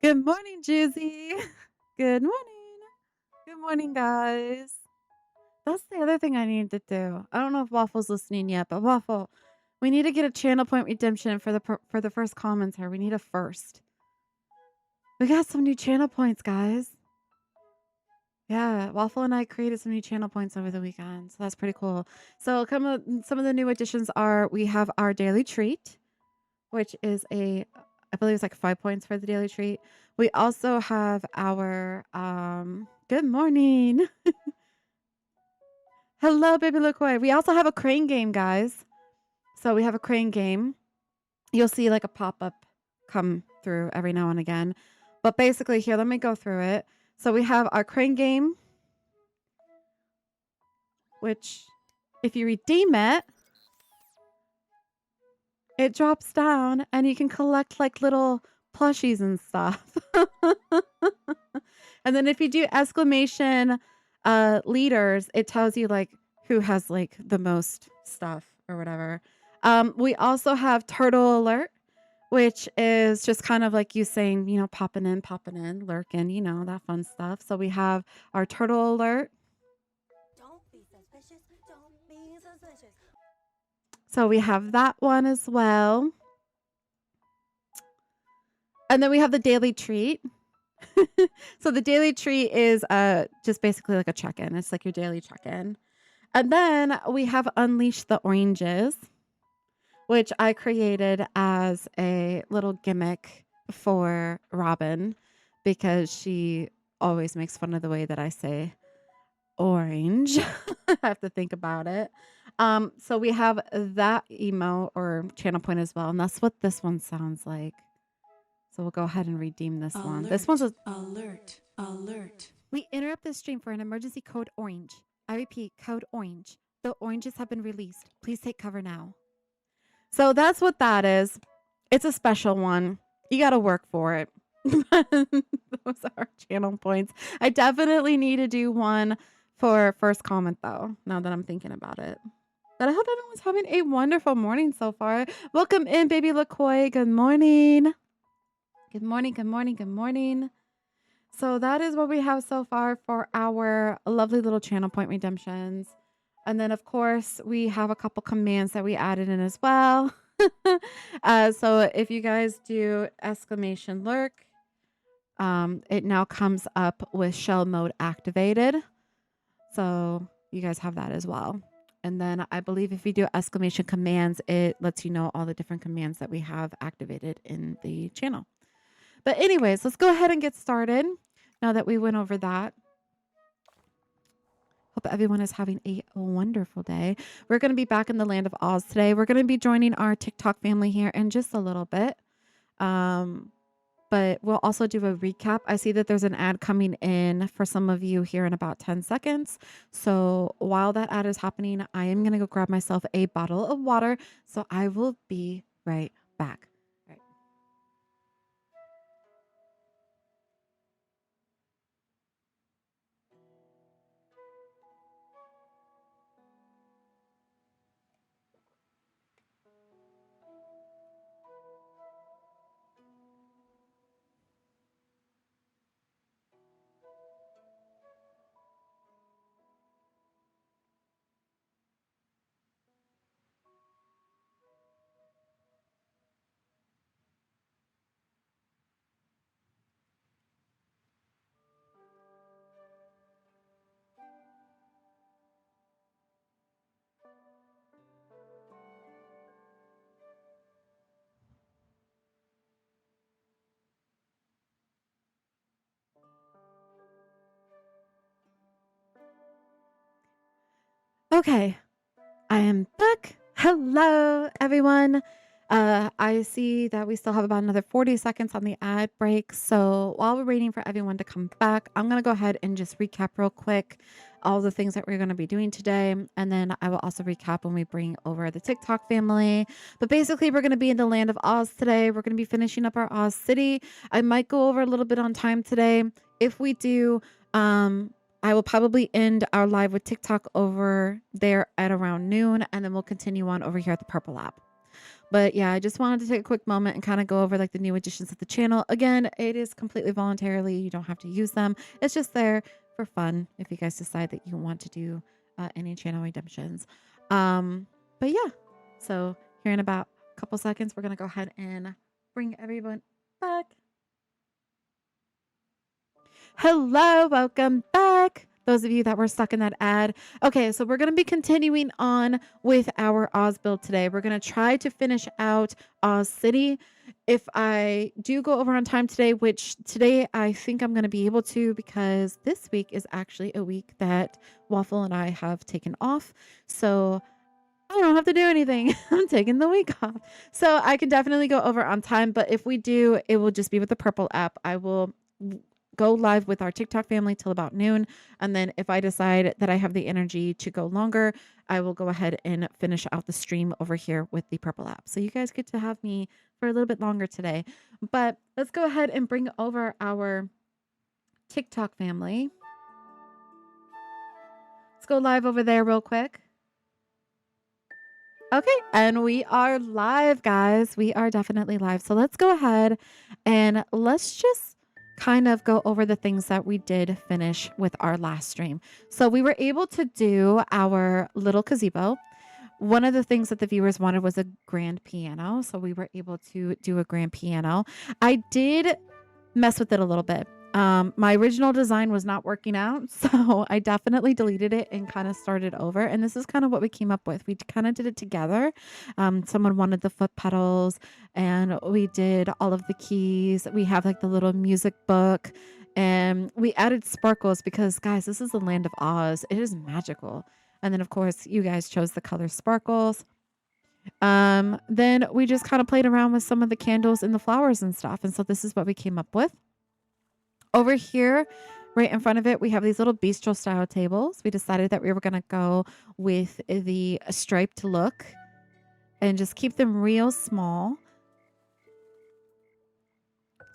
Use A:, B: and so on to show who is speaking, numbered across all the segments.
A: Good morning, Juicy. Good morning. Good morning, guys. That's the other thing I need to do. I don't know if Waffle's listening yet, but Waffle, we need to get a channel point redemption for the first commenter. We need a first. We got some new channel points, guys. Yeah, Waffle and I created some new channel points over the weekend, so that's pretty cool. So, some of the new additions are we have our daily treat, which is I believe it's like 5 points for the daily treat. We also have our good morning. Hello, baby LaCoy. We also have a crane game, guys. So we have a crane game. You'll see like a pop-up come through every now and again. But basically here, let me go through it. So we have our crane game, which if you redeem it, it drops down and you can collect like little plushies and stuff. And then if you do exclamation leaders, it tells you like who has like the most stuff or whatever. We also have turtle alert, which is just kind of like you saying, popping in, lurking, that fun stuff. So we have our turtle alert. Don't be suspicious. Don't be suspicious. So we have that one as well. And then we have the daily treat. So the daily treat is just basically like a check-in. It's like your daily check-in. And then we have Unleash the Oranges, which I created as a little gimmick for Robin because she always makes fun of the way that I say orange. I have to think about it. So we have that emo or channel point as well, and that's what this one sounds like. So we'll go ahead and redeem this one. This one's alert. We interrupt this stream for an emergency code orange. I repeat, code orange. The oranges have been released. Please take cover now. So that's what that is. It's a special one. You got to work for it. Those are channel points. I definitely need to do one for first comment though, now that I'm thinking about it. But I hope everyone's having a wonderful morning so far. Welcome in, baby LaCoy. Good morning. Good morning, good morning, good morning. So that is what we have so far for our lovely little channel point redemptions. And then, of course, we have a couple commands that we added in as well. So if you guys do exclamation lurk, it now comes up with shell mode activated. So you guys have that as well. And then I believe if you do exclamation commands, it lets you know all the different commands that we have activated in the channel. But anyways, let's go ahead and get started now that we went over that. Hope everyone is having a wonderful day. We're going to be back in the land of Oz today. We're going to be joining our TikTok family here in just a little bit. But we'll also do a recap. I see that there's an ad coming in for some of you here in about 10 seconds. So while that ad is happening, I am going to go grab myself a bottle of water. So I will be right back. Okay, I am back. Hello, everyone. I see that we still have about another 40 seconds on the ad break. So while we're waiting for everyone to come back, I'm going to go ahead and just recap real quick all the things that we're going to be doing today. And then I will also recap when we bring over the TikTok family. But basically, we're going to be in the land of Oz today. We're going to be finishing up our Oz city. I might go over a little bit on time today. If we do, I will probably end our live with TikTok over there at around noon, and then we'll continue on over here at the Purple app. But yeah, I just wanted to take a quick moment and kind of go over like the new additions of the channel. Again, it is completely voluntarily. You don't have to use them. It's just there for fun if you guys decide that you want to do any channel redemptions. But yeah, so here in about a couple seconds, we're going to go ahead and bring everyone back. Hello, welcome back. Those of you that were stuck in that ad. Okay, so we're going to be continuing on with our Oz build today. We're going to try to finish out Oz City. If I do go over on time today, which today I think I'm going to be able to because this week is actually a week that Waffle and I have taken off. So I don't have to do anything. I'm taking the week off. So I can definitely go over on time. But if we do, it will just be with the purple app. I will go live with our TikTok family till about noon. And then if I decide that I have the energy to go longer, I will go ahead and finish out the stream over here with the purple app. So you guys get to have me for a little bit longer today. But let's go ahead and bring over our TikTok family. Let's go live over there real quick. Okay, and we are live, guys. We are definitely live. So let's go ahead and let's just kind of go over the things that we did finish with our last stream. So we were able to do our little gazebo. One of the things that the viewers wanted was a grand piano. So we were able to do a grand piano. I did mess with it a little bit. My original design was not working out, so I definitely deleted it and kind of started over. And this is kind of what we came up with. We kind of did it together. Someone wanted the foot pedals, and we did all of the keys. We have like the little music book, and we added sparkles because, guys, this is the land of Oz. It is magical. And then, of course, you guys chose the color sparkles. Then we just kind of played around with some of the candles and the flowers and stuff. And so this is what we came up with. Over here, right in front of it, we have these little bistro style tables. We decided that we were going to go with the striped look and just keep them real small.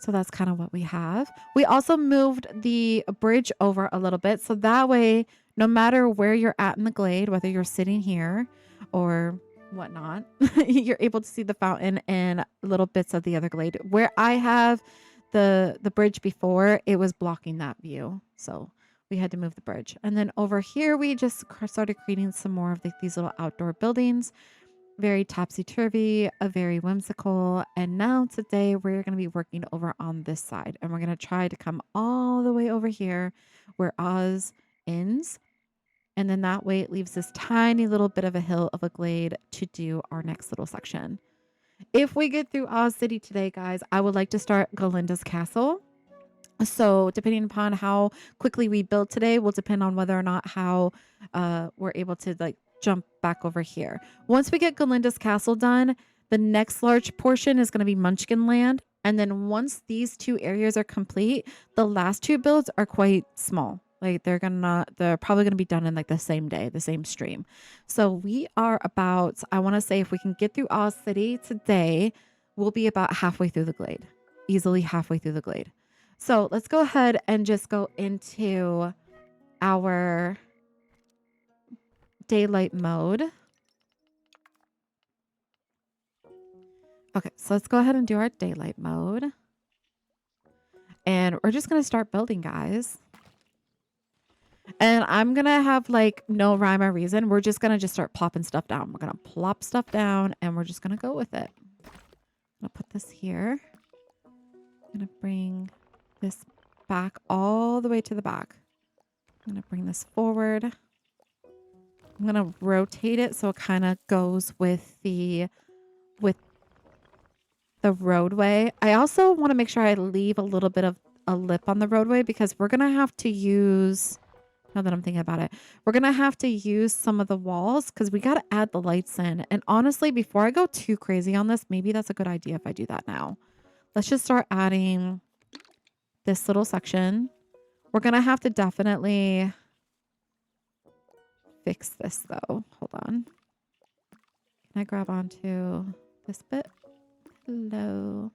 A: So that's kind of what we have. We also moved the bridge over a little bit. So that way, no matter where you're at in the glade, whether you're sitting here or whatnot, you're able to see the fountain and little bits of the other glade. Where I have the bridge before, it was blocking that view. So we had to move the bridge. And then over here, we just started creating some more of these little outdoor buildings. Very topsy-turvy, very whimsical. And now today we're going to be working over on this side. And we're going to try to come all the way over here where Oz ends. And then that way it leaves this tiny little bit of a hill of a glade to do our next little section. If we get through Oz City today, guys, I would like to start Galinda's Castle. So depending upon how quickly we build today will depend on whether or not how we're able to like jump back over here. Once we get Galinda's Castle done, the next large portion is going to be Munchkin Land. And then once these two areas are complete, the last two builds are quite small. Like they're probably gonna be done in like the same day, the same stream. So we are about, I want to say if we can get through Oz City today, we'll be about halfway through the glade, easily halfway through the glade. So let's go ahead and just go into our daylight mode. Okay, so let's go ahead and do our daylight mode. And we're just gonna start building, guys. And I'm going to have like no rhyme or reason. We're just going to start plopping stuff down. We're going to plop stuff down and we're just going to go with it. I'm going to put this here. I'm going to bring this back all the way to the back. I'm going to bring this forward. I'm going to rotate it so it kind of goes with the roadway. I also want to make sure I leave a little bit of a lip on the roadway because we're going to have to use... Now that I'm thinking about it, we're going to have to use some of the walls because we got to add the lights in. And honestly, before I go too crazy on this, maybe that's a good idea if I do that now. Let's just start adding this little section. We're going to have to definitely fix this though. Hold on. Can I grab onto this bit? Hello.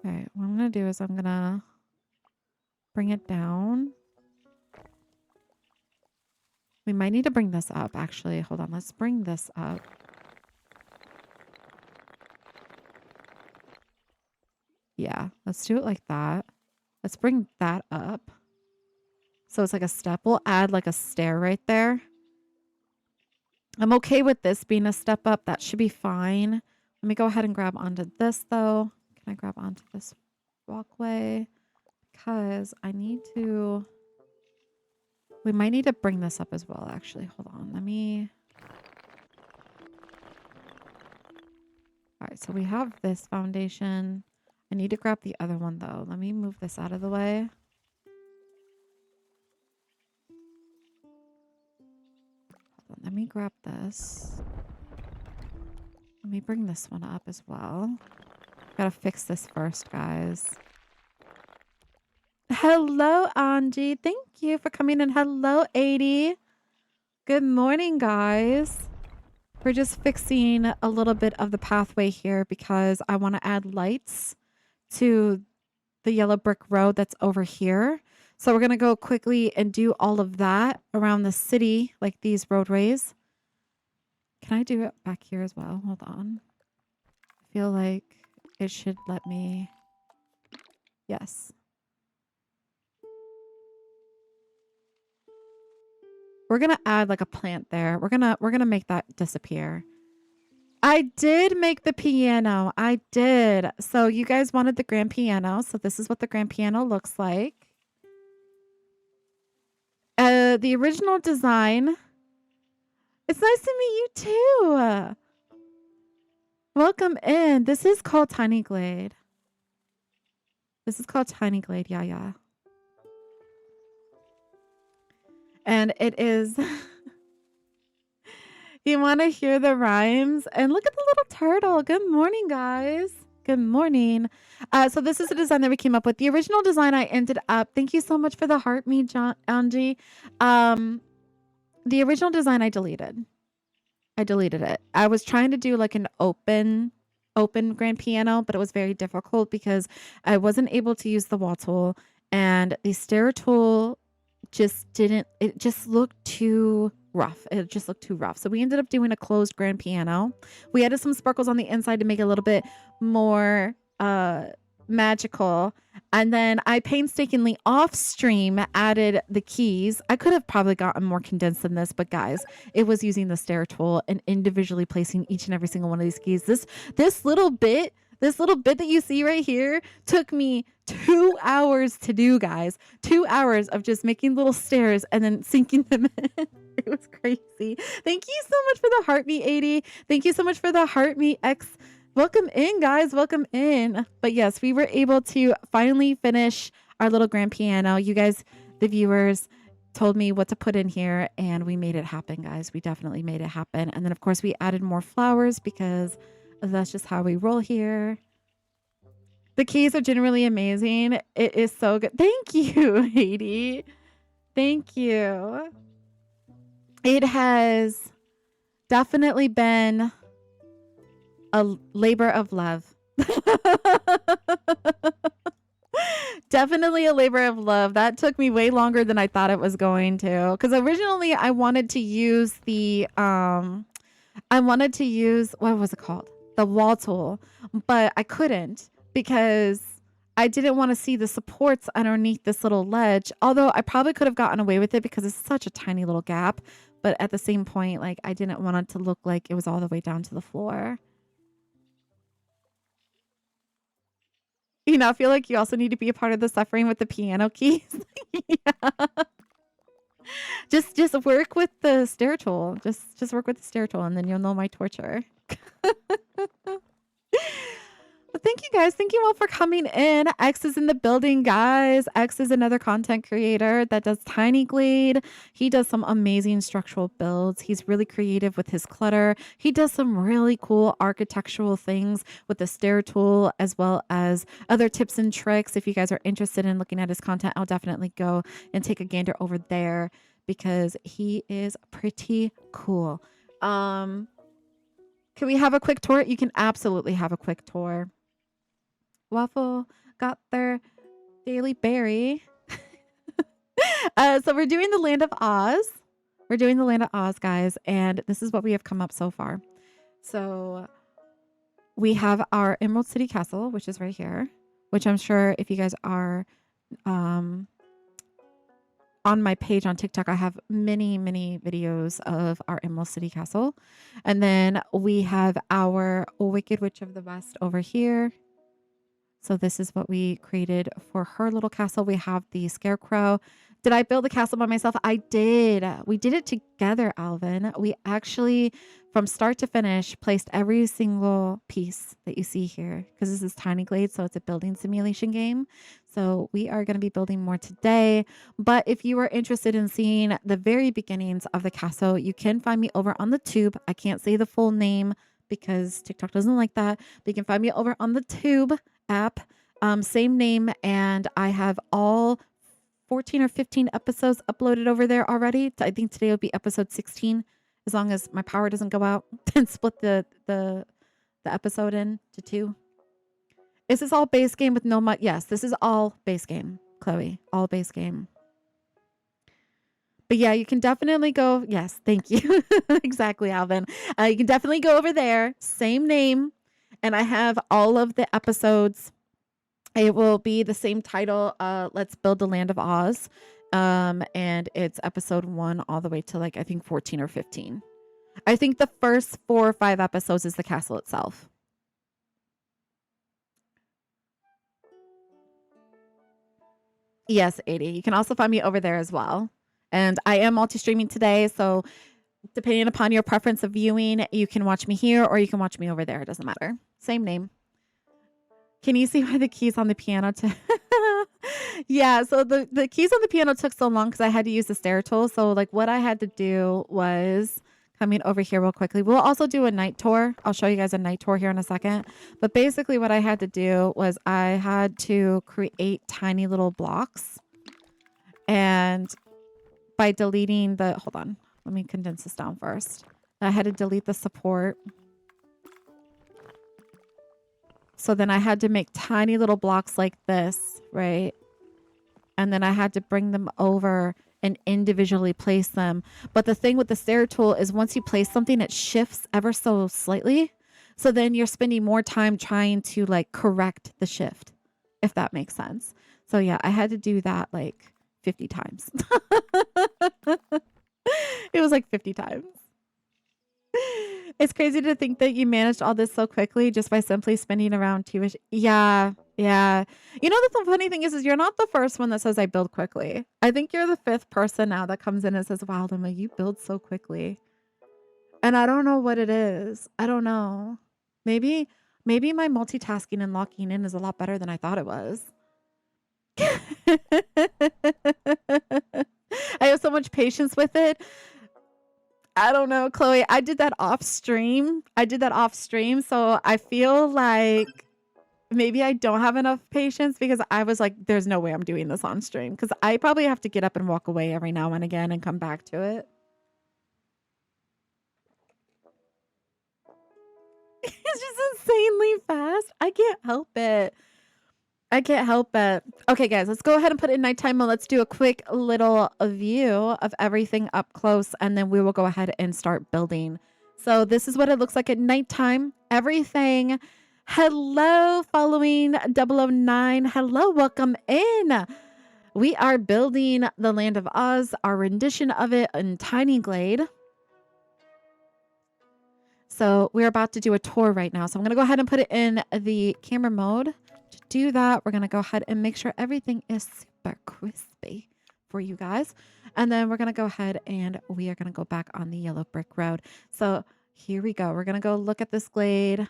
A: All right. What I'm going to do is I'm going to bring it down. We might need to bring this up, actually. Hold on. Let's bring this up. Yeah, let's do it like that. Let's bring that up. So it's like a step. We'll add like a stair right there. I'm okay with this being a step up. That should be fine. Let me go ahead and grab onto this though. Can I grab onto this walkway? Because I need to... We might need to bring this up as well, actually. Hold on. Let me... All right, so we have this foundation. I need to grab the other one though. Let me move this out of the way. Hold on, let me grab this. Let me bring this one up as well. Gotta fix this first, guys. Hello, Angie. Thank you for coming in. Hello, 80. Good morning, guys. We're just fixing a little bit of the pathway here because I want to add lights to the yellow brick road that's over here. So we're going to go quickly and do all of that around the city, like these roadways. Can I do it back here as well? Hold on. I feel like it should let me. Yes. We're going to add like a plant there. We're going to make that disappear. I did make the piano. I did. So you guys wanted the grand piano. So this is what the grand piano looks like. The original design. It's nice to meet you too. Welcome in. This is called Tiny Glade. This is called Tiny Glade. Yeah, yeah. And it is... You want to hear the rhymes? And look at the little turtle. Good morning, guys. Good morning. So this is the design that we came up with. The original design I ended up... Thank you so much for the heart, me, John, Angie. The original design I deleted. I deleted it. I was trying to do like an open grand piano, but it was very difficult because I wasn't able to use the wall tool, and the stair tool just didn't... It just looked too... rough. It just looked too rough. So we ended up doing a closed grand piano. We added some sparkles on the inside to make it a little bit more magical. And then I painstakingly off stream added the keys. I could have probably gotten more condensed than this, but guys, it was using the stair tool and individually placing each and every single one of these keys. This little bit that you see right here took me 2 hours to do, guys. 2 hours of just making little stairs and then sinking them in. It was crazy. Thank you so much for the heartbeat, 80. Thank you so much for the heartbeat X. Welcome in, guys. Welcome in. But yes, we were able to finally finish our little grand piano. You guys, the viewers, told me what to put in here, and we made it happen, guys. We definitely made it happen. And then, of course, we added more flowers because that's just how we roll here. The keys are generally amazing. It is so good. Thank you, Haiti. Thank you. It has definitely been a labor of love. Definitely a labor of love. That took me way longer than I thought it was going to. Because originally I wanted to use the what was it called? The wall tool. But I couldn't because I didn't want to see the supports underneath this little ledge. Although I probably could have gotten away with it because it's such a tiny little gap. But at the same point, like, I didn't want it to look like it was all the way down to the floor. You know, I feel like you also need to be a part of the suffering with the piano keys. Yeah. Just work with the stair tool. Just work with the stair tool, and then you'll know my torture. But thank you guys. Thank you all for coming in. X is in the building, guys. X is another content creator that does Tiny Glade. He does some amazing structural builds. He's really creative with his clutter. He does some really cool architectural things with the stair tool, as well as other tips and tricks. If you guys are interested in looking at his content, I'll definitely go and take a gander over there because he is pretty cool. Can we have a quick tour? You can absolutely have a quick tour. Waffle got their daily berry. So we're doing the Land of Oz. We're doing the Land of Oz, guys. And this is what we have come up so far. So we have our Emerald City Castle, which is right here. which I'm sure if you guys are um, on my page on TikTok, I have many, many videos of our Emerald City Castle. And then we have our Wicked Witch of the West over here. So this is what we created for her little castle. We have the Scarecrow. Did I build the castle by myself? I did. We did it together, Alvin. We actually, from start to finish, placed every single piece that you see here because this is Tiny Glade, so it's a building simulation game. So we are going to be building more today. But if you are interested in seeing the very beginnings of the castle, you can find me over on the tube. I can't say the full name because TikTok doesn't like that. But you can find me over on the tube app, same name, and I have all 14 or 15 episodes uploaded over there already. I think today will be episode 16, as long as my power doesn't go out and split the episode into two. Is this all base game with no mod? Yes, this is all base game, Chloe. All base game. But yeah, you can definitely go. Yes, thank you. Exactly, Alvin. You can definitely go over there. Same name. And I have all of the episodes. It will be the same title. Let's Build the Land of Oz. And it's episode 1 all the way to like, I think 14 or 15. I think the first 4 or 5 episodes is the castle itself. Yes, 80. You can also find me over there as well. And I am multi-streaming today, so depending upon your preference of viewing, you can watch me here or you can watch me over there. It doesn't matter. Same name. Can you see why the keys on the piano yeah, so the keys on the piano took so long because I had to use the stair tool. So like what I had to do was coming over here real quickly. We'll also do a night tour. I'll show you guys a night tour here in a second. But basically what I had to do was I had to create tiny little blocks. And by deleting the, hold on, let me condense this down first. I had to delete the support. So then I had to make tiny little blocks like this, right? And then I had to bring them over and individually place them. But the thing with the stair tool is once you place something, it shifts ever so slightly. So then you're spending more time trying to like correct the shift, if that makes sense. So yeah, I had to do that like 50 times. It was like 50 times. It's crazy to think that you managed all this so quickly just by simply spinning around two-ish. Yeah, yeah. You know, the funny thing is you're not the first one that says I build quickly. I think you're the 5th person now that comes in and says, wow, Lima, you build so quickly. And I don't know what it is. I don't know. Maybe my multitasking and locking in is a lot better than I thought it was. I have so much patience with it. I don't know, Chloe. I did that off stream. So I feel like maybe I don't have enough patience because I was like, there's no way I'm doing this on stream because I probably have to get up and walk away every now and again and come back to it. It's just insanely fast. I can't help it. Okay, guys, let's go ahead and put it in nighttime and let's do a quick little view of everything up close and then we will go ahead and start building. So this is what it looks like at nighttime. Everything. Hello, following 009. Hello, welcome in. We are building the Land of Oz, our rendition of it in Tiny Glade. So we're about to do a tour right now. So I'm going to go ahead and put it in the camera mode. To do that, we're going to go ahead and make sure everything is super crispy for you guys. And then we're going to go ahead and we are going to go back on the yellow brick road. So here we go. We're going to go look at this glade.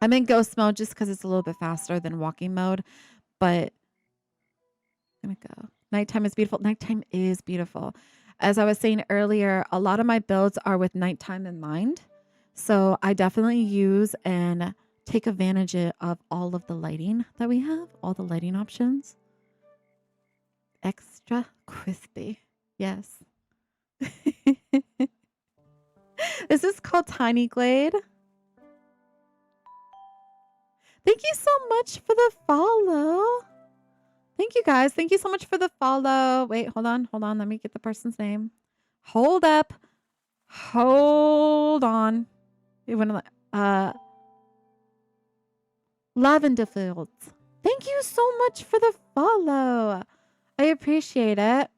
A: I'm in ghost mode just because it's a little bit faster than walking mode. But I'm going to go. Nighttime is beautiful. Nighttime is beautiful. As I was saying earlier, a lot of my builds are with nighttime in mind. So I definitely use and take advantage of all of the lighting that we have, all the lighting options. Extra crispy. Yes. This is called Tiny Glade. Thank you so much for the follow. Thank you guys. Thank you so much for the follow. Wait, hold on. Let me get the person's name. Hold up. Hold on. Lavender Fields. Thank you so much for the follow. I appreciate it.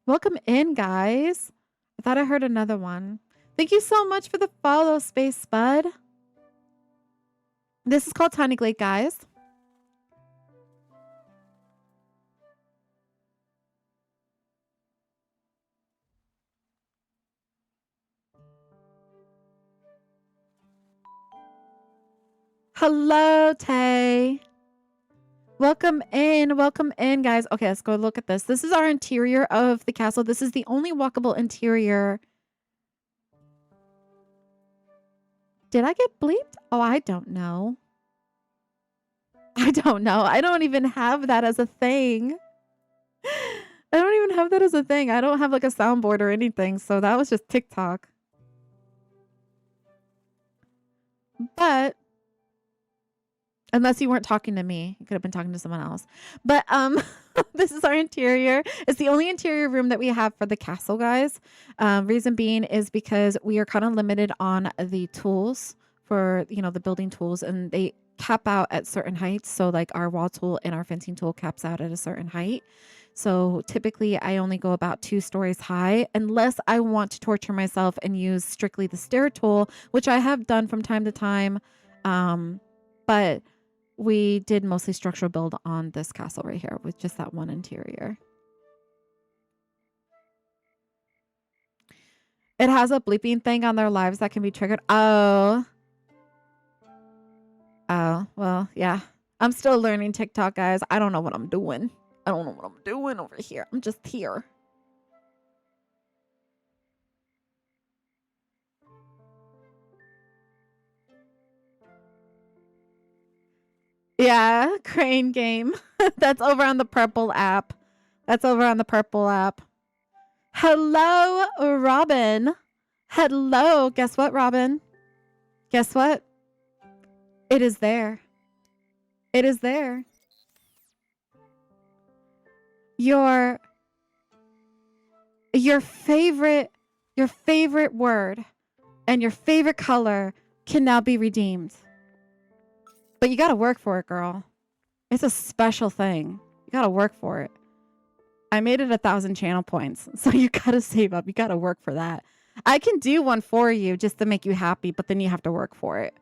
A: Welcome in, guys. I thought I heard another one. Thank you so much for the follow, Space Spud. This is called Tiny Glade, guys. Hello, Tay. Welcome in, guys. Okay, let's go look at this. This is our interior of the castle. This is the only walkable interior. Did I get bleeped? Oh, I don't know. I don't know. I don't even have that as a thing. I don't even have that as a thing. I don't have like a soundboard or anything. So that was just TikTok. But unless you weren't talking to me, you could have been talking to someone else. But this is our interior. It's the only interior room that we have for the castle, guys. Reason being is because we are kind of limited on the tools for, you know, the building tools, and they cap out at certain heights. So like our wall tool and our fencing tool caps out at a certain height. So typically I only go about 2 stories high unless I want to torture myself and use strictly the stair tool, which I have done from time to time. But we did mostly structural build on this castle right here with just that one interior. It has a bleeping thing on their lives that can be triggered. Oh, well, yeah. I'm still learning TikTok, guys. I don't know what I'm doing. I don't know what I'm doing over here. I'm just here. Yeah, crane game. That's over on the purple app. Hello, Robin. Hello. Guess what, Robin? Guess what? It is there. It is there. Your favorite word and your favorite color can now be redeemed. But you got to work for it, girl. It's a special thing. You got to work for it. I made it 1,000 channel points, so you got to save up. You got to work for that. I can do one for you just to make you happy, but then you have to work for it.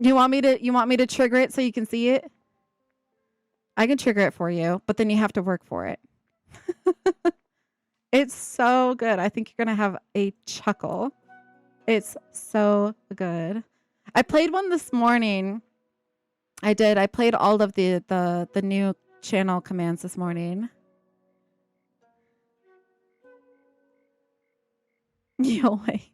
A: You want me to trigger it so you can see it? I can trigger it for you, but then you have to work for it. It's so good. I think you're going to have a chuckle. It's so good. I played one this morning. I did. I played all of the new channel commands this morning. Yo, wait.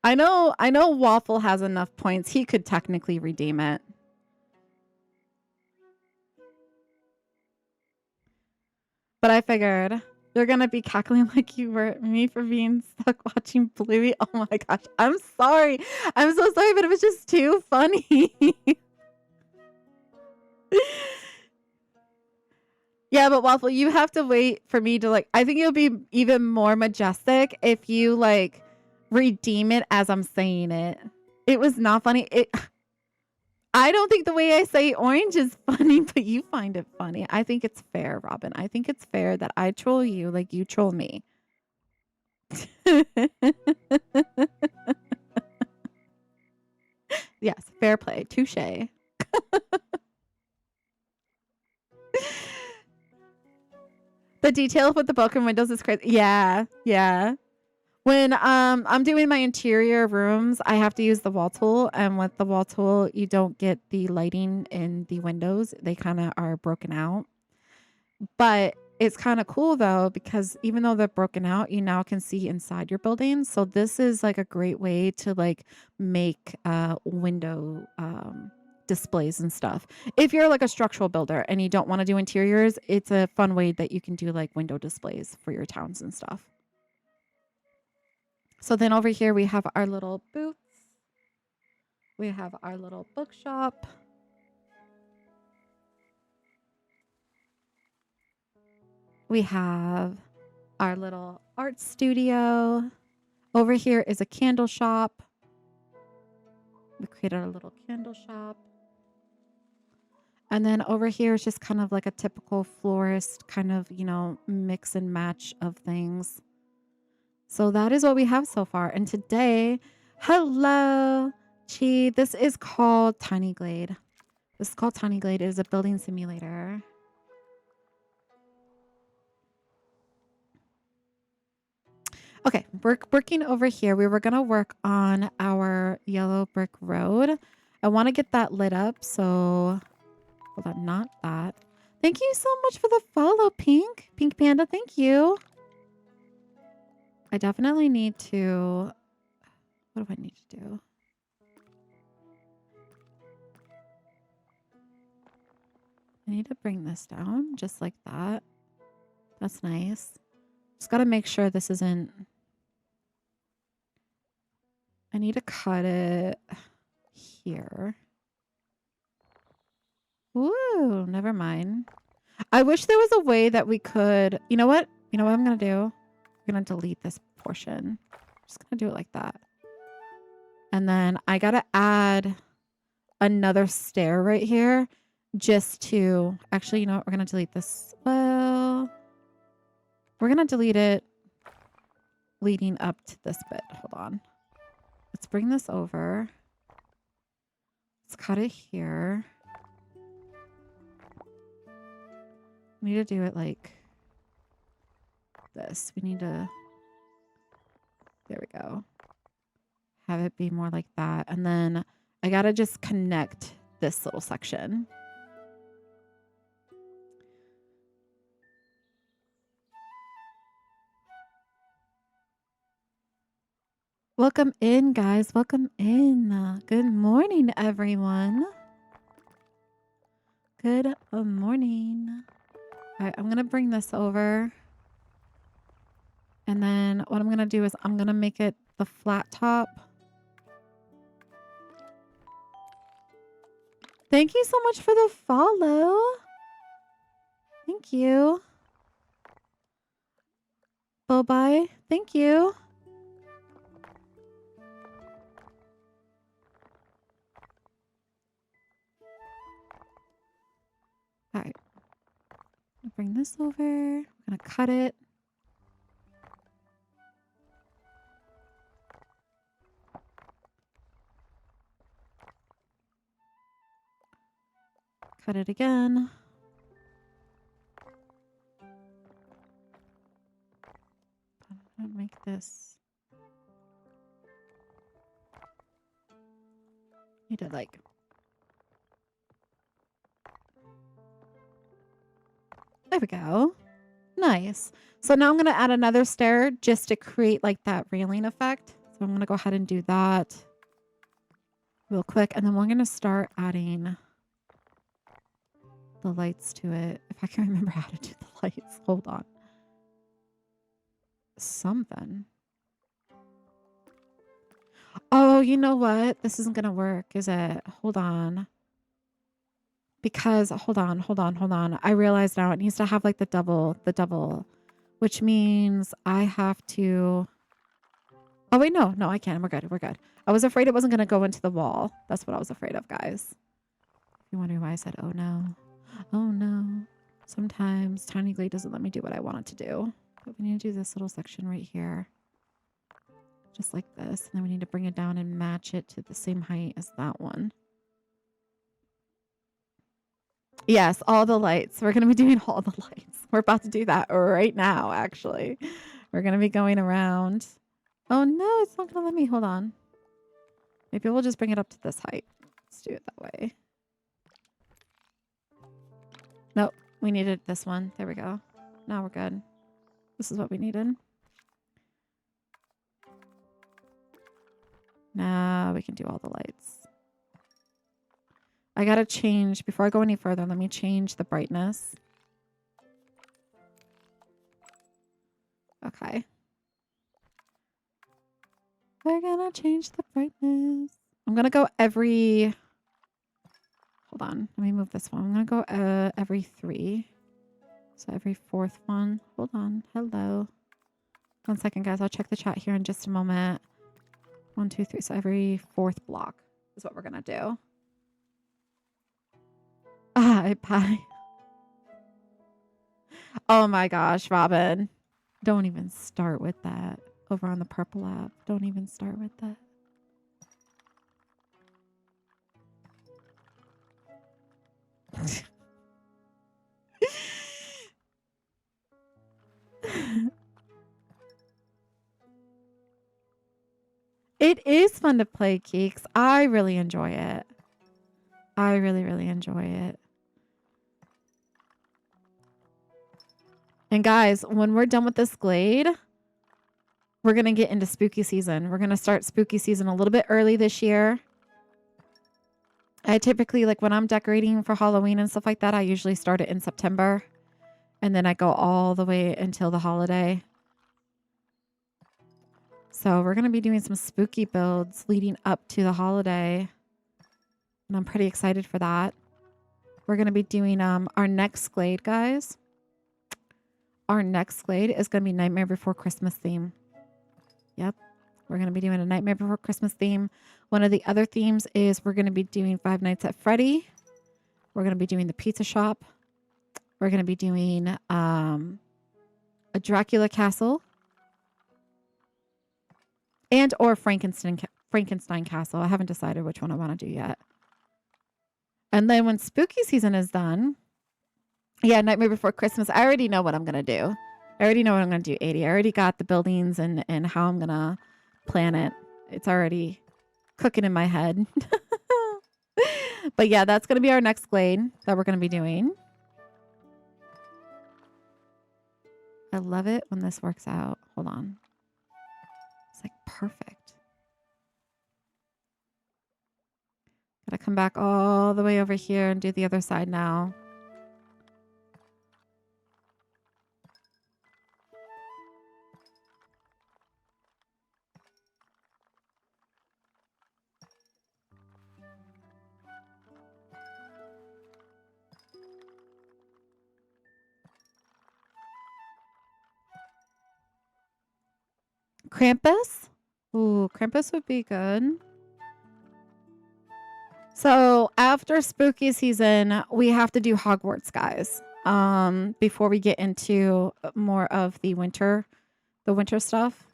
A: I know Waffle has enough points. He could technically redeem it. But I figured you're going to be cackling like you were me for being stuck watching Bluey. Oh my gosh. I'm sorry. I'm so sorry, but it was just too funny. Yeah, but Waffle, you have to wait for me to like, I think it'll be even more majestic if you like redeem it as I'm saying it. It was not funny. I don't think the way I say orange is funny, but you find it funny. I think it's fair, Robin. I think it's fair that I troll you like you troll me. Yes, fair play. Touche. The detail with the broken windows is crazy. Yeah. When I'm doing my interior rooms, I have to use the wall tool, and with the wall tool, you don't get the lighting in the windows. They kind of are broken out. But it's kind of cool though, because even though they're broken out, you now can see inside your building. So this is like a great way to like make window displays and stuff. If you're like a structural builder and you don't want to do interiors, it's a fun way that you can do like window displays for your towns and stuff. So then over here we have our little booths. We have our little bookshop. We have our little art studio. Over here is a candle shop. We created a little candle shop. And then over here is just kind of like a typical florist kind of, you know, mix and match of things. So that is what we have so far. And today, hello, Chi. This is called Tiny Glade. This is called Tiny Glade. It is a building simulator. Okay, we're working over here. We were going to work on our yellow brick road. I want to get that lit up. So, hold on, not that. Thank you so much for the follow, Pink. Pink Panda, thank you. I definitely need to... What do I need to do? I need to bring this down just like that. That's nice. Just got to make sure this isn't... I need to cut it here. Ooh, never mind. I wish there was a way that we could... You know what? You know what I'm going to do? I'm going to delete this portion. I'm just going to do it like that. And then I got to add another stair right here just to... Actually, you know what? We're going to delete this. Well, we're going to delete it leading up to this bit. Hold on. Let's bring this over. Let's cut it here. We need to do it like this. We need to... There we go. Have it be more like that. And then I got to just connect this little section. Welcome in, guys. Welcome in. Good morning, everyone. Good morning. All right, I'm going to bring this over. And then what I'm going to do is I'm going to make it the flat top. Thank you so much for the follow. Thank you. Bye-bye. Thank you. All right. Bring this over. We're going to cut it. Cut it again. I'm going to make this. Need to like... There we go. Nice. So now I'm going to add another stair just to create like that railing effect. So I'm going to go ahead and do that real quick. And then we're going to start adding the lights to it. If I can remember how to do the lights. Hold on. Something. Oh, you know what? This isn't going to work, is it? Hold on. Because, hold on. I realize now it needs to have like the double, which means I have to... Oh, wait, no, I can. We're good. I was afraid it wasn't going to go into the wall. That's what I was afraid of, guys. You're wondering why I said, oh, no. Oh, no. Sometimes Tiny Glade doesn't let me do what I want it to do. But we need to do this little section right here. Just like this. And then we need to bring it down and match it to the same height as that one. Yes, all the lights. We're going to be doing all the lights. We're about to do that right now, actually. We're going to be going around. Oh, no, it's not going to let me. Hold on. Maybe we'll just bring it up to this height. Let's do it that way. Nope, we needed this one. There we go. Now we're good. This is what we needed. Now we can do all the lights. I gotta change, before I go any further, let me change the brightness. Okay. We're gonna change the brightness. I'm gonna go every... Hold on, let me move this one. I'm gonna go every 3. So every 4th one. Hold on, hello. 1 second, guys. I'll check the chat here in just a moment. 1, 2, 3. So every 4th block is what we're going to do. Bye. Oh my gosh, Robin. Don't even start with that. Over on the purple app. Don't even start with that. It is fun to play, Keeks. I really enjoy it. I really, really enjoy it. And guys, when we're done with this glade, we're going to get into spooky season. We're going to start spooky season a little bit early this year. I typically, like when I'm decorating for Halloween and stuff like that, I usually start it in September. And then I go all the way until the holiday. So we're going to be doing some spooky builds leading up to the holiday. And I'm pretty excited for that. We're going to be doing our next glade, guys. Our next glade is going to be Nightmare Before Christmas theme. Yep. We're going to be doing a Nightmare Before Christmas theme. One of the other themes is we're going to be doing Five Nights at Freddy. We're going to be doing the pizza shop. We're going to be doing a Dracula castle. And or Frankenstein castle. I haven't decided which one I want to do yet. And then when spooky season is done, yeah, Nightmare Before Christmas, I already know what I'm going to do. I already know what I'm going to do, 80. I already got the buildings and how I'm going to plan it. It's already cooking in my head. But yeah, that's going to be our next glade that we're going to be doing. I love it when this works out. Hold on. It's like perfect. Gotta come back all the way over here and do the other side now. Krampus? Ooh, Krampus would be good. So after spooky season, we have to do Hogwarts, guys. Before we get into more of the winter stuff.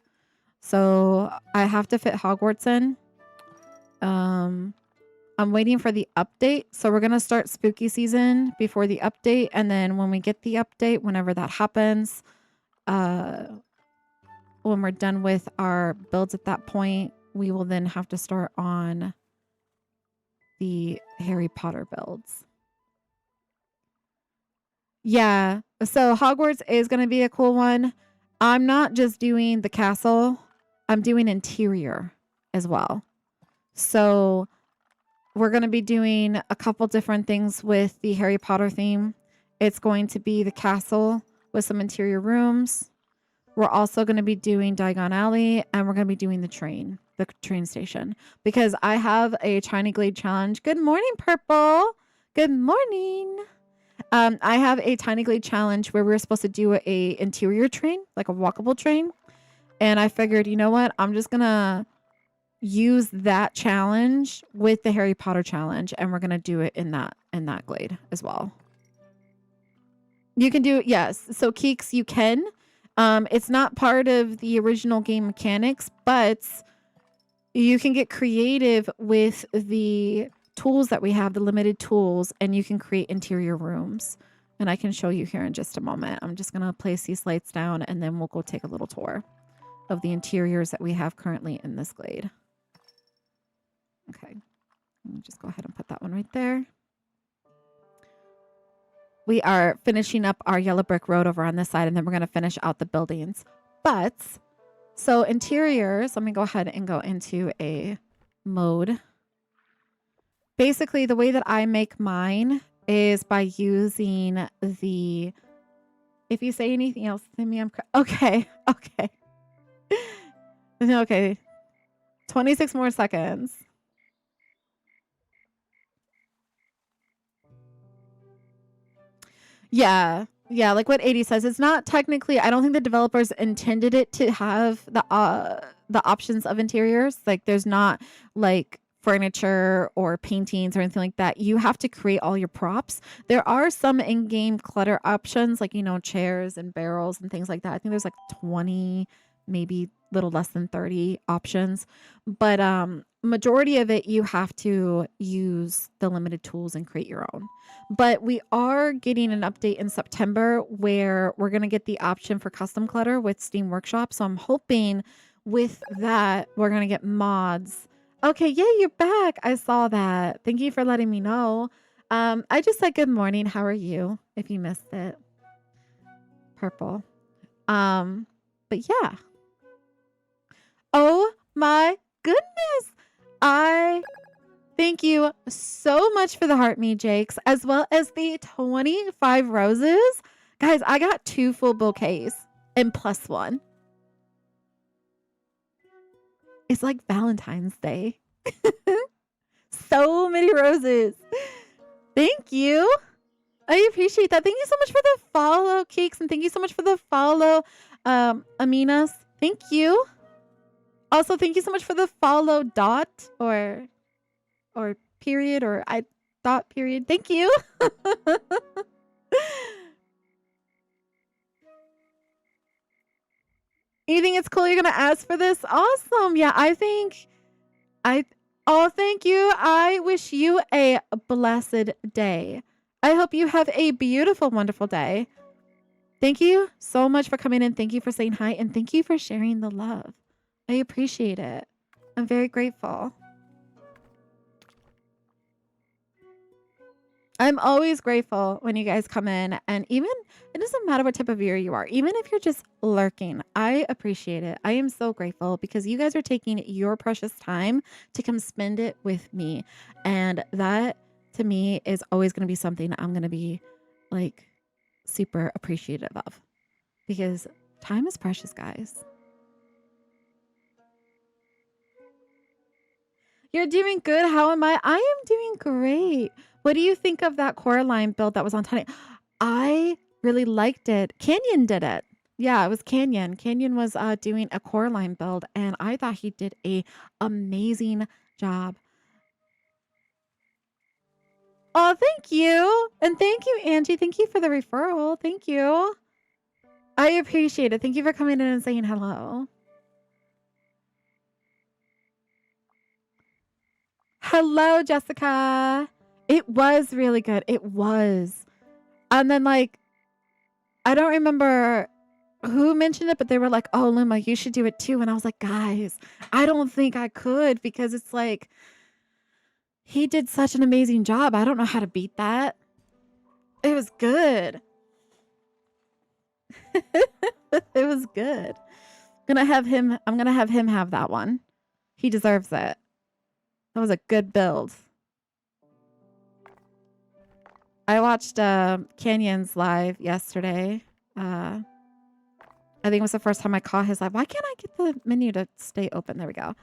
A: So I have to fit Hogwarts in. I'm waiting for the update. So we're going to start spooky season before the update. And then when we get the update, whenever that happens, when we're done with our builds at that point, we will then have to start on the Harry Potter builds. Yeah. So Hogwarts is going to be a cool one. I'm not just doing the castle. I'm doing interior as well. So we're going to be doing a couple different things with the Harry Potter theme. It's going to be the castle with some interior rooms. We're also going to be doing Diagon Alley, and we're going to be doing the train station, because I have a Tiny Glade challenge. Good morning, Purple. Good morning. I have a Tiny Glade challenge where we're supposed to do a interior train, like a walkable train. And I figured, you know what? I'm just going to use that challenge with the Harry Potter challenge, and we're going to do it in that glade as well. You can do it. Yes. So Keeks, you can. It's not part of the original game mechanics, but you can get creative with the tools that we have, the limited tools, and you can create interior rooms. And I can show you here in just a moment. I'm just going to place these lights down, and then we'll go take a little tour of the interiors that we have currently in this glade. Okay. Let me just go ahead and put that one right there. We are finishing up our yellow brick road over on this side, and then we're going to finish out the buildings. But, so interiors, let me go ahead and go into a mode. Basically, the way that I make mine is by using the, if you say anything else to me, okay. Okay. 26 more seconds. Yeah. Yeah, like what 80 says, it's not technically, I don't think the developers intended it to have the options of interiors. Like there's not like furniture or paintings or anything like that. You have to create all your props. There are some in-game clutter options like, you know, chairs and barrels and things like that. I think there's like 20, maybe little less than 30 options. But majority of it you have to use the limited tools and create your own. But we are getting an update in September where we're going to get the option for custom clutter with Steam Workshop. So I'm hoping with that, we're going to get mods. Okay, yeah, you're back. I saw that. Thank you for letting me know. I just said good morning. How are you? If you missed it. Purple. But yeah. Oh my goodness. I thank you so much for the heart me, Jakes, as well as the 25 roses. Guys, I got 2 full bouquets and plus 1. It's like Valentine's Day. So many roses. Thank you. I appreciate that. Thank you so much for the follow, Cakes, and thank you so much for the follow, Aminas. Thank you. Also, thank you so much for the follow, Dot, or period, or I thought period. Thank you. You think it's cool you're gonna ask for this? Awesome. Yeah, oh, thank you. I wish you a blessed day. I hope you have a beautiful, wonderful day. Thank you so much for coming in. Thank you for saying hi, and thank you for sharing the love. I appreciate it. I'm very grateful. I'm always grateful when you guys come in, and even it doesn't matter what type of viewer you are, even if you're just lurking, I appreciate it. I am so grateful because you guys are taking your precious time to come spend it with me. And that to me is always going to be something I'm going to be like super appreciative of because time is precious, guys. You're doing good. How am I? I am doing great. What do you think of that Coraline build that was on Tiny? I really liked it. Canyon did it. Yeah, it was Canyon. Canyon was doing a Coraline build, and I thought he did a amazing job. Oh, thank you. And thank you, Angie. Thank you for the referral. Thank you. I appreciate it. Thank you for coming in and saying hello. Hello, Jessica. It was really good. It was. And then, like, I don't remember who mentioned it, but they were like, oh, Luma, you should do it too. And I was like, guys, I don't think I could because it's like, he did such an amazing job. I don't know how to beat that. It was good. It was good. I'm gonna have him have that one. He deserves it. That was a good build. I watched Canyon's live yesterday. I think it was the first time I caught his live. Why can't I get the menu to stay open? There we go.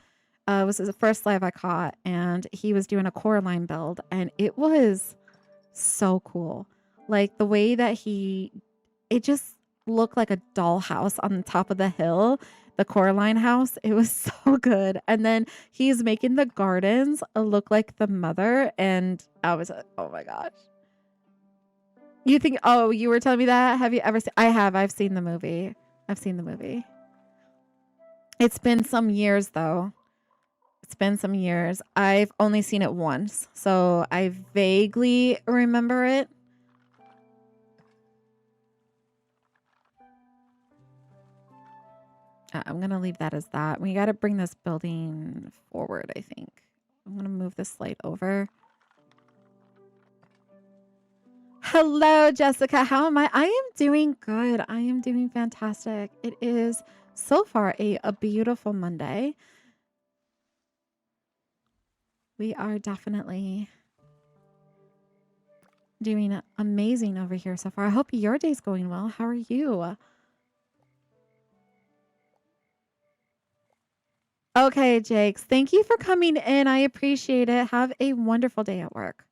A: It was the first live I caught, and he was doing a Coraline build, and it was so cool. Like the way that it just looked like a dollhouse on the top of the hill, the Coraline house. It was so good. And then he's making the gardens look like the mother, and I was, oh my gosh. You think, oh, you were telling me that? Have you ever seen? I have. I've seen the movie. It's been some years, though. It's been some years. I've only seen it once, so I vaguely remember it. I'm going to leave that as that. We got to bring this building forward, I think. I'm going to move this slide over. Hello, Jessica. How am I? I am doing good. I am doing fantastic. It is so far a beautiful Monday. We are definitely doing amazing over here so far. I hope your day's going well. How are you? Okay, Jakes. Thank you for coming in. I appreciate it. Have a wonderful day at work.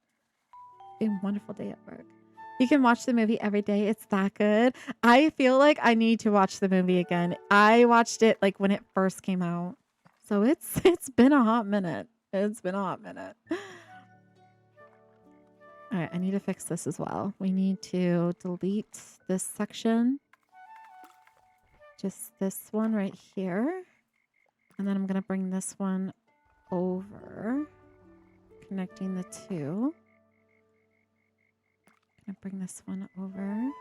A: You can watch the movie every day. It's that good. I feel like I need to watch the movie again. I watched it like when it first came out. So it's been a hot minute. It's been a hot minute. All right, I need to fix this as well. We need to delete this section. Just this one right here. And then I'm going to bring this one over, connecting the two. I'm going to bring this one over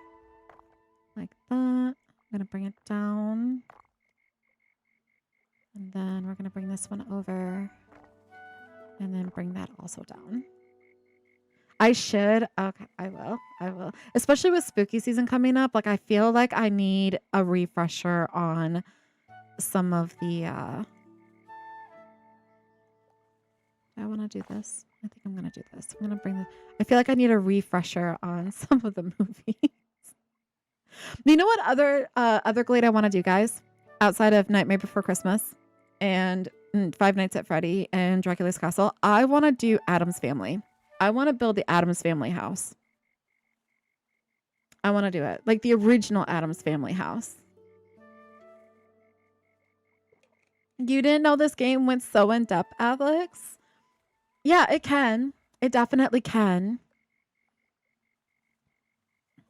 A: like that. I'm going to bring it down. And then we're going to bring this one over and then bring that also down. I should. Okay, I will. I will. Especially with spooky season coming up. Like, I feel like I need a refresher on some of the, I want to do this. I think I'm going to do this. I'm going to bring the, I feel like I need a refresher on some of the movies. You know what other Glade I want to do, guys? Outside of Nightmare Before Christmas and Five Nights at Freddy and Dracula's Castle, I want to do Addams Family. I want to build the Addams Family house. I want to do it. Like the original Addams Family house. You didn't know this game went so in depth, Alex? Yeah, it can. It definitely can.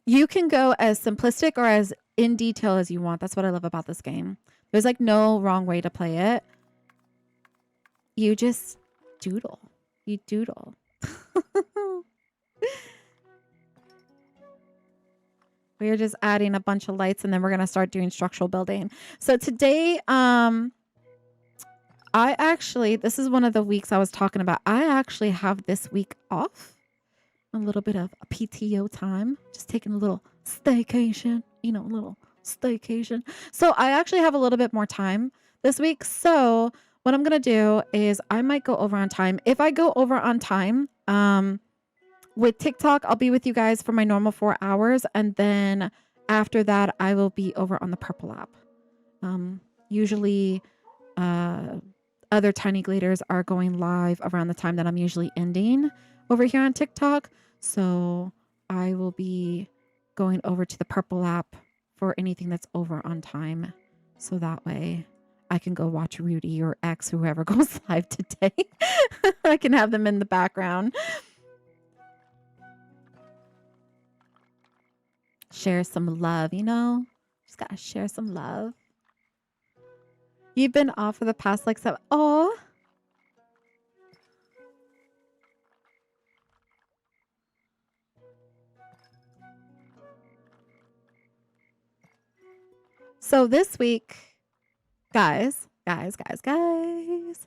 A: You can go as simplistic or as in detail as you want. That's what I love about this game. There's like no wrong way to play it. You just doodle. You doodle. We're just adding a bunch of lights and then we're going to start doing structural building. So today, this is one of the weeks I was talking about. I actually have this week off. A little bit of a PTO time. Just taking a little staycation. You know, a little staycation. So I actually have a little bit more time this week. So what I'm going to do is I might go over on time. If I go over on time, with TikTok, I'll be with you guys for my normal 4 hours. And then after that, I will be over on the Purple app. Usually, other Tiny Gladers are going live around the time that I'm usually ending over here on TikTok. So I will be going over to the Purple app for anything that's over on time. So that way I can go watch Rudy or X, whoever goes live today. I can have them in the background. Share some love, you know? Just gotta share some love. You've been off for the past like 7. Oh. So this week, guys.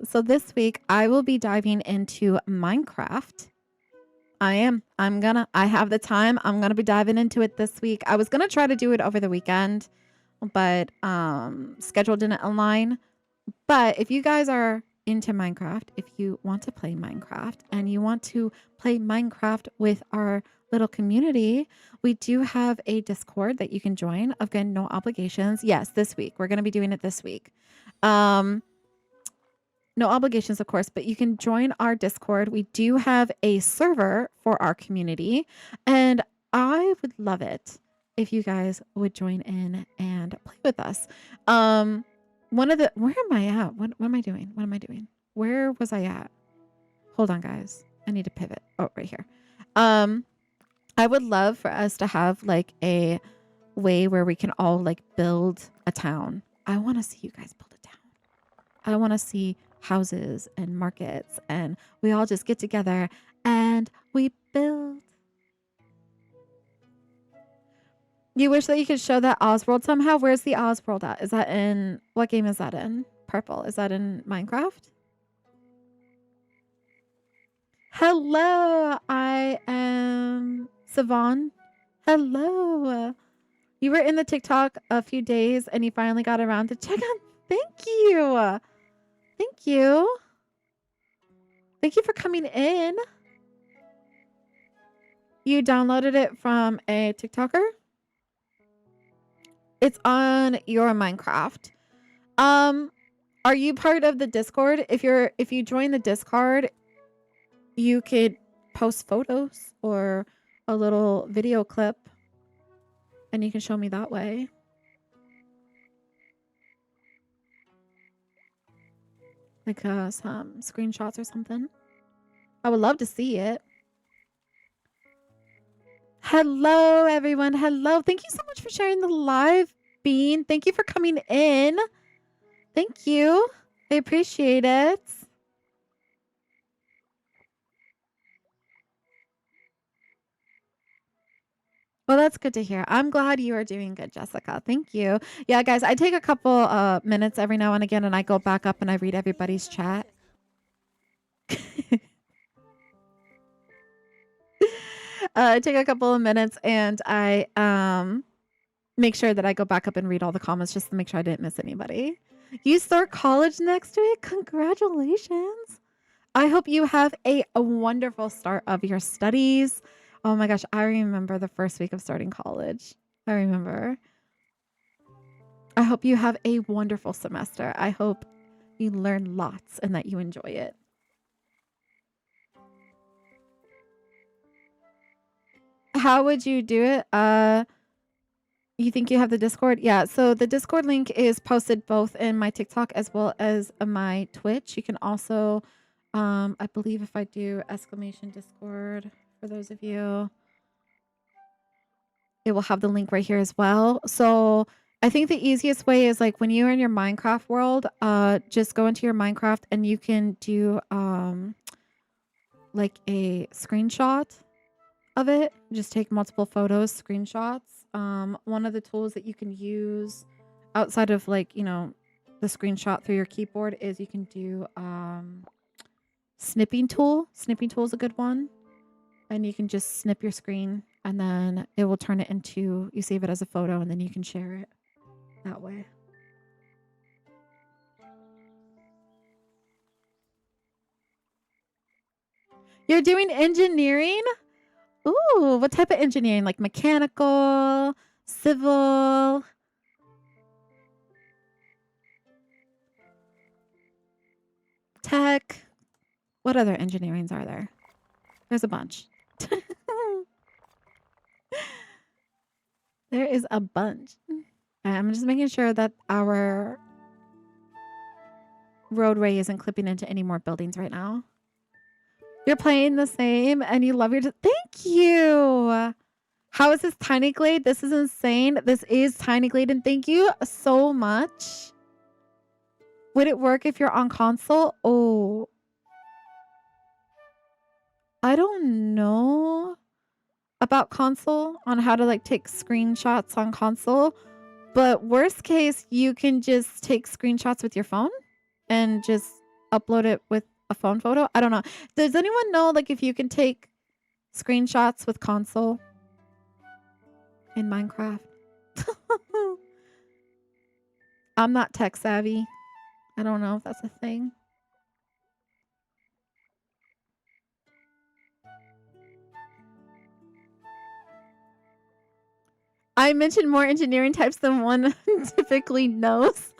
A: So this week I will be diving into Minecraft. I have the time. I'm going to be diving into it this week. I was going to try to do it over the weekend, but schedule didn't align. But if you guys are into Minecraft, if you want to play Minecraft and you want to play Minecraft with our little community, we do have a Discord that you can join. Again, no obligations. Yes, this week. We're going to be doing it this week. No obligations, of course, but you can join our Discord. We do have a server for our community, and I would love it if you guys would join in and play with us. Where am I at? What am I doing? What am I doing? Where was I at? Hold on, guys. I need to pivot. Oh, right here. I would love for us to have like a way where we can all like build a town. I want to see you guys build a town. I want to see houses and markets, and we all just get together and we build. You wish that you could show that Osworld somehow? Where's the Osworld at? Is that in, what game is that in? Purple. Is that in Minecraft? Hello, I am Savon. Hello. You were in the TikTok a few days and you finally got around to check out. Thank you. Thank you. Thank you for coming in. You downloaded it from a TikToker? It's on your Minecraft. Are you part of the Discord? If you join the Discord, you could post photos or a little video clip and you can show me that way. Like some screenshots or something. I would love to see it. Hello, everyone. Hello. Thank you so much for sharing the live, Bean. Thank you for coming in. Thank you. I appreciate it. Well, that's good to hear. I'm glad you are doing good, Jessica. Thank you. Yeah, guys, I take a couple minutes every now and again and I go back up and I read everybody's chat. I take a couple of minutes and I make sure that I go back up and read all the comments just to make sure I didn't miss anybody. You start college next week? Congratulations. I hope you have a wonderful start of your studies. Oh my gosh, I remember the first week of starting college. I remember. I hope you have a wonderful semester. I hope you learn lots and that you enjoy it. How would you do it? You think you have the Discord? Yeah, so the Discord link is posted both in my TikTok as well as my Twitch. You can also, I believe if I do exclamation Discord, for those of you, it will have the link right here as well. So I think the easiest way is like when you're in your Minecraft world, just go into your Minecraft and you can do like a screenshot of it. Just take multiple photos, screenshots. One of the tools that you can use outside of like, you know, the screenshot through your keyboard is you can do snipping tool. Snipping tool is a good one. And you can just snip your screen and then it will turn it into, you save it as a photo and then you can share it that way. You're doing engineering? Ooh, what type of engineering? Like mechanical, civil? Tech? What other engineerings are there? There's a bunch. There is a bunch. I'm just making sure that our roadway isn't clipping into any more buildings right now. You're playing the same and you love your... Thank you. How is this Tiny Glade? This is insane. This is Tiny Glade and thank you so much. Would it work if you're on console? Oh. I don't know about console on how to like take screenshots on console, but worst case you can just take screenshots with your phone and just upload it with a phone photo. I don't know. Does anyone know like if you can take screenshots with console in Minecraft? I'm not tech savvy. I don't know if that's a thing. I mentioned more engineering types than one typically knows.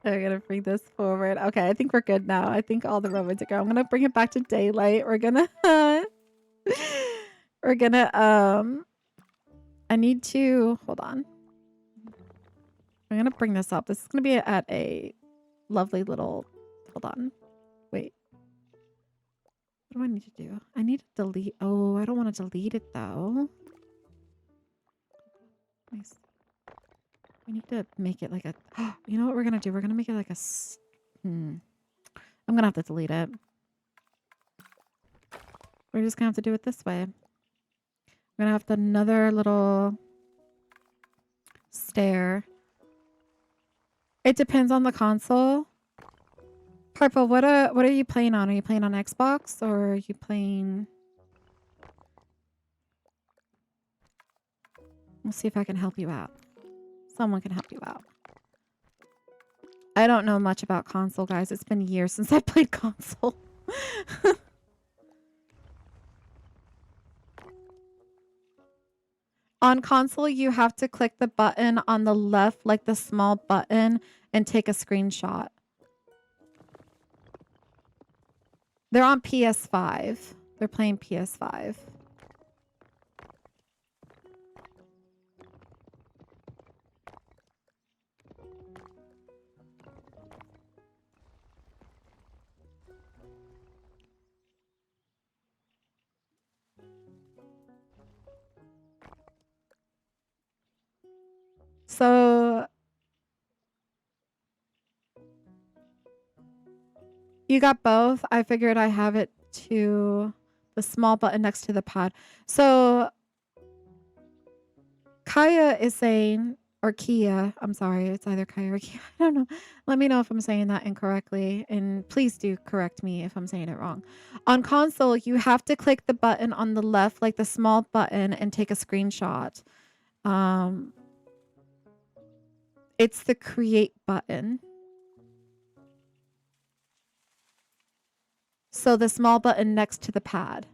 A: I gotta bring this forward. Okay, I think we're good now. I think all the robots are gone. I'm gonna bring it back to daylight. We're gonna I need to hold on. I'm gonna bring this up. This is gonna be at a lovely little hold on. Wait. What do I need to do? I need to delete. Oh, I don't want to delete it though. Nice. We need to make it like a... You know what we're going to do? We're going to make it like a... I'm going to have to delete it. We're just going to have to do it this way. I'm going to have another little stair. It depends on the console. Purple, what are you playing on? Are you playing on Xbox or are you playing... We'll see if I can help you out. Someone can help you out. I don't know much about console, guys. It's been years since I played console. On console, you have to click the button on the left, like the small button, and take a screenshot. They're on PS5. They're playing PS5. So you got both. I figured I have it to the small button next to the pad. So Kaya is saying, or Kia, I'm sorry, it's either Kaya or Kia. I don't know. Let me know if I'm saying that incorrectly. And please do correct me if I'm saying it wrong. On console, you have to click the button on the left, like the small button, and take a screenshot. It's the create button. So the small button next to the pad.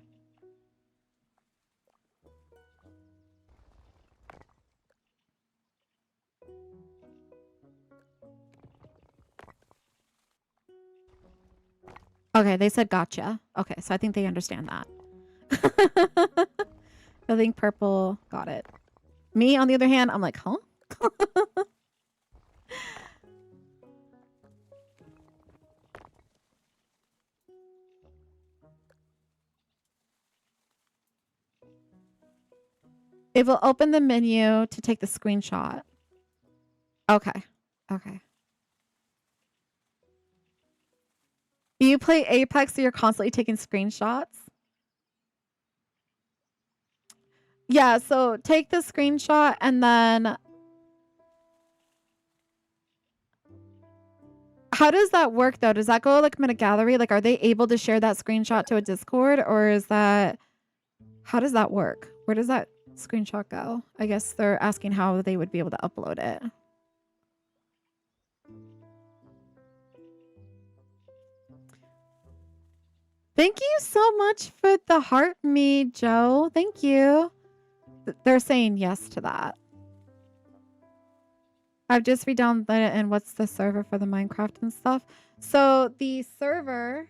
A: Okay, they said gotcha. Okay, so I think they understand that. I think purple got it. Me, on the other hand, I'm like, huh? It will open the menu to take the screenshot. Okay. Okay. You play Apex, so you're constantly taking screenshots? Yeah, so take the screenshot and then... How does that work, though? Does that go, like, in a gallery? Like, are they able to share that screenshot to a Discord? Or is that... How does that work? Where does that screenshot go? I guess they're asking how they would be able to upload it. Thank you so much for the heart me, Joe. Thank you. They're saying yes to that. I've just redownloaded it, and what's the server for the Minecraft and stuff? So the server,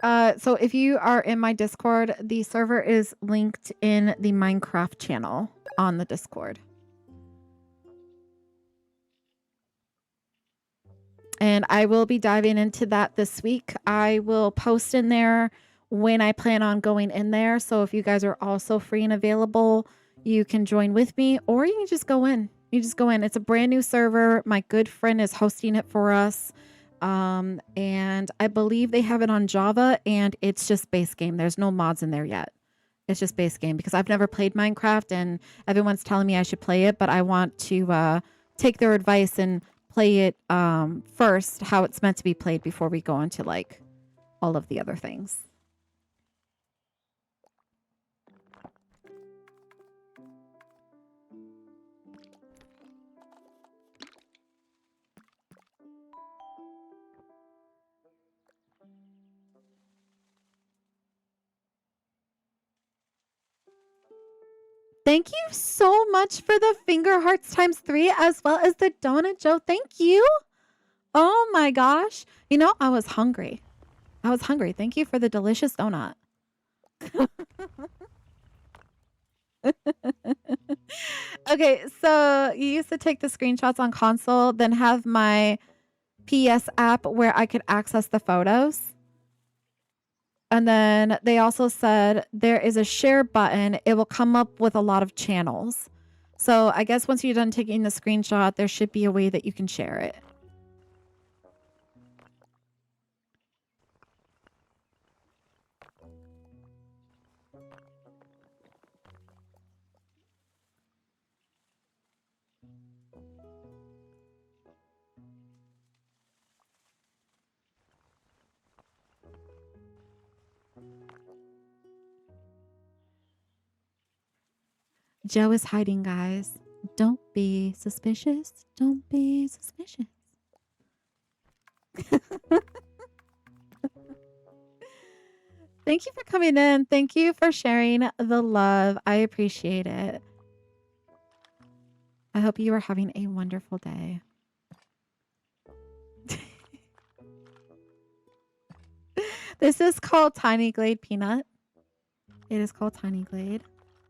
A: so if you are in my Discord, the server is linked in the Minecraft channel on the Discord. And I will be diving into that this week. I will post in there when I plan on going in there. So if you guys are also free and available, you can join with me, or you can just go in. You just go in. It's a brand new server. My good friend is hosting it for us. And I believe they have it on Java, and it's just base game. There's no mods in there yet. It's just base game because I've never played Minecraft, and everyone's telling me I should play it, but I want to take their advice and play it first, how it's meant to be played, before we go into like all of the other things. Thank you so much for the finger hearts ×3, as well as the donut, Joe. Thank you. Oh my gosh. You know, I was hungry. Thank you for the delicious donut. Okay, so you used to take the screenshots on console, then have my PS app where I could access the photos. And then they also said there is a share button. It will come up with a lot of channels. So I guess once you're done taking the screenshot, there should be a way that you can share it. Joe is hiding, guys. Don't be suspicious. Don't be suspicious. Thank you for coming in. Thank you for sharing the love. I appreciate it. I hope you are having a wonderful day. This is called Tiny Glade Peanut. It is called Tiny Glade.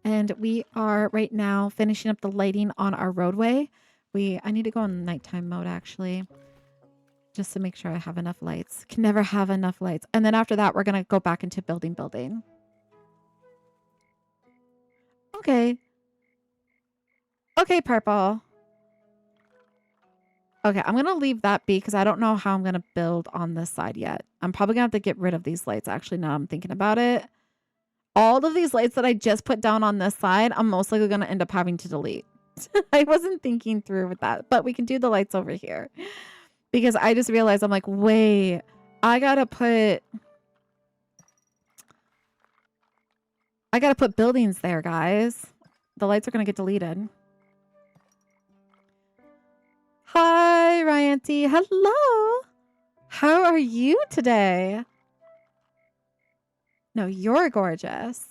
A: And we are right now finishing up the lighting on our roadway. I need to go in nighttime mode actually, just to make sure I have enough lights. Can never have enough lights. And then after that, we're going to go back into building. Okay. Okay, purple. Okay, I'm going to leave that be because I don't know how I'm going to build on this side yet. I'm probably going to have to get rid of these lights. Actually, now I'm thinking about it. All of these lights that I just put down on this side, I'm most likely going to end up having to delete. I wasn't thinking through with that, but we can do the lights over here. Because I just realized, I'm like, wait, I got to put buildings there, guys. The lights are going to get deleted. Hi, Ryanty. Hello. How are you today? No, you're gorgeous.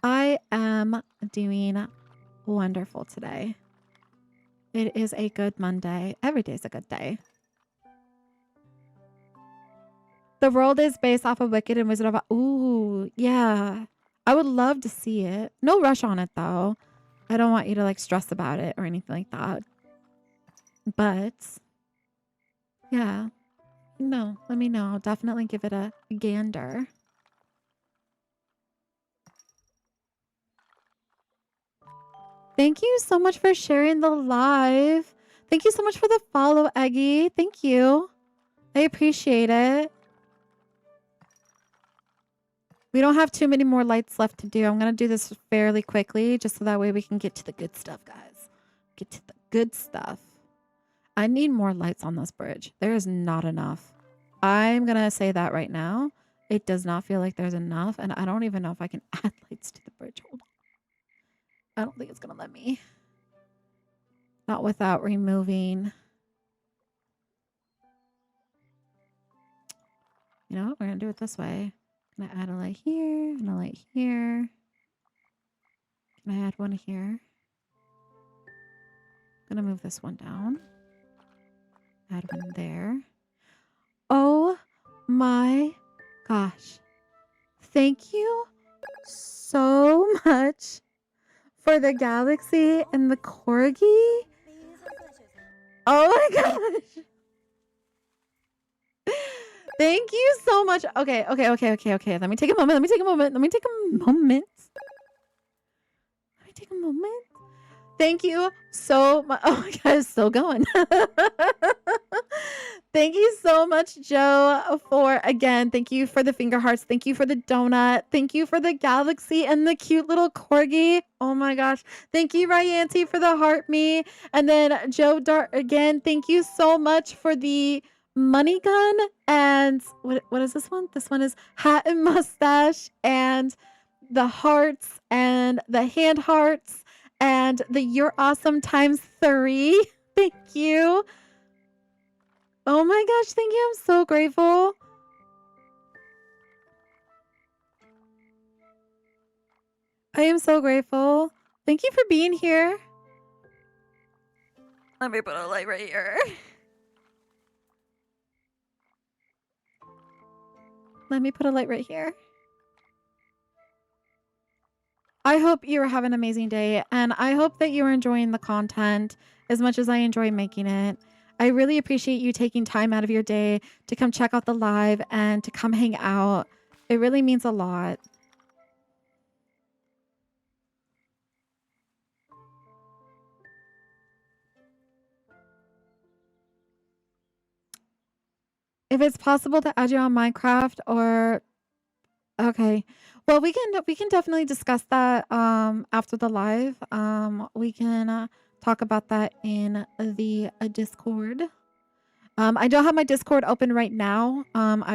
A: I am doing wonderful today. It is a good Monday. Every day is a good day. The world is based off of Wicked and Wizard of Oz. Ooh, yeah. I would love to see it. No rush on it, though. I don't want you to, like, stress about it or anything like that. But, yeah. No, let me know. I'll definitely give it a gander. Thank you so much for sharing the live. Thank you so much for the follow, Eggy. Thank you. I appreciate it. We don't have too many more lights left to do. I'm going to do this fairly quickly just so that way we can get to the good stuff, guys. Get to the good stuff. I need more lights on this bridge. There is not enough. I'm going to say that right now. It does not feel like there's enough, and I don't even know if I can add lights to the bridge. Hold on. I don't think it's going to let me. Not without removing. You know what? We're going to do it this way. I'm going to add a light here and a light here. Can I add one here? I'm going to move this one down. Add one there. Oh my gosh. Thank you so much for the galaxy and the corgi. Oh my gosh. Thank you so much. Okay. Let me take a moment. Thank you so much. Oh my God, it's still going. Thank you so much, Joe, thank you for the finger hearts. Thank you for the donut. Thank you for the galaxy and the cute little corgi. Oh my gosh. Thank you, Ryanty, for the heart me. And then Joe Dart again. Thank you so much for the money gun. And what is this one? This one is hat and mustache and the hearts and the hand hearts and the you're awesome ×3. Thank you. Oh my gosh, thank you. I'm so grateful. I am so grateful. Thank you for being here. Let me put a light right here. Let me put a light right here. I hope you are having an amazing day, and I hope that you are enjoying the content as much as I enjoy making it. I really appreciate you taking time out of your day to come check out the live and to come hang out. It really means a lot. If it's possible to add you on Minecraft or okay. Well, we can definitely discuss that after the live. We can talk about that in the Discord. I don't have my Discord open right now.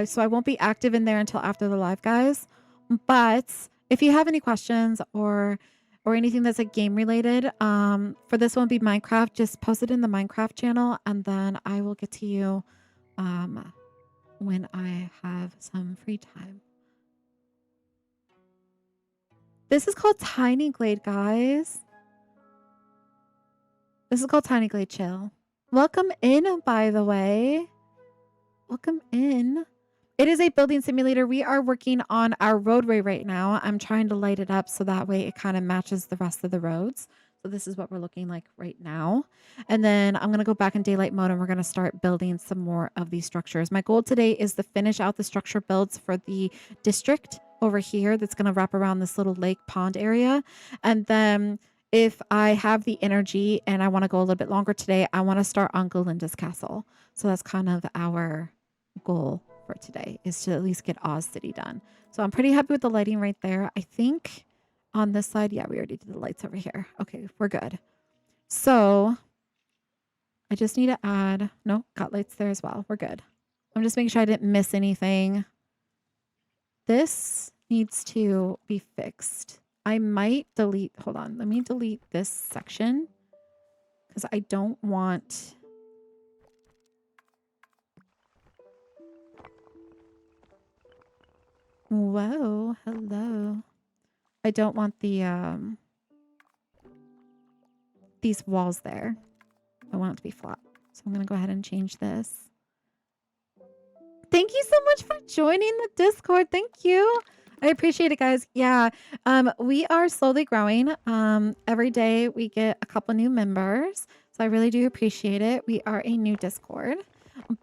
A: So I won't be active in there until after the live, guys. But if you have any questions or anything that's like game related, for this one be Minecraft, just post it in the Minecraft channel and then I will get to you when I have some free time. This is called Tiny Glade, guys. This is called Tiny Glade Chill. Welcome in, by the way. Welcome in. It is a building simulator. We are working on our roadway right now. I'm trying to light it up so that way it kind of matches the rest of the roads. So this is what we're looking like right now. And then I'm going to go back in daylight mode and we're going to start building some more of these structures. My goal today is to finish out the structure builds for the district over here that's going to wrap around this little lake pond area. And then if I have the energy and I want to go a little bit longer today, I want to start on Galinda's castle. So that's kind of our goal for today, is to at least get Oz City done. So I'm pretty happy with the lighting right there. I think on this side, yeah, we already did the lights over here. Okay, we're good. So I just need to add, no, got lights there as well. We're good. I'm just making sure I didn't miss anything. This needs to be fixed. I might delete, hold on, let me delete this section because I don't want... Whoa, hello. I don't want the, these walls there. I want it to be flat. So I'm going to go ahead and change this. Thank you so much for joining the Discord. Thank you. I appreciate it, guys. Yeah, we are slowly growing. Every day we get a couple new members. So I really do appreciate it. We are a new Discord.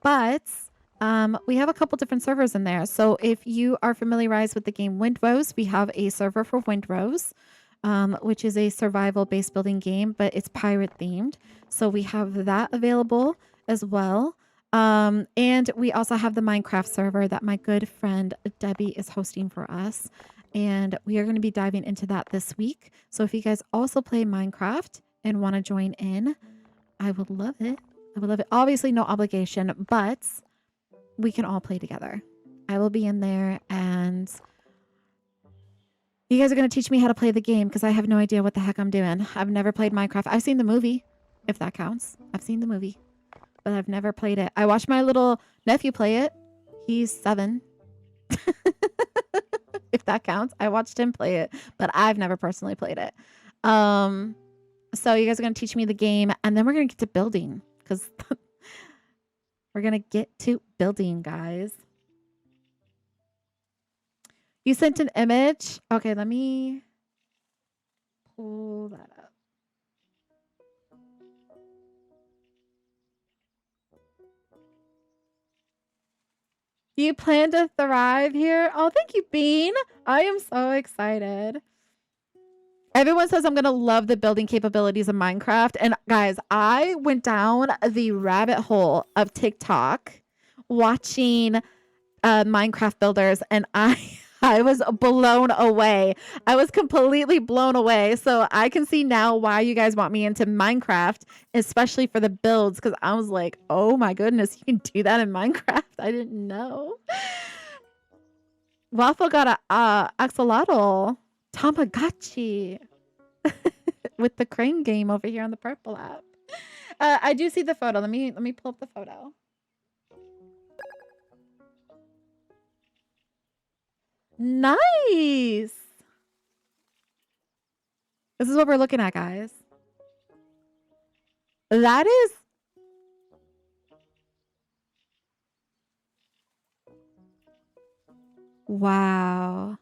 A: But... we have a couple different servers in there. So if you are familiarized with the game Windrose, we have a server for Windrose, which is a survival-based building game, but it's pirate themed. So we have that available as well. And we also have the Minecraft server that my good friend Debbie is hosting for us. And we are going to be diving into that this week. So if you guys also play Minecraft and want to join in, I would love it. I would love it. Obviously, no obligation, but... we can all play together. I will be in there and you guys are going to teach me how to play the game because I have no idea what the heck I'm doing. I've never played Minecraft. I've seen the movie, if that counts. I've seen the movie, but I've never played it. I watched my little nephew play it. He's 7. If that counts. I watched him play it, but I've never personally played it. So you guys are going to teach me the game and then we're going to get to building because we're going to get to building, guys. You sent an image? Okay, let me pull that up. You plan to thrive here? Oh, thank you, Bean. I am so excited. Everyone says I'm going to love the building capabilities of Minecraft. And guys, I went down the rabbit hole of TikTok watching Minecraft builders and I was blown away. I was completely blown away. So I can see now why you guys want me into Minecraft, especially for the builds, because I was like, oh my goodness, you can do that in Minecraft. I didn't know. Waffle got a axolotl. Tamagotchi with the crane game over here on the purple app. I do see the photo. Let me pull up the photo. Nice. This is what we're looking at, guys. That is wow.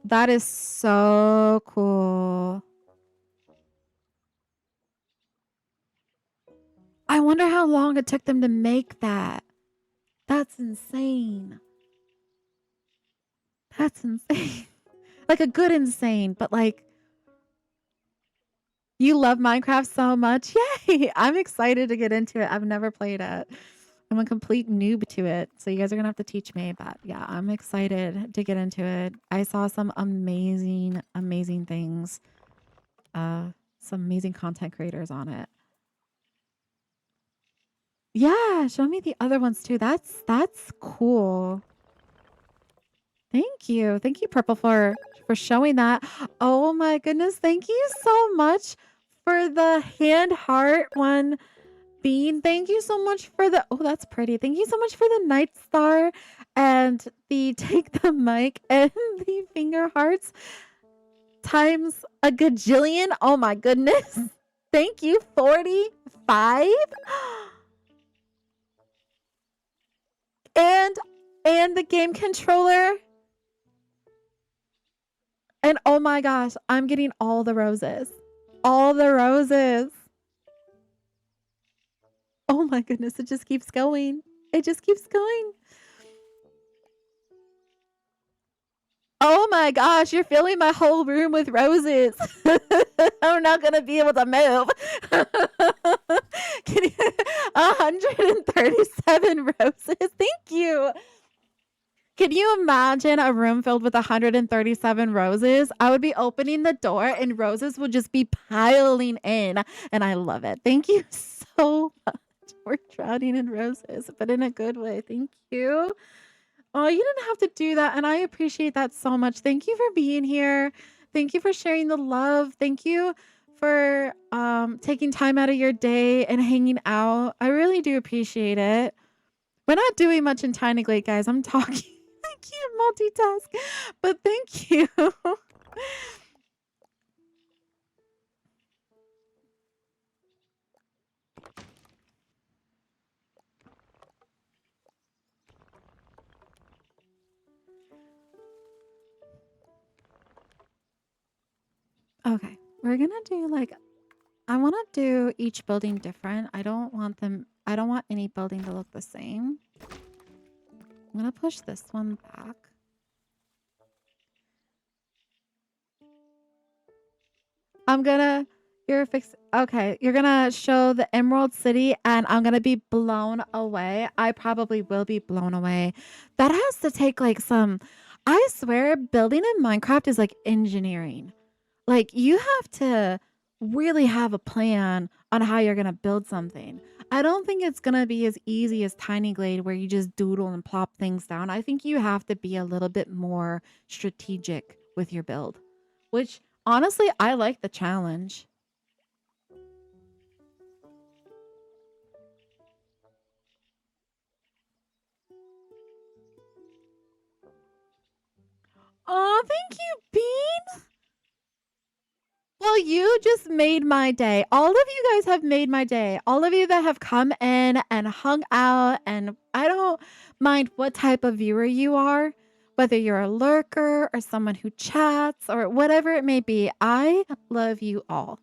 A: That is so cool. I wonder how long it took them to make that. That's insane. That's insane. Like a good insane, but like you love Minecraft so much. Yay! I'm excited to get into it. I've never played it. I'm a complete noob to it. So you guys are going to have to teach me, but yeah, I'm excited to get into it. I saw some amazing, amazing things. Some amazing content creators on it. Yeah, show me the other ones too. That's cool. Thank you. Thank you, Purple, for showing that. Oh my goodness. Thank you so much for the hand heart one. Bean, thank you so much for the oh, that's pretty. Thank you so much for the Night Star and the take the mic and the finger hearts times a gajillion. Oh my goodness. Thank you, 45. And the game controller. And oh my gosh, I'm getting all the roses. All the roses. Oh my goodness, it just keeps going. It just keeps going. Oh my gosh, you're filling my whole room with roses. I'm not gonna be able to move. Can you, 137 roses. Thank you. Can you imagine a room filled with 137 roses? I would be opening the door and roses would just be piling in. And I love it. Thank you so much. We're drowning in roses, but in a good way. Thank you. Oh, you didn't have to do that, and I appreciate that so much. Thank you for being here. Thank you for sharing the love. Thank you for taking time out of your day and hanging out. I really do appreciate it. We're not doing much in Tiny Glade, guys. I'm talking. I can't multitask, but thank you. Okay, we're gonna do like I want to do each building different. I don't want any building to look the same. I'm gonna push this one back. You're gonna show the Emerald City and I'm gonna be blown away. I probably will be blown away. That has to take like I swear building in Minecraft is like engineering. Like you have to really have a plan on how you're gonna build something. I don't think it's gonna be as easy as Tiny Glade where you just doodle and plop things down. I think you have to be a little bit more strategic with your build, which honestly, I like the challenge. Oh, thank you, Bean. Well, you just made my day. All of you guys have made my day. All of you that have come in and hung out, and I don't mind what type of viewer you are, whether you're a lurker or someone who chats or whatever it may be. I love you all.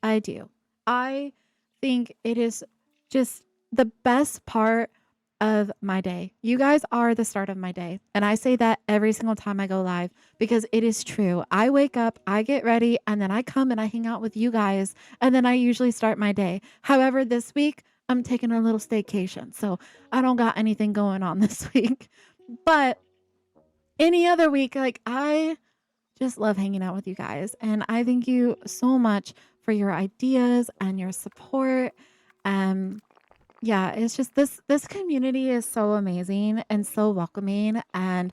A: I do. I think it is just the best part of my day. You guys are the start of my day. And I say that every single time I go live because it is true. I wake up, I get ready, and then I come and I hang out with you guys. And then I usually start my day. However, this week, I'm taking a little staycation. So I don't got anything going on this week. But any other week, like I just love hanging out with you guys. And I thank you so much for your ideas and your support. Yeah, it's just this community is so amazing and so welcoming. And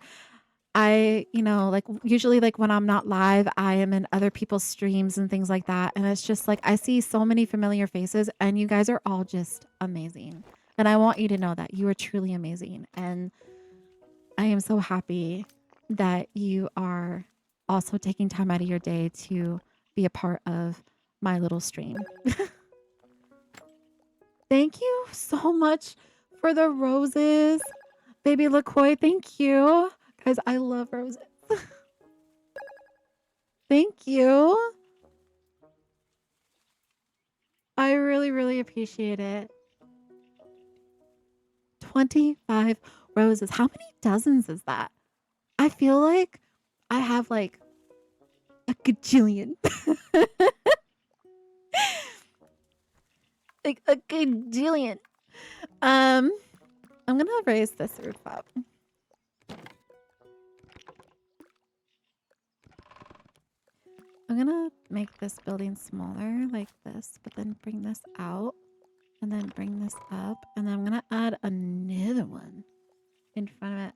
A: like usually like when I'm not live, I am in other people's streams and things like that. And it's just like I see so many familiar faces and you guys are all just amazing. And I want you to know that you are truly amazing. And I am so happy that you are also taking time out of your day to be a part of my little stream. Thank you so much for the roses. Baby LaCoy, thank you. Guys, I love roses. Thank you. I really, really appreciate it. 25 roses. How many dozens is that? I feel like I have like a gajillion. Like a gajillion. I'm gonna raise this roof up. I'm gonna make this building smaller like this, but then bring this out and then bring this up. And then I'm gonna add another one in front of it.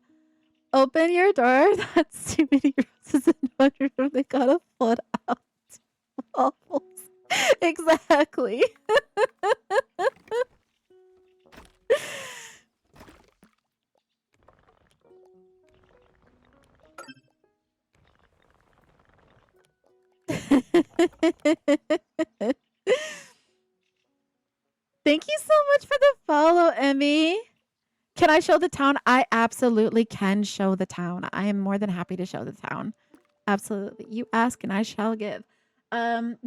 A: Open your door. That's too many roses in one room. They gotta flood out. Waffles. Exactly. Thank you so much for the follow, Emmy. Can I show the town? I absolutely can show the town. I am more than happy to show the town. Absolutely. You ask and I shall give.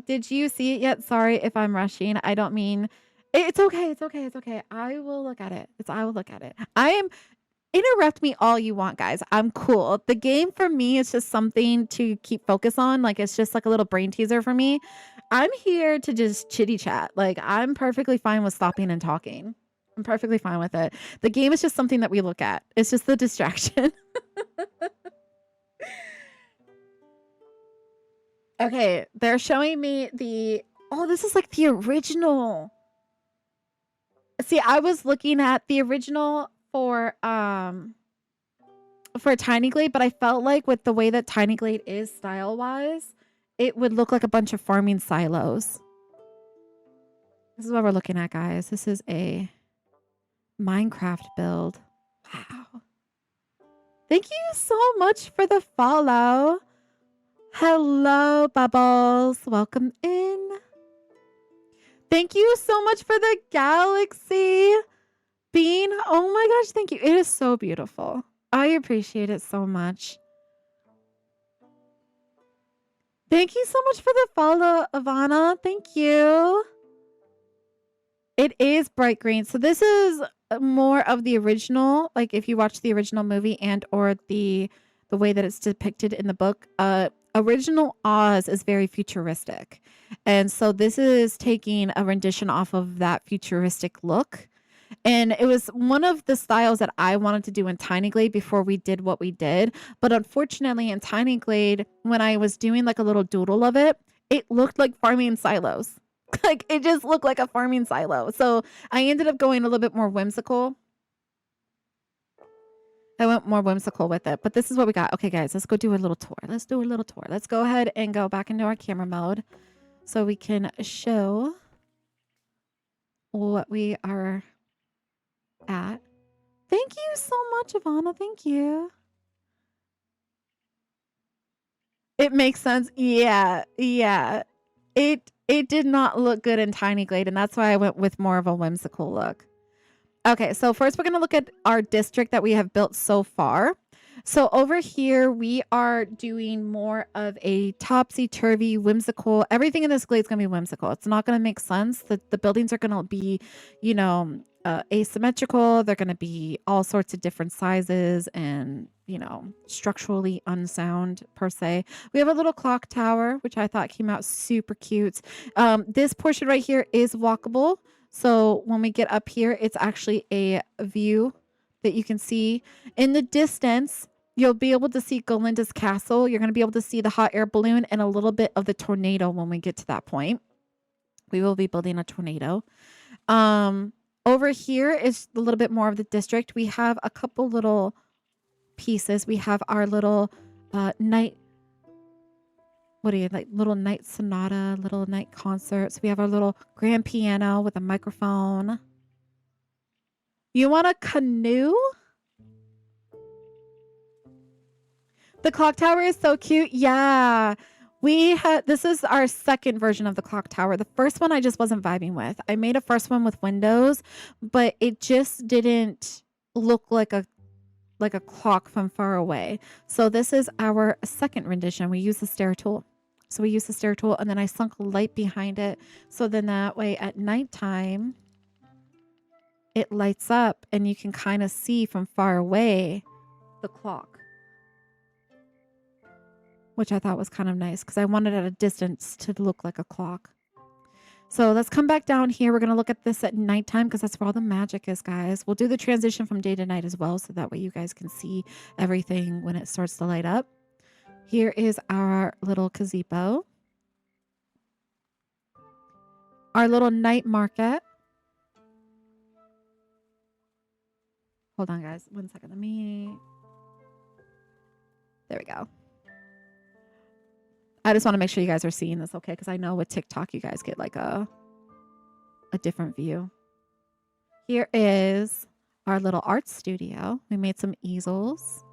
A: Did you see it yet? Sorry if I'm rushing. I don't mean it's okay. It's okay. It's okay. I will look at it. I will look at it. I am interrupt me all you want, guys. I'm cool. The game for me is just something to keep focus on. Like it's just like a little brain teaser for me. I'm here to just chitty chat. Like I'm perfectly fine with stopping and talking. I'm perfectly fine with it. The game is just something that we look at. It's just the distraction. Okay, they're showing me the oh, this is like the original. See, I was looking at the original for Tiny Glade, but I felt like with the way that Tiny Glade is style-wise, it would look like a bunch of farming silos. This is what we're looking at, guys. This is a Minecraft build. Wow. Thank you so much for the follow. Hello, Bubbles. Welcome in. Thank you so much for the galaxy bean. Oh my gosh, thank you. It is so beautiful. I appreciate it so much. Thank you so much for the follow, Ivana. Thank you. It is bright green. So this is more of the original. Like if you watch the original movie and or the way that it's depicted in the book, original Oz is very futuristic. And so this is taking a rendition off of that futuristic look. And it was one of the styles that I wanted to do in Tiny Glade before we did what we did. But unfortunately in Tiny Glade, when I was doing like a little doodle of it, it looked like farming silos. Like it just looked like a farming silo. So I ended up going a little bit more whimsical. I went more whimsical with it, but this is what we got. Okay, guys, let's go do a little tour. Let's do a little tour. Let's go ahead and go back into our camera mode so we can show what we are at. Thank you so much, Ivana. Thank you. It makes sense. Yeah. It did not look good in Tiny Glade, and that's why I went with more of a whimsical look. Okay, so first we're going to look at our district that we have built so far. So over here, we are doing more of a topsy-turvy, whimsical. Everything in this glade is going to be whimsical. It's not going to make sense. The buildings are going to be, asymmetrical. They're going to be all sorts of different sizes and, structurally unsound per se. We have a little clock tower, which I thought came out super cute. This portion right here is walkable. So when we get up here, it's actually a view that you can see. In the distance, you'll be able to see Galinda's castle. You're going to be able to see the hot air balloon and a little bit of the tornado when we get to that point. We will be building a tornado. Over here is a little bit more of the district. We have a couple little pieces. We have our little night... What do you like? Little night sonata, little night concerts. We have our little grand piano with a microphone. You want a canoe? The clock tower is so cute. Yeah. This is our second version of the clock tower. The first one I just wasn't vibing with. I made a first one with windows, but it just didn't look like a clock from far away. So this is our second rendition. We use the stair tool. So we use the stair tool and then I sunk a light behind it. So then that way at nighttime, it lights up and you can kind of see from far away the clock, which I thought was kind of nice because I wanted at a distance to look like a clock. So let's come back down here. We're going to look at this at nighttime because that's where all the magic is, guys. We'll do the transition from day to night as well. So that way you guys can see everything when it starts to light up. Here is our little gazebo. Our little night market. Hold on, guys. 1 second. There we go. I just want to make sure you guys are seeing this okay, because I know with TikTok you guys get like a different view. Here is our little art studio. We made some easels.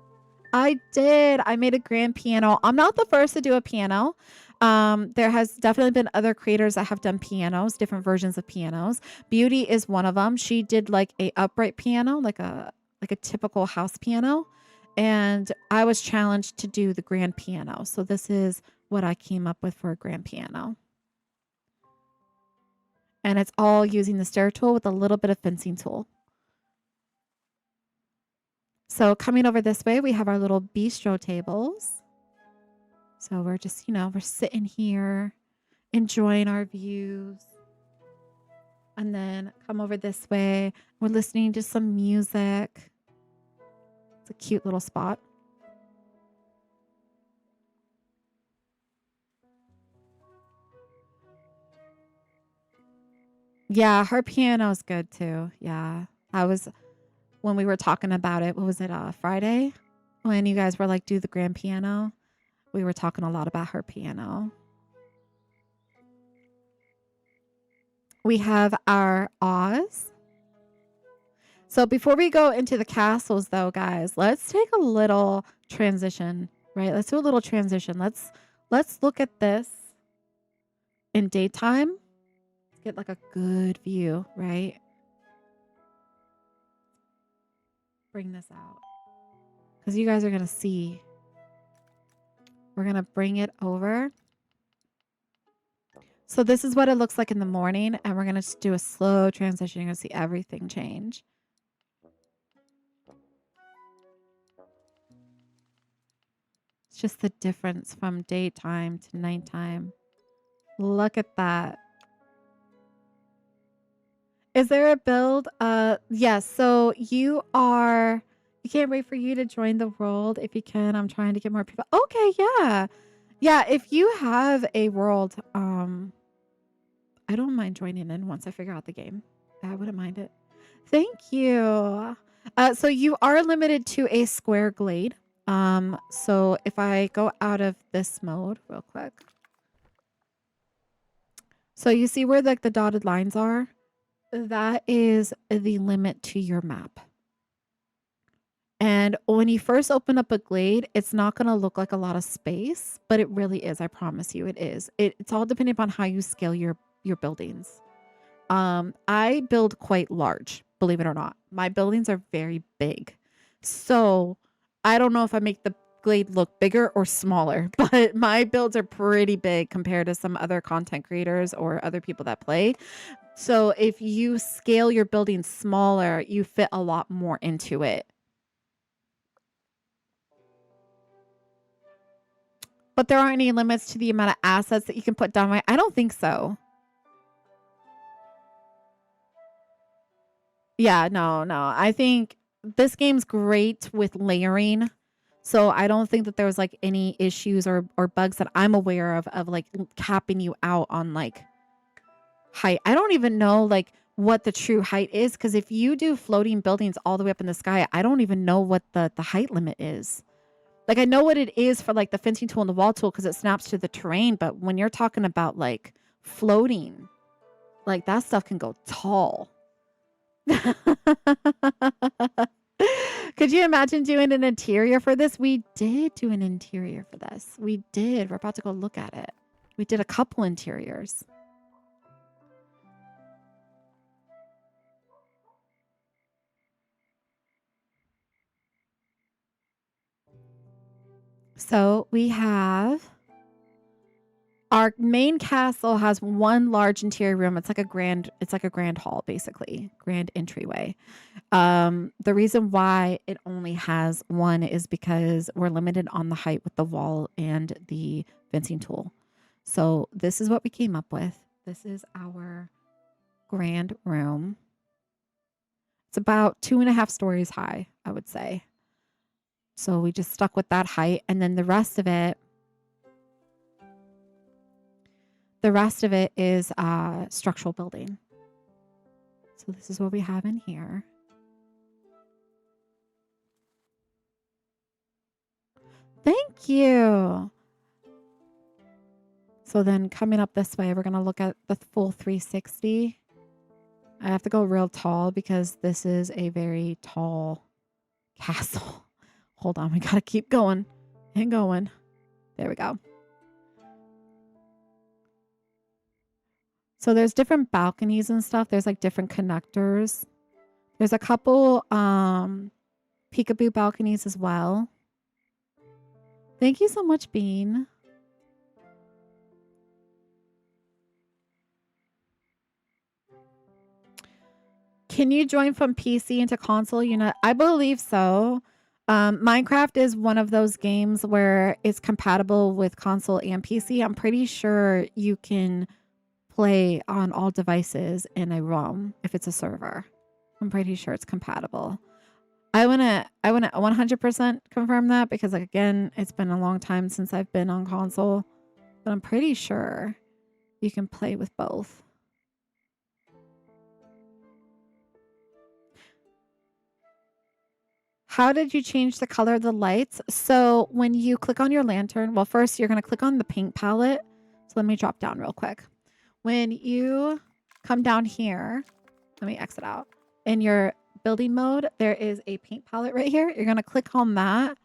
A: I did. I made a grand piano. I'm not the first to do a piano. There has definitely been other creators that have done pianos, different versions of pianos. Beauty is one of them. She did like a upright piano, like a typical house piano, and I was challenged to do the grand piano. So this is what I came up with for a grand piano. And it's all using the stair tool with a little bit of fencing tool. So coming over this way, we have our little bistro tables. So we're just, we're sitting here, enjoying our views. And then come over this way. We're listening to some music. It's a cute little spot. Yeah, her piano is good too. Yeah. When we were talking about it, what was it, Friday? When you guys were like, do the grand piano? We were talking a lot about her piano. We have our Oz. So before we go into the castles though, guys, let's take a little transition, right? Let's do a little transition. Let's look at this in daytime. Let's get like a good view, right? Bring this out. Because you guys are going to see. We're going to bring it over. So this is what it looks like in the morning. And we're going to just do a slow transition. You're going to see everything change. It's just the difference from daytime to nighttime. Look at that. Is there a build? Yes. So you can't wait for you to join the world if you can. I'm trying to get more people. Okay, yeah. Yeah, if you have a world, I don't mind joining in once I figure out the game. I wouldn't mind it. Thank you. So you are limited to a square glade. So if I go out of this mode real quick. So you see where like the dotted lines are? That is the limit to your map. And when you first open up a glade, it's not going to look like a lot of space, but it really is. I promise you it is. It's all depending upon how you scale your buildings. I build quite large, believe it or not. My buildings are very big. So I don't know if I make the glade look bigger or smaller, but my builds are pretty big compared to some other content creators or other people that play. So if you scale your building smaller, you fit a lot more into it. But there aren't any limits to the amount of assets that you can put down. I don't think so. Yeah, no. I think this game's great with layering. So I don't think that there was like any issues or bugs that I'm aware of like capping you out on like height. I don't even know like what the true height is, because if you do floating buildings all the way up in the sky, I don't even know what the height limit is. Like I know what it is for like the fencing tool and the wall tool because it snaps to the terrain, but when you're talking about like floating, like that stuff can go tall. Could you imagine doing an interior for this? We did do an interior for this. We did. We're about to go look at it. We did a couple interiors. So we have our main castle has one large interior room. It's like a grand hall, basically, grand entryway. The reason why it only has one is because we're limited on the height with the wall and the fencing tool. So this is what we came up with. This is our grand room. It's about 2.5 stories high, I would say. So we just stuck with that height, and then the rest of it is structural building. So this is what we have in here. Thank you. So then coming up this way, we're going to look at the full 360. I have to go real tall because this is a very tall castle. Hold on, we got to keep going and going. There we go. So there's different balconies and stuff. There's like different connectors. There's a couple peekaboo balconies as well. Thank you so much, Bean. Can you join from PC into console? You know, I believe so. Minecraft is one of those games where it's compatible with console and PC. I'm pretty sure you can play on all devices in a ROM if it's a server. I'm pretty sure it's compatible. I wanna 100% confirm that because, like, again, it's been a long time since I've been on console, but I'm pretty sure you can play with both. How did you change the color of the lights? So when you click on your lantern, well, first you're gonna click on the paint palette. So let me drop down real quick. When you come down here, let me exit out. In your building mode, there is a paint palette right here. You're gonna click on that.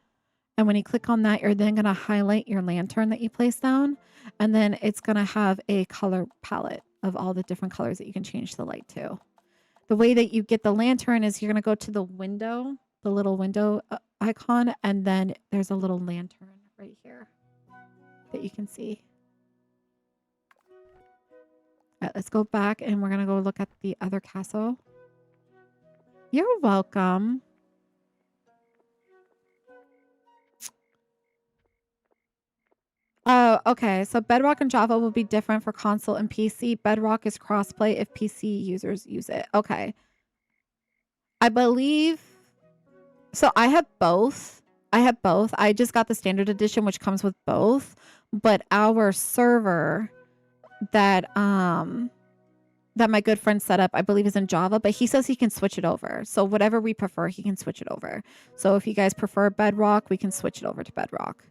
A: And when you click on that, you're then gonna highlight your lantern that you place down. And then it's gonna have a color palette of all the different colors that you can change the light to. The way that you get the lantern is you're gonna go to the window, the little window icon, and then there's a little lantern right here that you can see. All right, let's go back and we're gonna go look at the other castle. You're welcome. Oh, okay. So Bedrock and Java will be different for console and PC. Bedrock is crossplay if PC users use it. Okay. I believe so. I have both. I just got the standard edition, which comes with both. But our server that my good friend set up, I believe, is in Java, but he says he can switch it over. So whatever we prefer, he can switch it over. So if you guys prefer Bedrock, we can switch it over to Bedrock.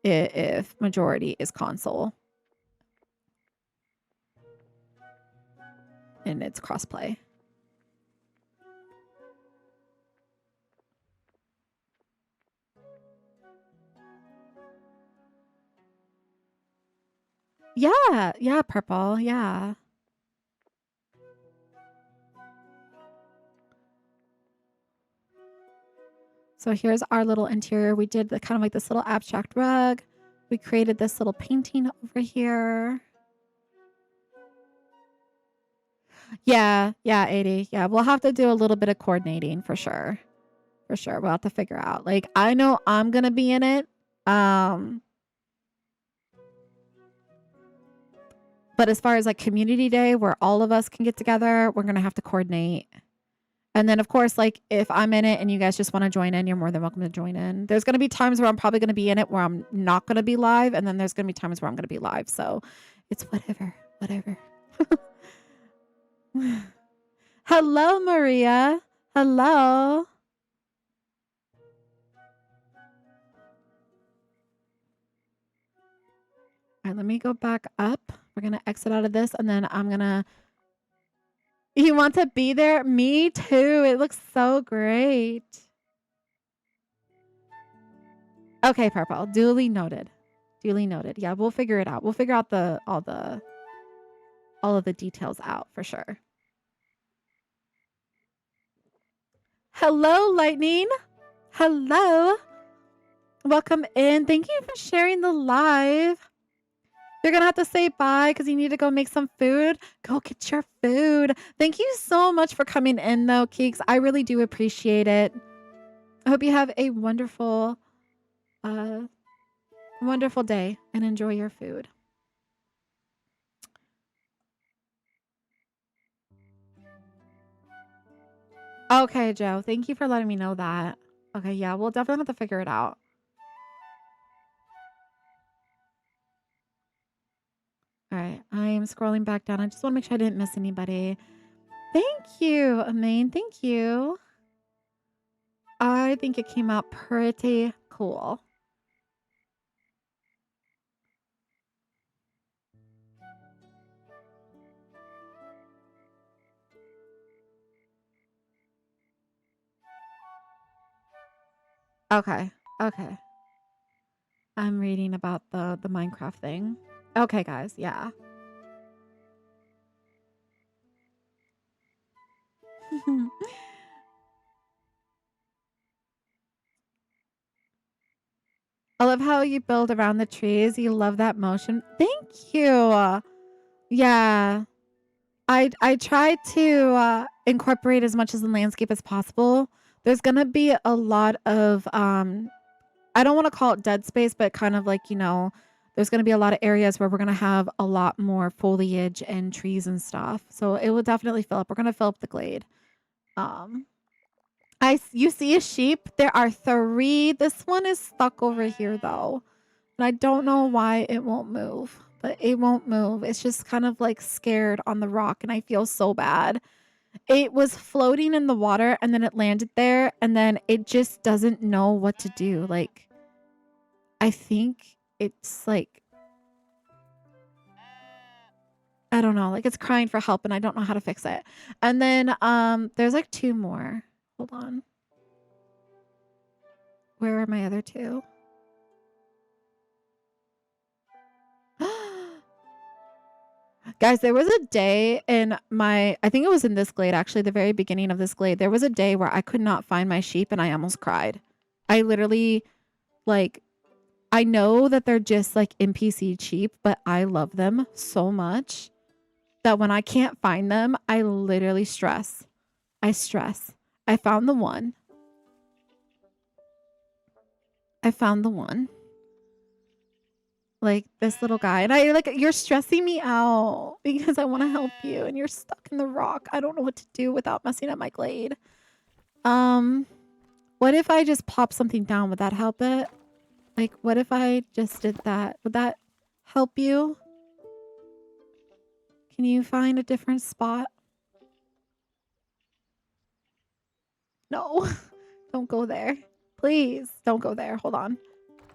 A: If majority is console. And it's crossplay. Yeah, purple. Yeah. So here's our little interior. We did the kind of like this little abstract rug. We created this little painting over here. Yeah, 80. Yeah, we'll have to do a little bit of coordinating for sure. For sure. We'll have to figure out. Like, I know I'm going to be in it. But as far as like community day where all of us can get together, we're going to have to coordinate. And then, of course, like if I'm in it and you guys just want to join in, you're more than welcome to join in. There's going to be times where I'm probably going to be in it where I'm not going to be live. And then there's going to be times where I'm going to be live. So it's whatever. Hello, Maria. Hello. All right, let me go back up. We're going to exit out of this and then I'm going to. You want to be there? Me too. It looks so great. Okay, purple. Duly noted. Yeah, we'll figure it out. We'll figure out all of the details out for sure. Hello, Lightning. Hello. Welcome in. Thank you for sharing the live. You're going to have to say bye because you need to go make some food. Go get your food. Thank you so much for coming in, though, Keeks. I really do appreciate it. I hope you have a wonderful, wonderful day and enjoy your food. Okay, Joe. Thank you for letting me know that. Okay, yeah, we'll definitely have to figure it out. All right, I am scrolling back down. I just want to make sure I didn't miss anybody. Thank you, Amain. Thank you. I think it came out pretty cool. Okay. I'm reading about the Minecraft thing. Okay, guys. Yeah. I love how you build around the trees. You love that motion. Thank you. Yeah. I try to incorporate as much as the landscape as possible. There's gonna be a lot of I don't want to call it dead space, but kind of like, there's going to be a lot of areas where we're going to have a lot more foliage and trees and stuff. So it will definitely fill up. We're going to fill up the glade. Um, you see a sheep? There are 3. This one is stuck over here though. And I don't know why it won't move, but it won't move. It's just kind of like scared on the rock and I feel so bad. It was floating in the water and then it landed there and then it just doesn't know what to do. Like, I think it's like, I don't know, like it's crying for help and I don't know how to fix it. And then there's like 2 more. Hold on. Where are my other 2? Guys, there was a day in I think it was in this glade, actually, the very beginning of this glade. There was a day where I could not find my sheep and I almost cried. I literally, like, I know that they're just like NPC sheep, but I love them so much that when I can't find them, I literally stress. I stress. I found the one. Like this little guy. And I like, you're stressing me out because I want to help you and you're stuck in the rock. I don't know what to do without messing up my glade. What if I just pop something down? Would that help it? Like, what if I just did that? Would that help you? Can you find a different spot? No, don't go there. Please don't go there. Hold on.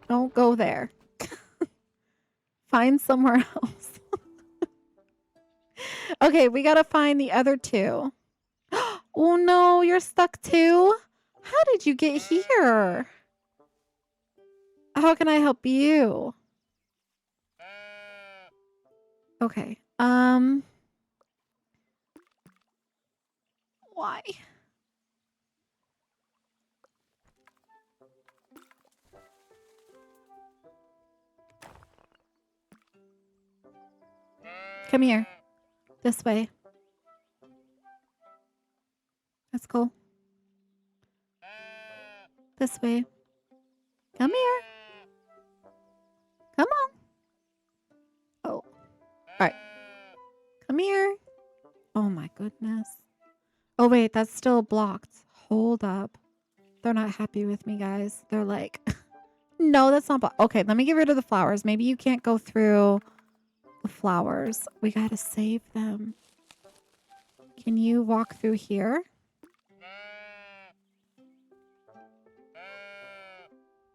A: Don't go there. Find somewhere else. Okay, we gotta find the other 2. Oh no, you're stuck too? How did you get here? How can I help you? Okay. Why? Come here. This way. That's cool. This way. Come here. Come on. Oh. All right. Come here. Oh my goodness. Oh wait, that's still blocked. Hold up. They're not happy with me, guys. They're like, no, that's not blocked. Okay, let me get rid of the flowers. Maybe you can't go through the flowers. We gotta save them. Can you walk through here?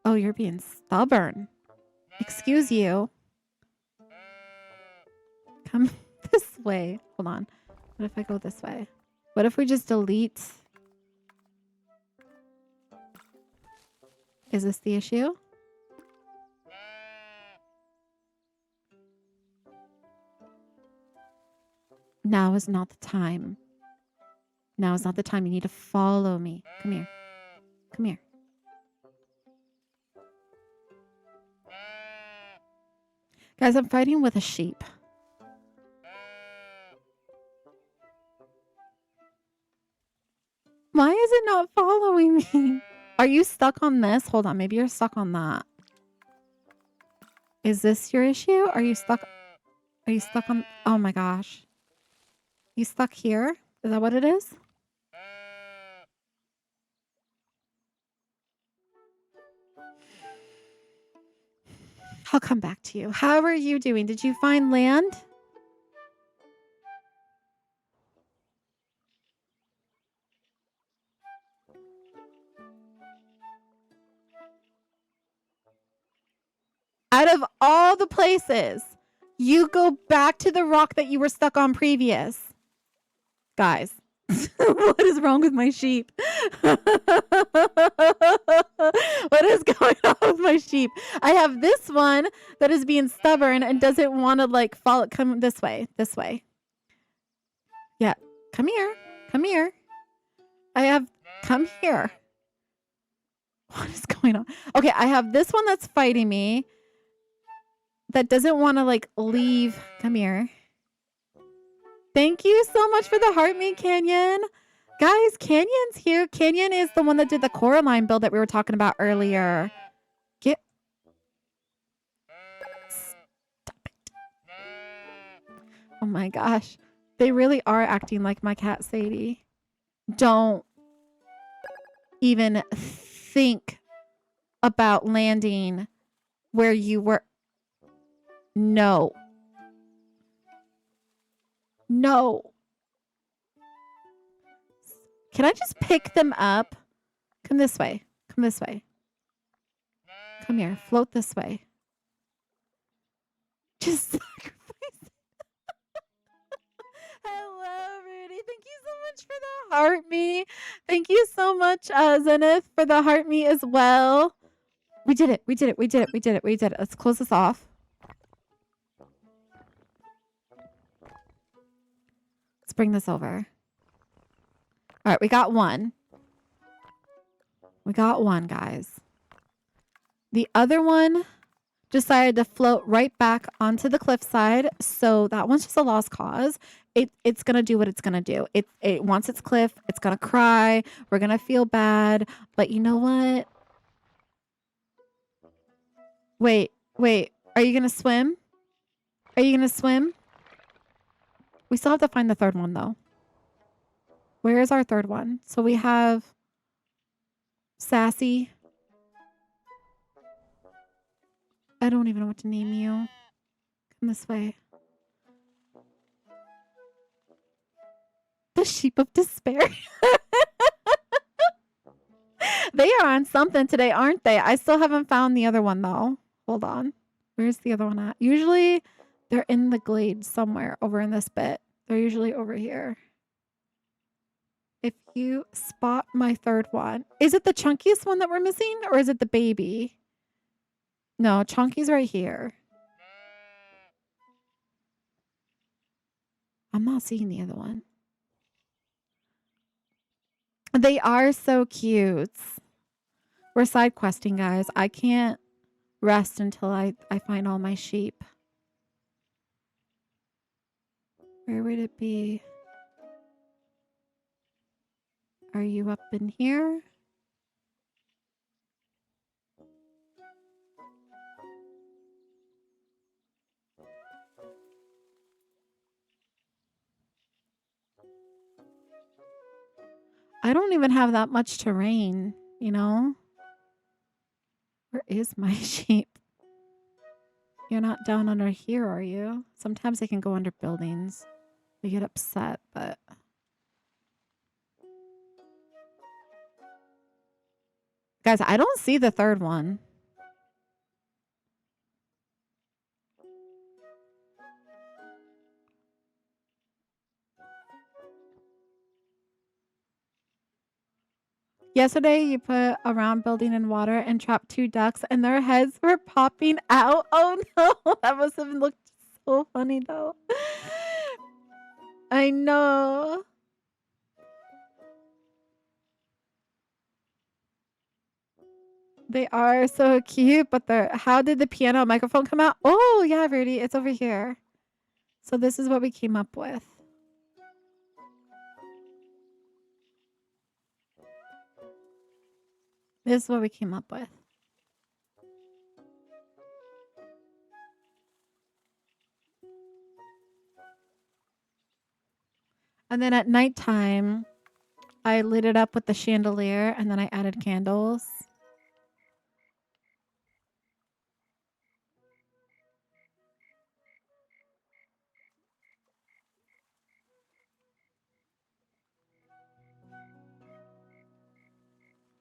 A: Oh, you're being stubborn. Excuse you. Come this way. Hold on. What if I go this way? What if we just delete? Is this the issue? Now is not the time. Now is not the time. You need to follow me. Come here. Come here. Guys, I'm fighting with a sheep. Why is it not following me? Are you stuck on this? Hold on. Maybe you're stuck on that. Is this your issue? Are you stuck? Are you stuck on? Oh my gosh. You stuck here? Is that what it is? I'll come back to you. How are you doing? Did you find land? Out of all the places, you go back to the rock that you were stuck on previous. Guys, what is wrong with my sheep? What is going on with my sheep? I have this one that is being stubborn and doesn't want to like follow. Come this way. This way. Yeah. Come here. Come here. I have, come here. What is going on? Okay, I have this one that's fighting me that doesn't want to like leave. Come here. Thank you so much for the heart me, Canyon. Guys, Canyon's here. Canyon is the one that did the Coraline build that we were talking about earlier. Get. Stop it. Oh my gosh. They really are acting like my cat Sadie. Don't even think about landing where you were. No. No. Can I just pick them up? Come this way. Come this way. Come here. Float this way. Just sacrifice. Hello, Rudy. Thank you so much for the heart me. Thank you so much, Zenith, for the heart me as well. We did it. We did it. We did it. We did it. We did it. Let's close this off. Let's bring this over. All right, we got one. We got one, guys. The other one decided to float right back onto the cliffside. So that one's just a lost cause. It's going to do what it's going to do. It wants its cliff. It's going to cry. We're going to feel bad. But you know what? Wait. Are you going to swim? Are you going to swim? We still have to find the third one, though. Where is our third one? So we have Sassy. I don't even know what to name you. Come this way. The sheep of despair. They are on something today, aren't they? I still haven't found the other one, though. Hold on. Where's the other one at? Usually they're in the glade somewhere over in this bit. They're usually over here. If you spot my third one. Is it the chunkiest one that we're missing? Or is it the baby? No, Chunky's right here. I'm not seeing the other one. They are so cute. We're side questing, guys. I can't rest until I find all my sheep. Where would it be? Are you up in here? I don't even have that much terrain, you know? Where is my sheep? You're not down under here, are you? Sometimes they can go under buildings. They get upset, but... Guys, I don't see the third one. Yesterday, you put a round building in water and trapped 2 ducks, and their heads were popping out. Oh, no. That must have looked so funny, though. I know. They are so cute, but how did the piano microphone come out? Oh, yeah, Rudy, it's over here. So this is what we came up with. This is what we came up with. And then at nighttime, I lit it up with the chandelier, and then I added candles.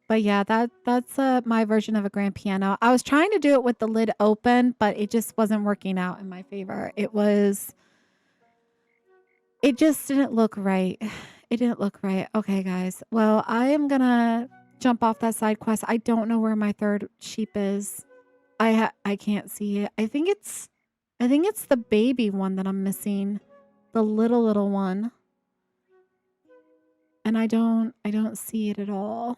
A: But yeah, that's my version of a grand piano. I was trying to do it with the lid open, but it just wasn't working out in my favor. It just didn't look right. It didn't look right. Okay, guys. Well, I am gonna jump off that side quest. I don't know where my third sheep is. I can't see it. I think it's the baby one that I'm missing. The little one. And I don't see it at all.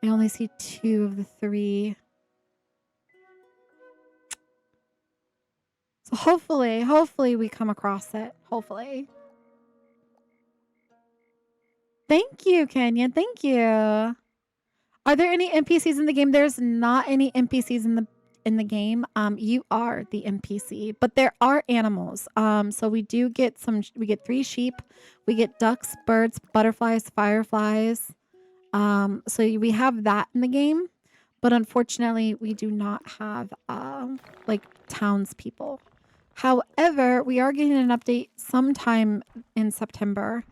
A: I only see 2 of the 3. So hopefully we come across it. Hopefully. Thank you, Kenyon. Thank you. Are there any NPCs in the game? There's not any NPCs in the game. You are the NPC, but there are animals. So we do get we get 3 sheep, we get ducks, birds, butterflies, fireflies. So we have that in the game, but unfortunately we do not have like townspeople. However, we are getting an update sometime in September.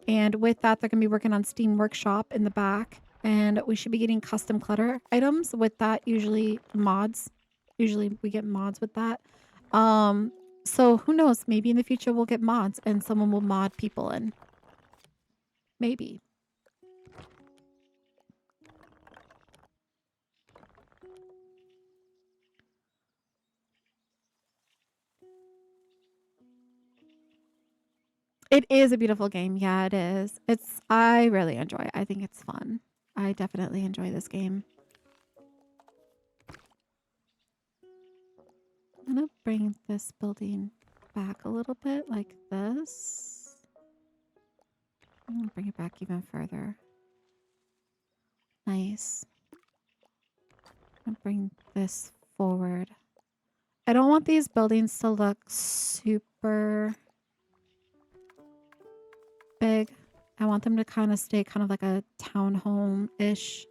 A: And with that, they're going to be working on Steam Workshop in the back. And we should be getting custom clutter items with that, usually mods. Usually we get mods with that. So who knows? Maybe in the future we'll get mods and someone will mod people in. Maybe. It is a beautiful game. Yeah, it is. I really enjoy it. I think it's fun. I definitely enjoy this game. I'm gonna bring this building back a little bit like this. I'm gonna bring it back even further. Nice. I'm gonna bring this forward. I don't want these buildings to look super big. I want them to kind of stay kind of like a townhome-ish.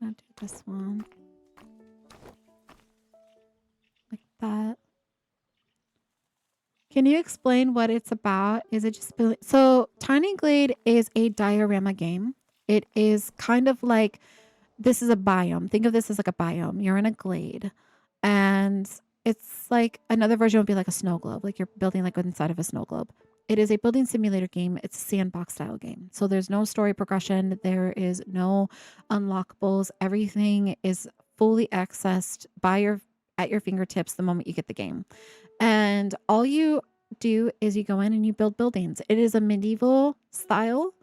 A: I'm gonna do this one. Like that. Can you explain what it's about? Is it just... So, Tiny Glade is a diorama game. It is kind of like... This is a biome. Think of this as like a biome. You're in a glade. And it's like... Another version would be like a snow globe. Like you're building like inside of a snow globe. It is a building simulator game. It's a sandbox style game. So there's no story progression. There is no unlockables. Everything is fully accessed at your fingertips the moment you get the game. And all you do is you go in and you build buildings. It is a medieval style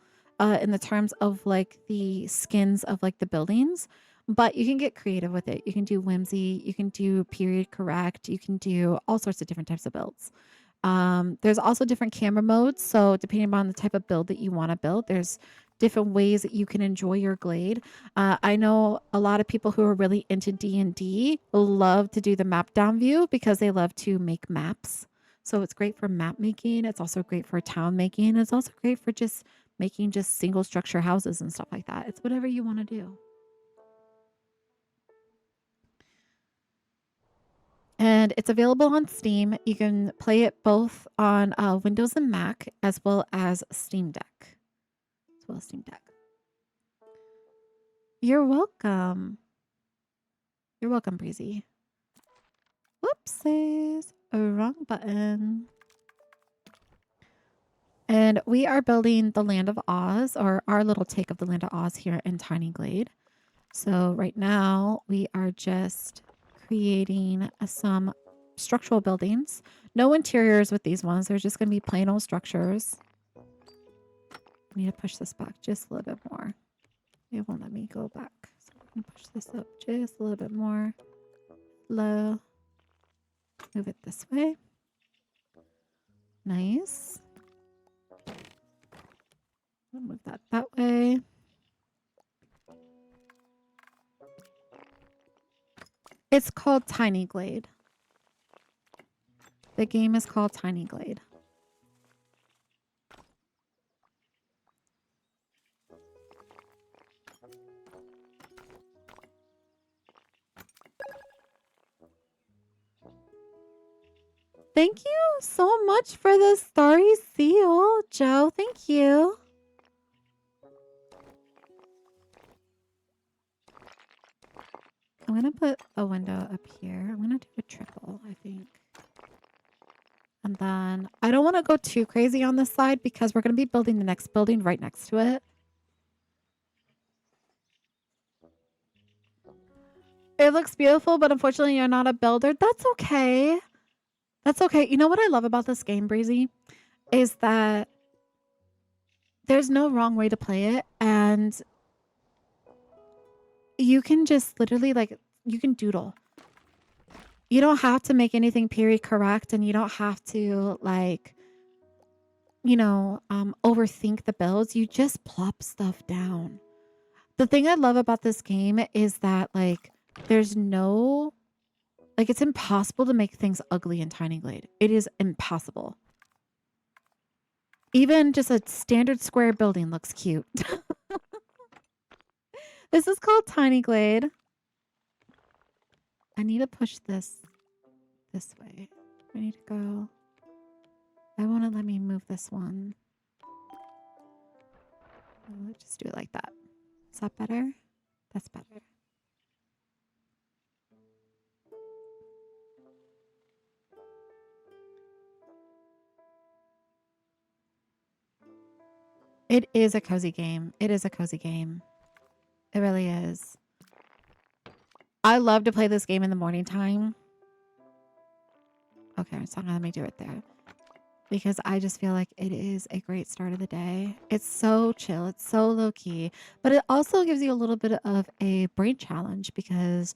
A: in the terms of like the skins of like the buildings, but you can get creative with it. You can do whimsy, you can do period correct, you can do all sorts of different types of builds. There's also different camera modes. So depending on the type of build that you want to build, there's different ways that you can enjoy your glade. I know a lot of people who are really into D&D love to do the map down view because they love to make maps. So it's great for map making. It's also great for town making. It's also great for just making just single structure houses and stuff like that. It's whatever you want to do. And it's available on Steam. You can play it both on Windows and Mac, as well as Steam Deck. Steam Deck. You're welcome. You're welcome, Breezy. Whoopsies. Wrong button. And we are building the Land of Oz, or our little take of the Land of Oz here in Tiny Glade. So right now we are just creating some structural buildings. No interiors with these ones. They're just going to be plain old structures. I need to push this back just a little bit more. It won't let me go back. So I'm going to push this up just a little bit more. Low. Move it this way. Nice. I'll move that way. It's called Tiny Glade. The game is called Tiny Glade. Thank you so much for the starry seal, Joe. Thank you. I'm going to put a window up here. I'm going to do a triple, I think. And then I don't want to go too crazy on this side because we're going to be building the next building right next to it. It looks beautiful, but unfortunately you're not a builder. That's okay. That's okay. You know what I love about this game, Breezy, is that there's no wrong way to play it, and you can just literally like you can doodle. You don't have to make anything period correct, and you don't have to like, overthink the builds. You just plop stuff down. The thing I love about this game is that like there's no like it's impossible to make things ugly in Tiny Glade. It is impossible. Even just a standard square building looks cute. This is called Tiny Glade. I need to push this way. I need to go. I want to let me move this one. Let's just do it like that. Is that better? That's better. It is a cozy game. It is a cozy game. It really is. I love to play this game in the morning time. Okay, so let me do it there. Because I just feel like it is a great start of the day. It's so chill. It's so low key. But it also gives you a little bit of a brain challenge because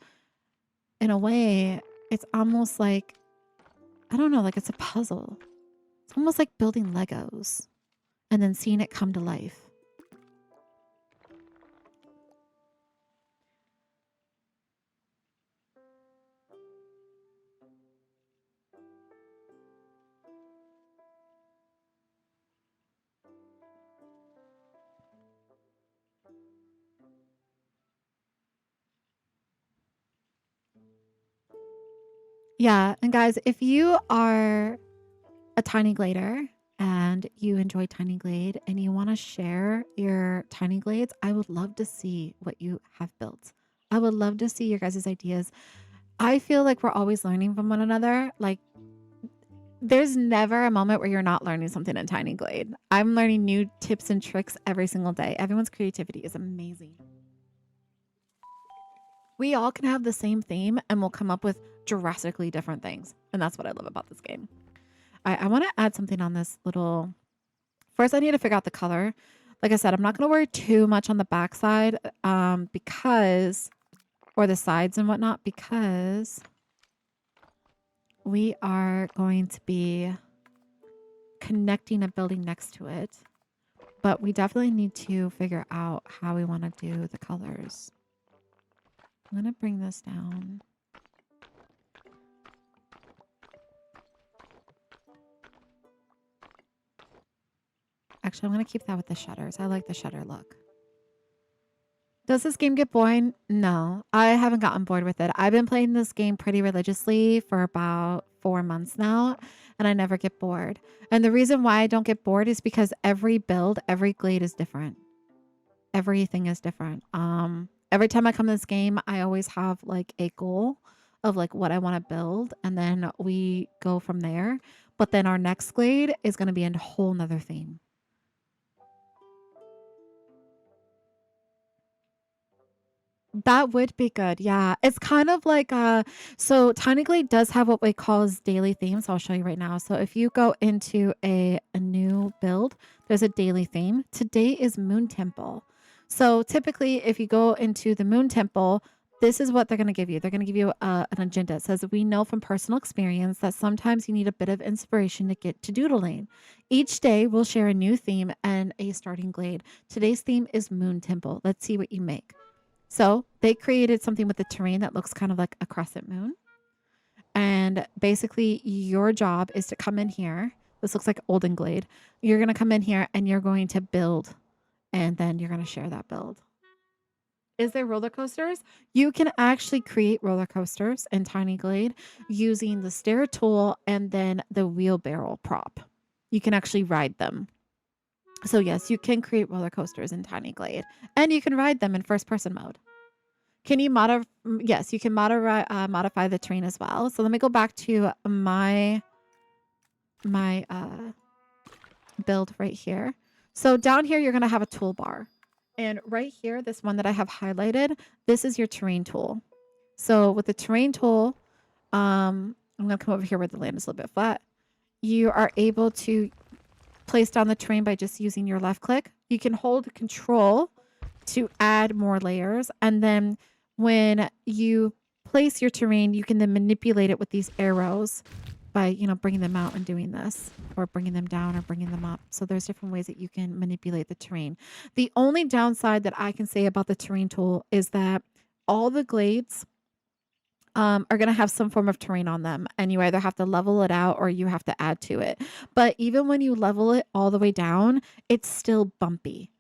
A: in a way, it's almost like, I don't know, like it's a puzzle. It's almost like building Legos and then seeing it come to life. Yeah, and guys, if you are a Tiny Glader and you enjoy Tiny Glade and you want to share your Tiny Glades, I would love to see what you have built. I would love to see your guys' ideas. I feel like we're always learning from one another. Like, there's never a moment where you're not learning something in Tiny Glade. I'm learning new tips and tricks every single day. Everyone's creativity is amazing. We all can have the same theme and we'll come up with drastically different things. And that's what I love about this game. I want to add something on this little. First, I need to figure out the color. Like I said, I'm not going to worry too much on the backside because, or the sides and whatnot, because we are going to be connecting a building next to it. But we definitely need to figure out how we want to do the colors. I'm going to bring this down. Actually, I'm going to keep that with the shutters. I like the shutter look. Does this game get boring? No, I haven't gotten bored with it. I've been playing this game pretty religiously for about 4 months now, and I never get bored. And the reason why I don't get bored is because every build, every glade is different. Everything is different. Every time I come to this game, I always have like a goal of like what I want to build, and then we go from there. But then our next glade is going to be a whole nother theme. That would be good. Yeah. It's kind of like so Tiny Glade does have what we call as daily themes. I'll show you right now. So if you go into a new build, there's a daily theme. Today is Moon Temple. So typically if you go into the Moon Temple, this is what they're going to give you. They're going to give you an agenda. It says, we know from personal experience that sometimes you need a bit of inspiration to get to doodling. Each day we'll share a new theme and a starting glade. Today's theme is Moon Temple. Let's see what you make. So they created something with the terrain that looks kind of like a crescent moon. And basically your job is to come in here. This looks like Olden Glade. You're going to come in here and you're going to build. And then you're going to share that build. Is there roller coasters? You can actually create roller coasters in Tiny Glade using the stair tool and then the wheelbarrow prop. You can actually ride them. So yes, you can create roller coasters in Tiny Glade, and you can ride them in first person mode. Can you modify? Yes, you can modify the terrain as well. So let me go back to my build right here. So down here, you're going to have a toolbar. And right here, this one that I have highlighted, this is your terrain tool. So with the terrain tool, I'm going to come over here where the land is a little bit flat. You are able to place down the terrain by just using your left click. You can hold control to add more layers. And then when you place your terrain, you can then manipulate it with these arrows by, you know, bringing them out and doing this, or bringing them down or bringing them up. So there's different ways that you can manipulate the terrain. The only downside that I can say about the terrain tool is that all the glades are going to have some form of terrain on them, and you either have to level it out or you have to add to it. But even when you level it all the way down, it's still bumpy.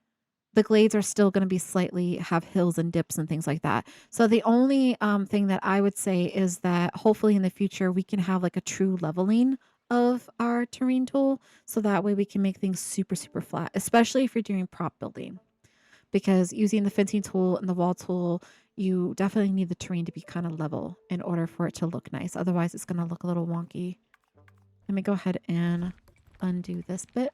A: The glades are still going to be slightly have hills and dips and things like that. So the only thing that I would say is that hopefully in the future we can have like a true leveling of our terrain tool, so that way we can make things super, super flat, especially if you're doing prop building. Because using the fencing tool and the wall tool, you definitely need the terrain to be kind of level in order for it to look nice. Otherwise, it's going to look a little wonky. Let me go ahead and undo this bit.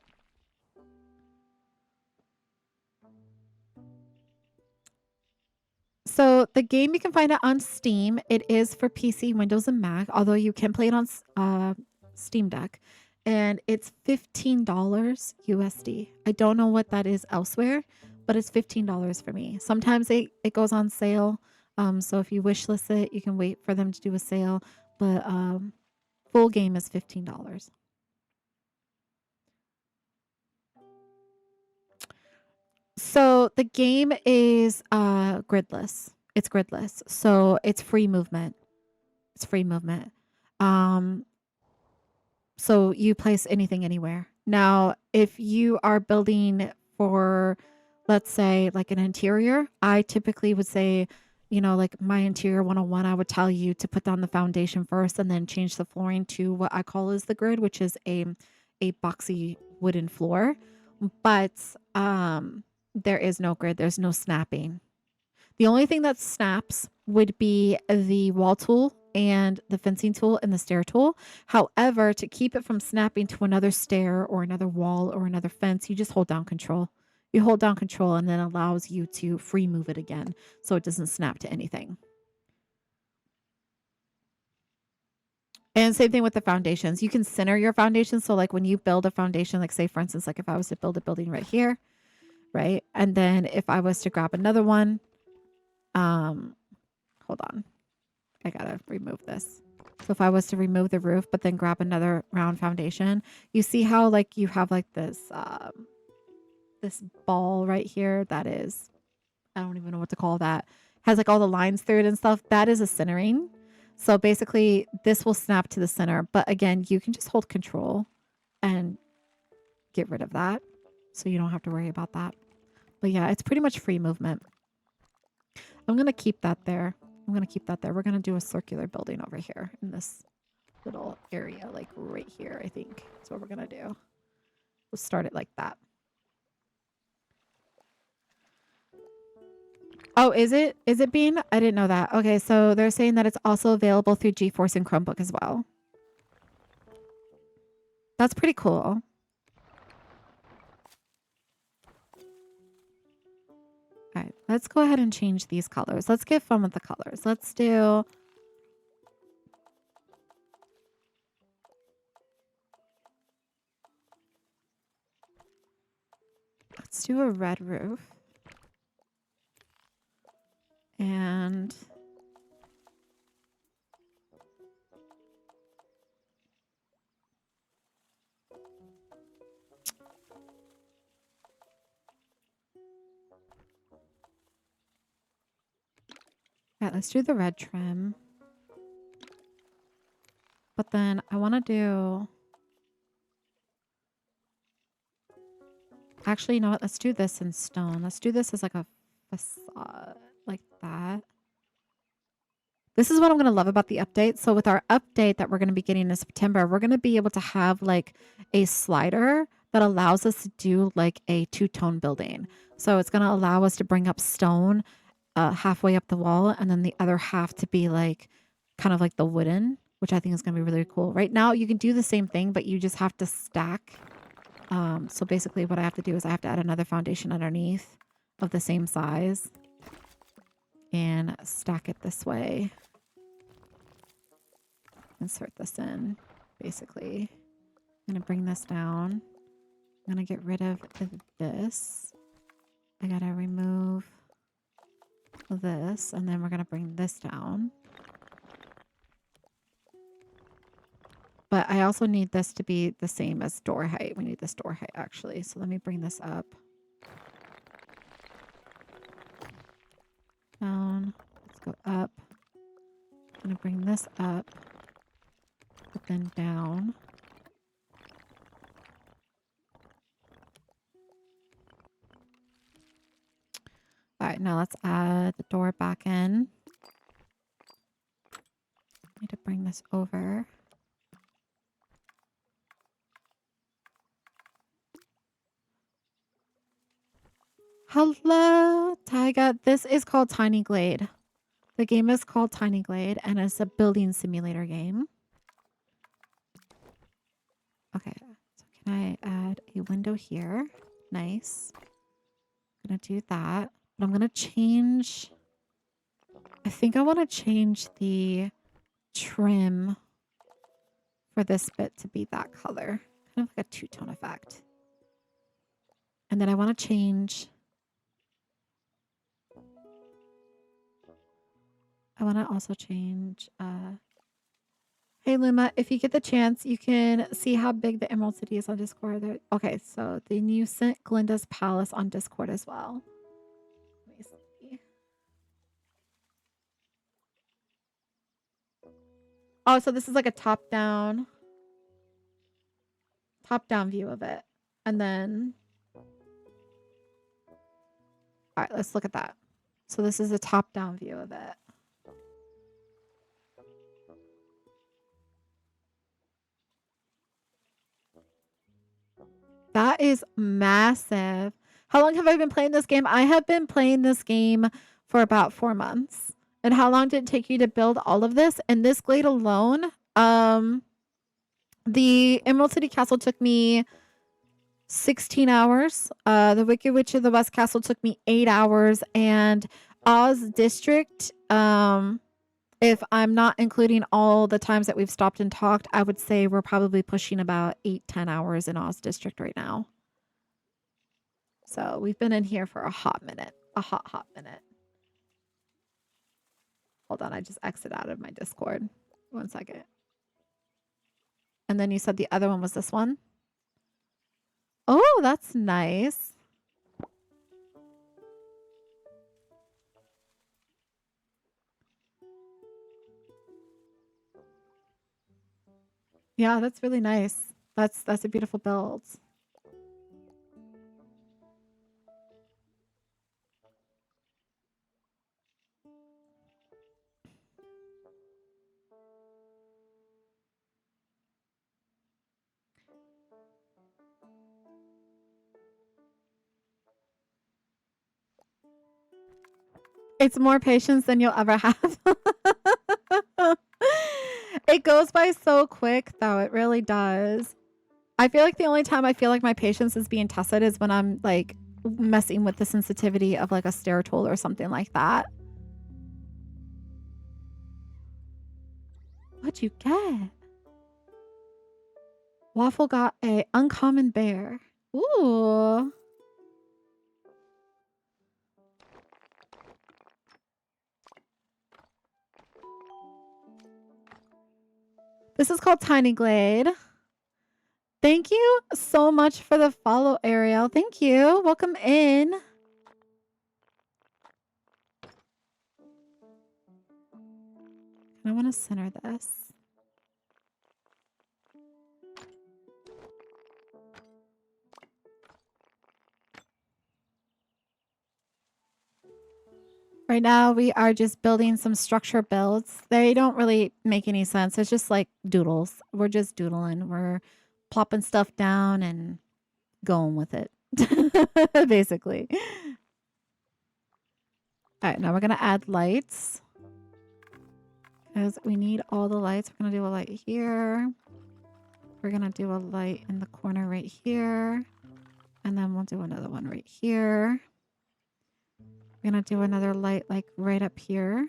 A: So the game, you can find it on Steam. It is for PC, Windows, and Mac, although you can play it on Steam Deck. And it's $15 USD. I don't know what that is elsewhere, but it's $15 for me. Sometimes it goes on sale. So if you wish list it, you can wait for them to do a sale. But full game is $15. So the game is gridless. It's gridless. So it's free movement. It's free movement. So you place anything anywhere. Now, if you are building for, let's say, like an interior, I typically would say, you know, like my interior 101, I would tell you to put down the foundation first and then change the flooring to what I call is the grid, which is a boxy wooden floor. But there is no grid. There's no snapping. The only thing that snaps would be the wall tool and the fencing tool and the stair tool. However, to keep it from snapping to another stair or another wall or another fence, you just hold down control. You hold down control and then allows you to free move it again so it doesn't snap to anything. And same thing with the foundations. You can center your foundations. So like when you build a foundation, like say for instance, like if I was to build a building right here, right? And then if I was to grab another one, hold on. I gotta remove this. So if I was to remove the roof, but then grab another round foundation, you see how like you have like this, this ball right here that is, I don't even know what to call that, has like all the lines through it and stuff. That is a centering. So basically this will snap to the center, but again, you can just hold control and get rid of that. So you don't have to worry about that. But yeah, it's pretty much free movement. I'm going to keep that there. I'm going to keep that there. We're going to do a circular building over here in this little area, like right here, I think. That's what we're going to do. We'll start it like that. Oh, is it? Is it Bean? I didn't know that. Okay, so they're saying that it's also available through GeForce and Chromebook as well. That's pretty cool. All right, let's go ahead and change these colors. Let's get fun with the colors. Let's do... Let's do a red roof. And... yeah, let's do the red trim. But then I want to do... Actually, you know what? Let's do this in stone. Let's do this as like a facade, like that. This is what I'm going to love about the update. So with our update that we're going to be getting in September, we're going to be able to have like a slider that allows us to do like a two-tone building. So it's going to allow us to bring up stone halfway up the wall, and then the other half to be like kind of like the wooden, which I think is going to be really cool. Right now, you can do the same thing, but you just have to stack. So basically what I have to do is I have to add another foundation underneath of the same size and stack it this way. insert this in, basically. I'm going to bring this down. I'm going to get rid of this. I got to remove this, and then we're going to bring this down. But I also need this to be the same as door height. We need this door height, actually. So let me bring this up. Down. Let's go up. I'm going to bring this up. But then down. All right, now let's add the door back in. I need to bring this over. Hello, Tyga. This is called Tiny Glade. The game is called Tiny Glade, and it's a building simulator game. Okay, so can I add a window here? Nice. I'm gonna do that. But I'm gonna change... I think I want to change the trim for this bit to be that color. Kind of like a two-tone effect. And then I want to change... I want to also change... Hey Luma, if you get the chance, you can see how big the Emerald City is on Discord. Okay, so then you sent Glinda's Palace on Discord as well. Let me see. Oh, so this is like a top-down view of it. And then... All right, let's look at that. So this is a top-down view of it. That is massive. How long have I been playing this game? I have been playing this game for about 4 months. And how long did it take you to build all of this? And this glade alone, the Emerald City Castle took me 16 hours. The Wicked Witch of the West Castle took me 8 hours. And Oz District, if I'm not including all the times that we've stopped and talked, I would say we're probably pushing about 8-10 hours in Oz District right now. So we've been in here for a hot minute. A hot minute. Hold on, I just exit out of my Discord. 1 second. And then you said the other one was this one? Oh, that's nice. Yeah, that's really nice. That's a beautiful build. It's more patience than you'll ever have. It goes by so quick, though. It really does. I feel like the only time I feel like my patience is being tested is when I'm like messing with the sensitivity of like a stair tool or something like that. What'd you get? Waffle got a uncommon bear. Ooh. This is called Tiny Glade. Thank you so much for the follow, Ariel. Thank you. Welcome in. I want to center this. Right now, we are just building some structure builds. They don't really make any sense. It's just like doodles. We're just doodling. We're plopping stuff down and going with it, basically. All right, now we're going to add lights. Because we need all the lights. We're going to do a light here. We're going to do a light in the corner right here. And then we'll do another one right here. We're going to do another light like right up here.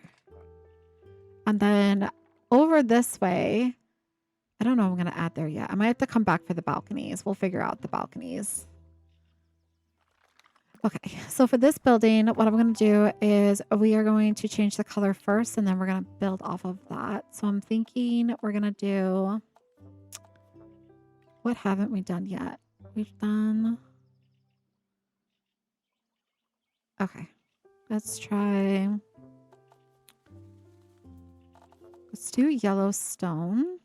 A: And then over this way, I don't know if I'm going to add there yet. I might have to come back for the balconies. We'll figure out the balconies. Okay, so for this building, what I'm going to do is we are going to change the color first, and then we're going to build off of that. So I'm thinking we're going to do... What haven't we done yet? We've done... Okay, let's try... Let's do yellow stone.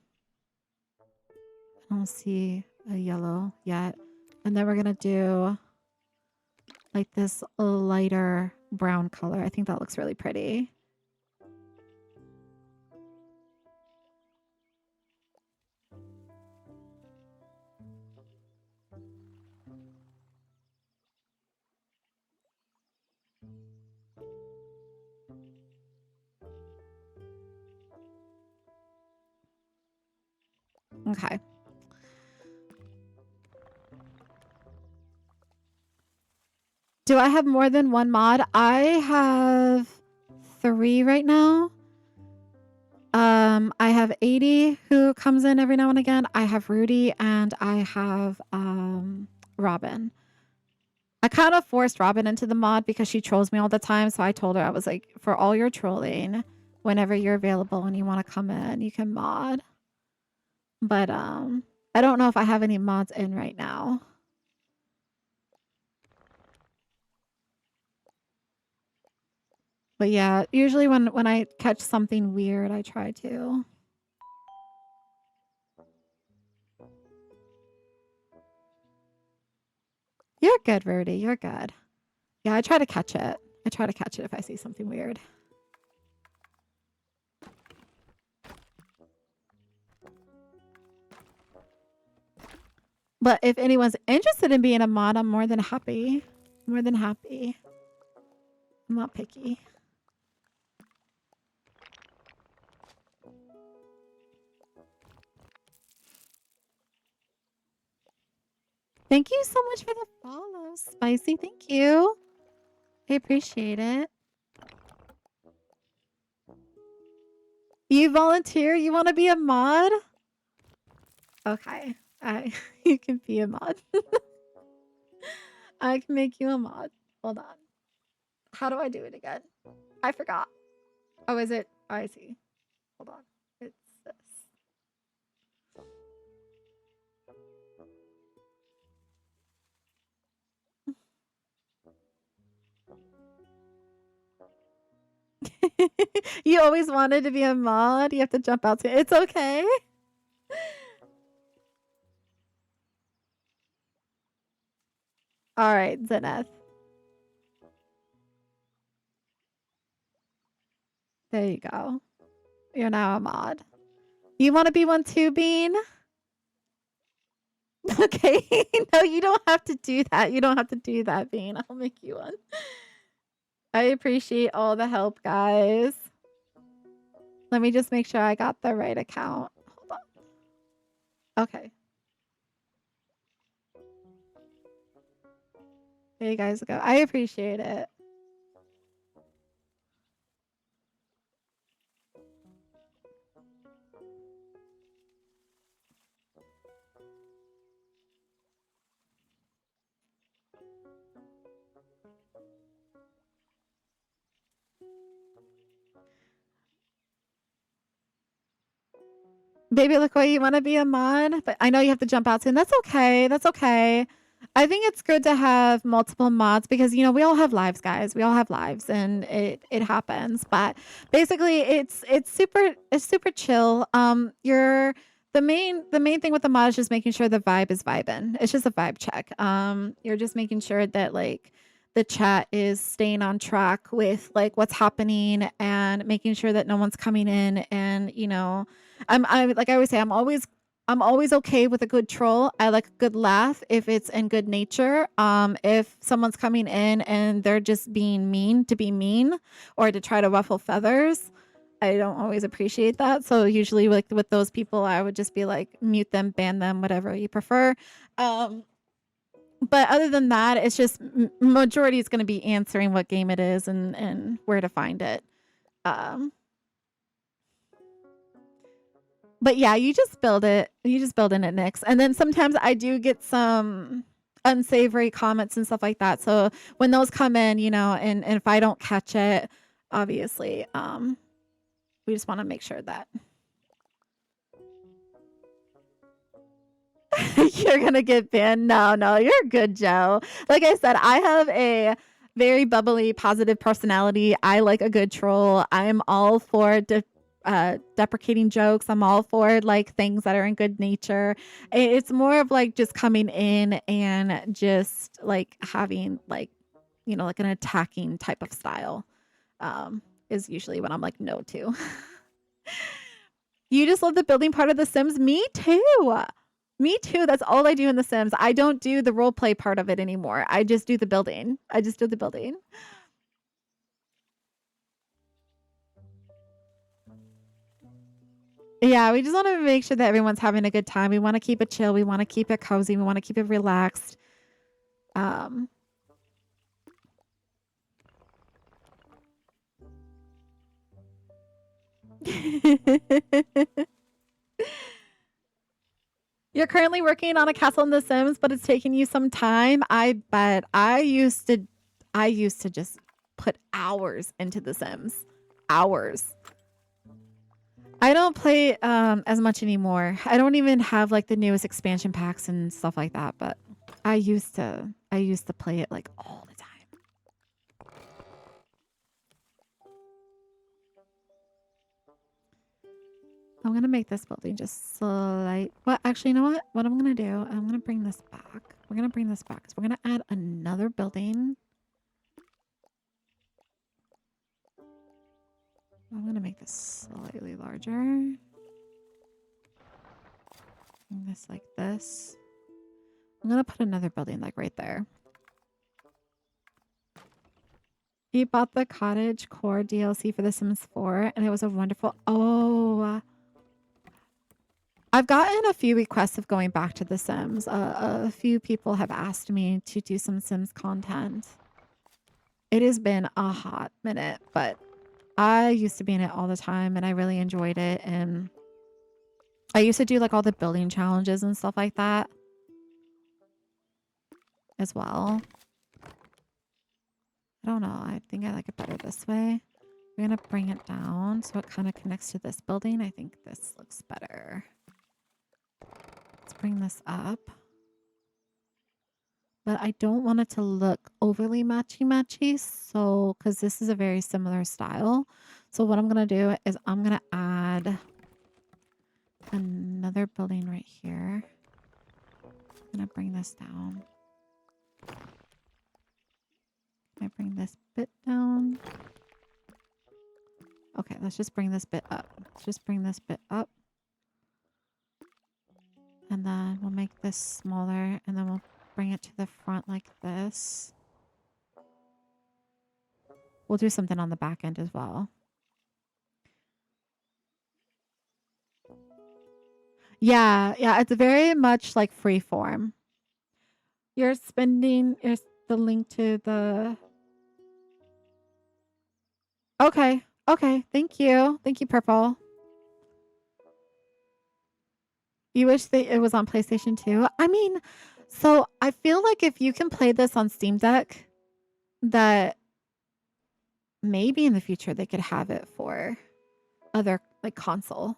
A: I don't see a yellow yet. And then we're going to do... like this lighter brown color. I think that looks really pretty. Okay. Do I have more than one mod? I have 3 right now. I have 80 who comes in every now and again. I have Rudy and I have Robin. I kind of forced Robin into the mod because she trolls me all the time. So I told her, I was like, for all your trolling, whenever you're available and you want to come in, you can mod. But I don't know if I have any mods in right now. But yeah, usually when I catch something weird, I try to. You're good, Rudy. You're good. Yeah, I try to catch it. I try to catch it if I see something weird. But if anyone's interested in being a mod, I'm more than happy. More than happy. I'm not picky. Thank you so much for the follow, Spicy. Thank you. I appreciate it. You volunteer? You want to be a mod? Okay. You can be a mod. I can make you a mod. Hold on. How do I do it again? I forgot. Oh, is it? Oh, I see. Hold on. It's this. You always wanted to be a mod? You have to jump out to it. It's okay. All right, Zenith. There you go. You're now a mod. You want to be one too, Bean? Okay. No, you don't have to do that. You don't have to do that, Bean. I'll make you one. I appreciate all the help, guys. Let me just make sure I got the right account. Hold on. Okay. There you guys go. I appreciate it. Baby, look, what you want to be a mod, but I know you have to jump out soon. That's okay. That's okay. I think it's good to have multiple mods because, you know, we all have lives, guys. We all have lives and it happens. But basically it's super chill. You're the main thing with the mod is just making sure the vibe is vibing. It's just a vibe check. You're just making sure that like the chat is staying on track with like what's happening and making sure that no one's coming in and, you know, I like I always say, I'm always okay with a good troll. I like a good laugh if it's in good nature. If someone's coming in and they're just being mean to be mean or to try to ruffle feathers, I don't always appreciate that. So usually like with those people, I would just be like mute them, ban them, whatever you prefer. But other than that, it's just majority is going to be answering what game it is and where to find it. But yeah, you just build it. You just build in it, Nix. And then sometimes I do get some unsavory comments and stuff like that. So when those come in, you know, and if I don't catch it, obviously, we just want to make sure that you're gonna get banned. No, you're good, Joe. Like I said, I have a very bubbly, positive personality. I like a good troll. I'm all for deprecating jokes. I'm all for like things that are in good nature. It's more of like just coming in and just like having like, you know, like an attacking type of style. Is usually what I'm like no to. You just love the building part of The Sims? Me too. Me too. That's all I do in The Sims. I don't do the role play part of it anymore. I just do the building. I just do the building. Yeah, we just want to make sure that everyone's having a good time. We want to keep it chill. We want to keep it cozy. We want to keep it relaxed. You're currently working on a castle in The Sims, but it's taking you some time. I bet. I used to just put hours into The Sims. Hours. I don't play as much anymore. I don't even have like the newest expansion packs and stuff like that, but I used to play it like all the time. I'm gonna make this building just slight. Well, actually, you know what? What I'm gonna do? I'm gonna bring this back. We're gonna bring this back because we're gonna add another building. I'm gonna make this slightly larger. Bring this like this. I'm gonna put another building like right there. You bought the Cottage Core DLC for The Sims 4, and it was a wonderful. Oh, I've gotten a few requests of going back to The Sims. A few people have asked me to do some Sims content. It has been a hot minute, but I used to be in it all the time, and I really enjoyed it. And I used to do like all the building challenges and stuff like that as well. I don't know. I think I like it better this way. We're going to bring it down so it kind of connects to this building. I think this looks better. Let's bring this up. But I don't want it to look overly matchy-matchy. So, because this is a very similar style. So what I'm going to do is I'm going to add another building right here. I'm going to bring this down. Can I bring this bit down? Okay, let's just bring this bit up. Let's just bring this bit up. And then we'll make this smaller, and then we'll bring it to the front like this. We'll do something on the back end as well. Yeah, it's very much like freeform. You're spending the link to the... Okay, thank you. Thank you, Purple. You wish that it was on PlayStation 2? I mean, so I feel like if you can play this on Steam Deck, that maybe in the future they could have it for other like console.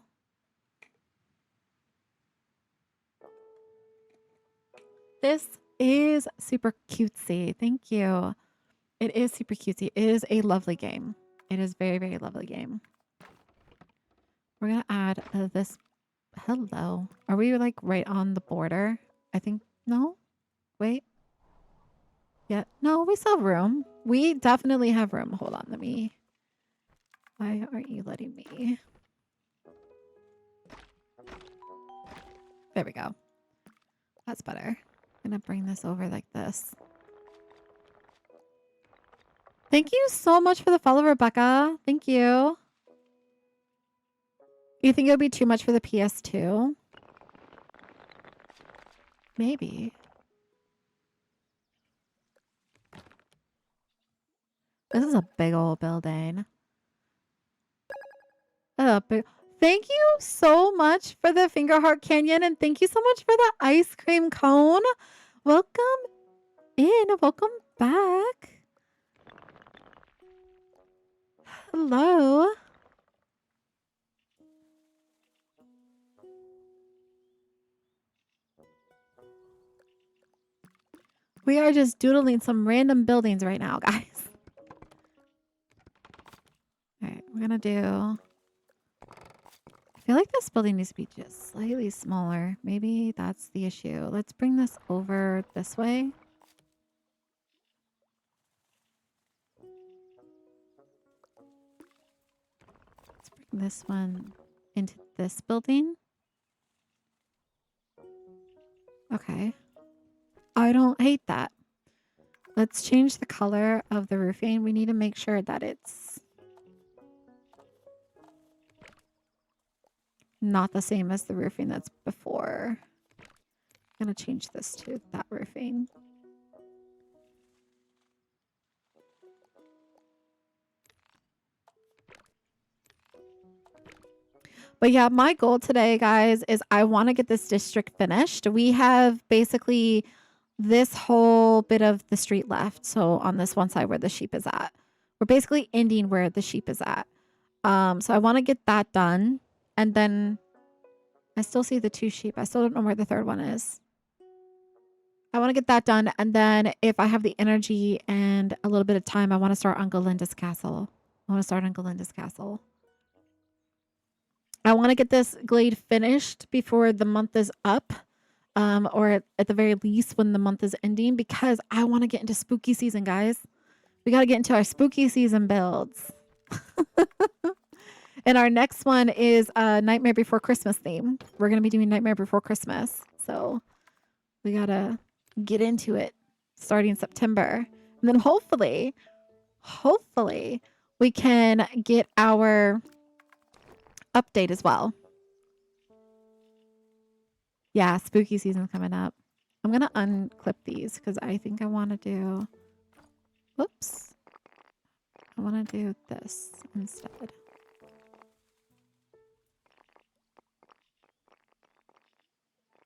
A: This is super cutesy. Thank you. It is super cutesy. It is a lovely game. It is very, very lovely game. We're going to add this. Hello. Are we like right on the border? I think. No? Wait. Yeah. No, we still have room. We definitely have room. Hold on. Let me. Why aren't you letting me? There we go. That's better. I'm going to bring this over like this. Thank you so much for the follow, Rebecca. Thank you. You think it would be too much for the PS2? Maybe. This is a big old building. Oh, big. Thank you so much for the finger heart canyon, and thank you so much for the ice cream cone. Welcome in. Welcome back. Hello. We are just doodling some random buildings right now, guys. All right, we're gonna do... I feel like this building needs to be just slightly smaller. Maybe that's the issue. Let's bring this over this way. Let's bring this one into this building. Okay. I don't hate that. Let's change the color of the roofing. We need to make sure that it's not the same as the roofing that's before. I'm going to change this to that roofing. But yeah, my goal today, guys, is I want to get this district finished. We have basically this whole bit of the street left. So on this one side where the sheep is at, we're basically ending where the sheep is at. So I want to get that done. And then I still see the 2 sheep. I still don't know where the 3rd one is. I want to get that done. And then if I have the energy and a little bit of time, I want to start on Galinda's castle. I want to start on Galinda's castle. I want to get this glade finished before the month is up. Or at the very least when the month is ending, because I want to get into spooky season, guys. We got to get into our spooky season builds. And our next one is Nightmare Before Christmas theme. We're going to be doing Nightmare Before Christmas. So we got to get into it starting September. And then hopefully we can get our update as well. Yeah, spooky season coming up. I'm going to unclip these because I think I want to do... Whoops. I want to do this instead.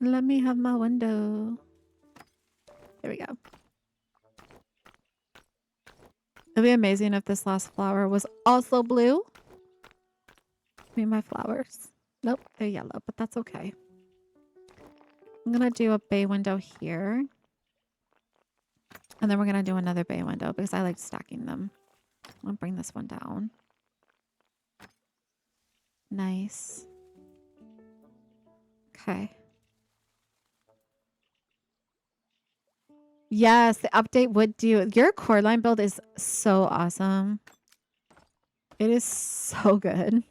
A: Let me have my window. There we go. It'd be amazing if this last flower was also blue. Me and my flowers. Nope, they're yellow, but that's okay. I'm going to do a bay window here. And then we're going to do another bay window because I like stacking them. I'm going to bring this one down. Nice. Okay. Yes, the update would do. Your core line build is so awesome. It is so good.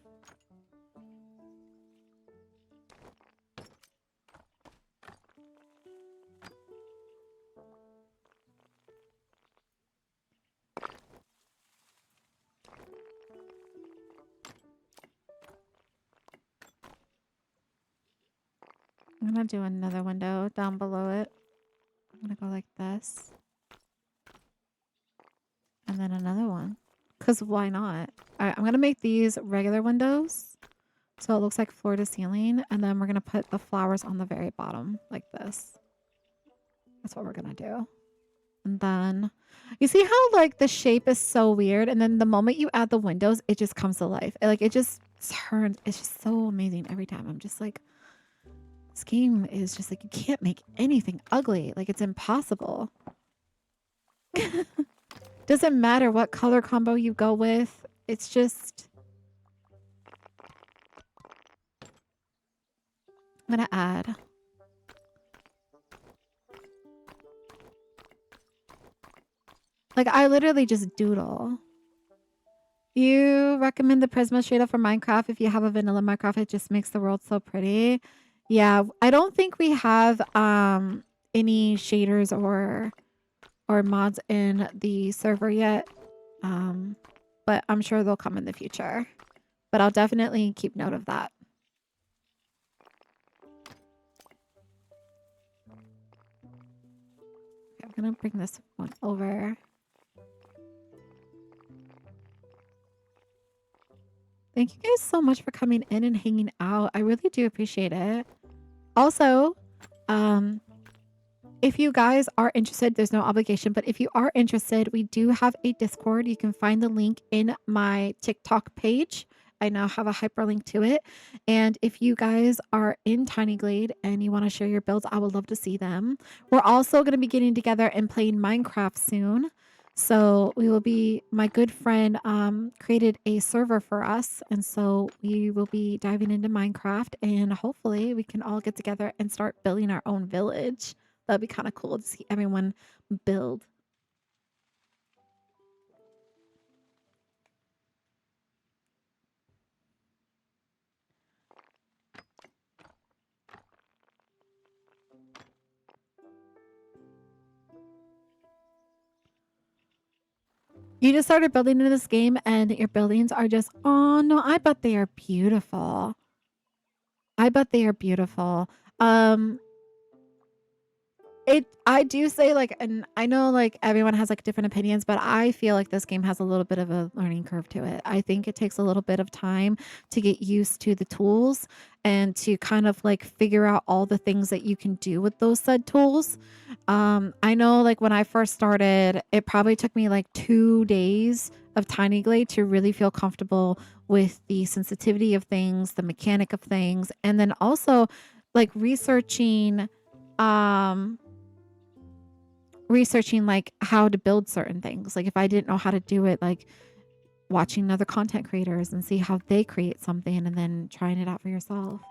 A: I'm going to do another window down below it. I'm going to go like this. And then another one. Because why not? All right, I'm going to make these regular windows. So it looks like floor to ceiling. And then we're going to put the flowers on the very bottom like this. That's what we're going to do. And then you see how like the shape is so weird. And then the moment you add the windows, it just comes to life. Like it just turns. It's just so amazing every time. I'm just like, this game is just like, you can't make anything ugly. Like it's impossible. Doesn't matter what color combo you go with. It's just... I'm going to add... Like, I literally just doodle. You recommend the Prisma shader for Minecraft. If you have a vanilla Minecraft, it just makes the world so pretty. Yeah, I don't think we have any shaders or mods in the server yet. But I'm sure they'll come in the future. But I'll definitely keep note of that. Okay, I'm going to bring this one over. Thank you guys so much for coming in and hanging out. I really do appreciate it. Also, um, if you guys are interested, there's no obligation, but if you are interested, we do have a Discord. You can find the link in my TikTok page. I now have a hyperlink to it. And if you guys are in Tiny Glade and you want to share your builds, I would love to see them. We're also going to be getting together and playing Minecraft soon. So we will be, my good friend created a server for us. And so we will be diving into Minecraft and hopefully we can all get together and start building our own village. That'd be kind of cool to see everyone build. You just started building in this game and your buildings are just, oh no, I bet they are beautiful. I bet they are beautiful. Um, I do say, like, and I know, like, everyone has, like, different opinions, but I feel like this game has a little bit of a learning curve to it. I think it takes a little bit of time to get used to the tools and to kind of, like, figure out all the things that you can do with those said tools. I know, like, when I first started, it probably took me, like, 2 days of Tiny Glade to really feel comfortable with the sensitivity of things, the mechanic of things, and then also, like, um researching like how to build certain things. Like if I didn't know how to do it, like watching other content creators and see how they create something and then trying it out for yourself.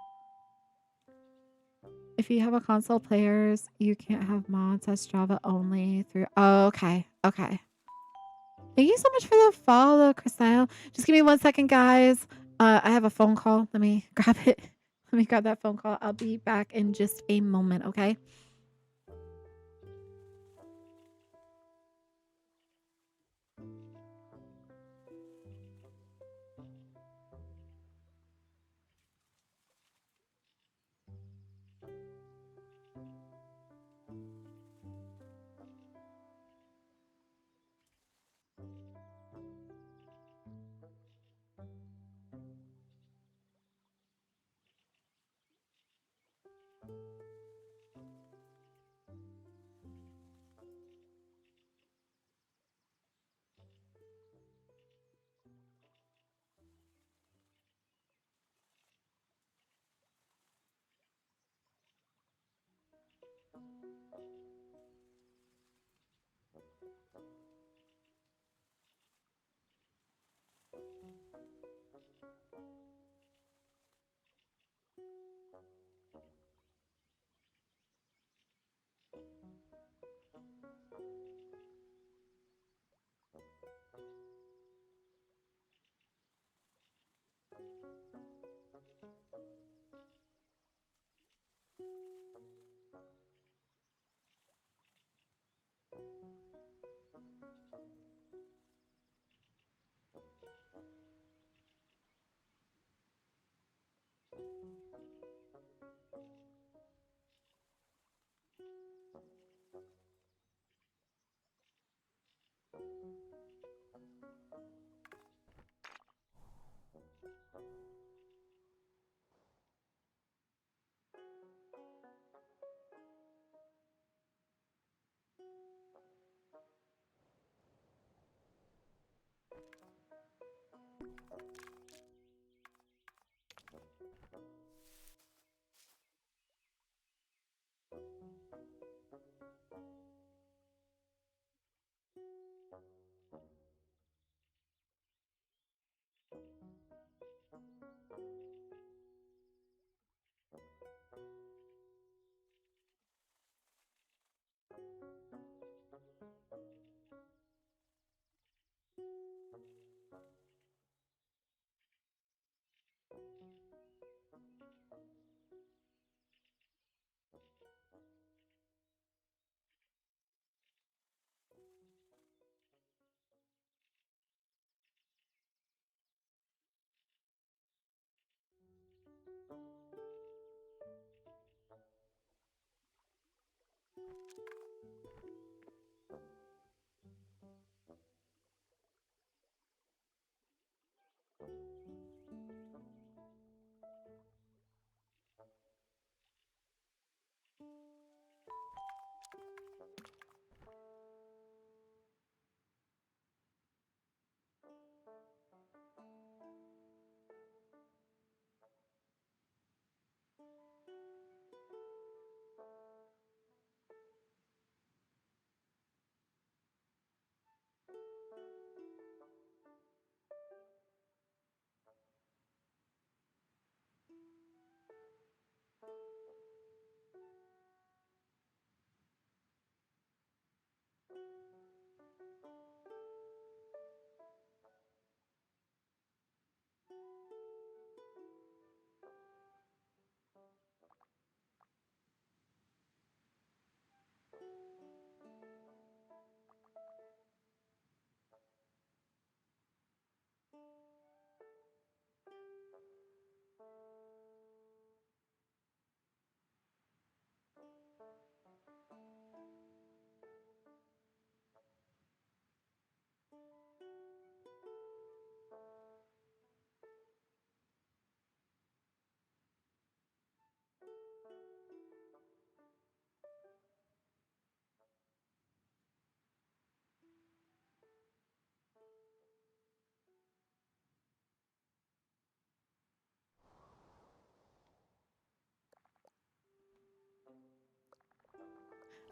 A: If you have a console players, you can't have mods. That's Java only through. Oh, okay. Okay. Thank you so much for the follow, Crystal. Just give me 1 second, guys. I have a phone call. Let me grab it. Let me grab that phone call. I'll be back in just a moment. Okay.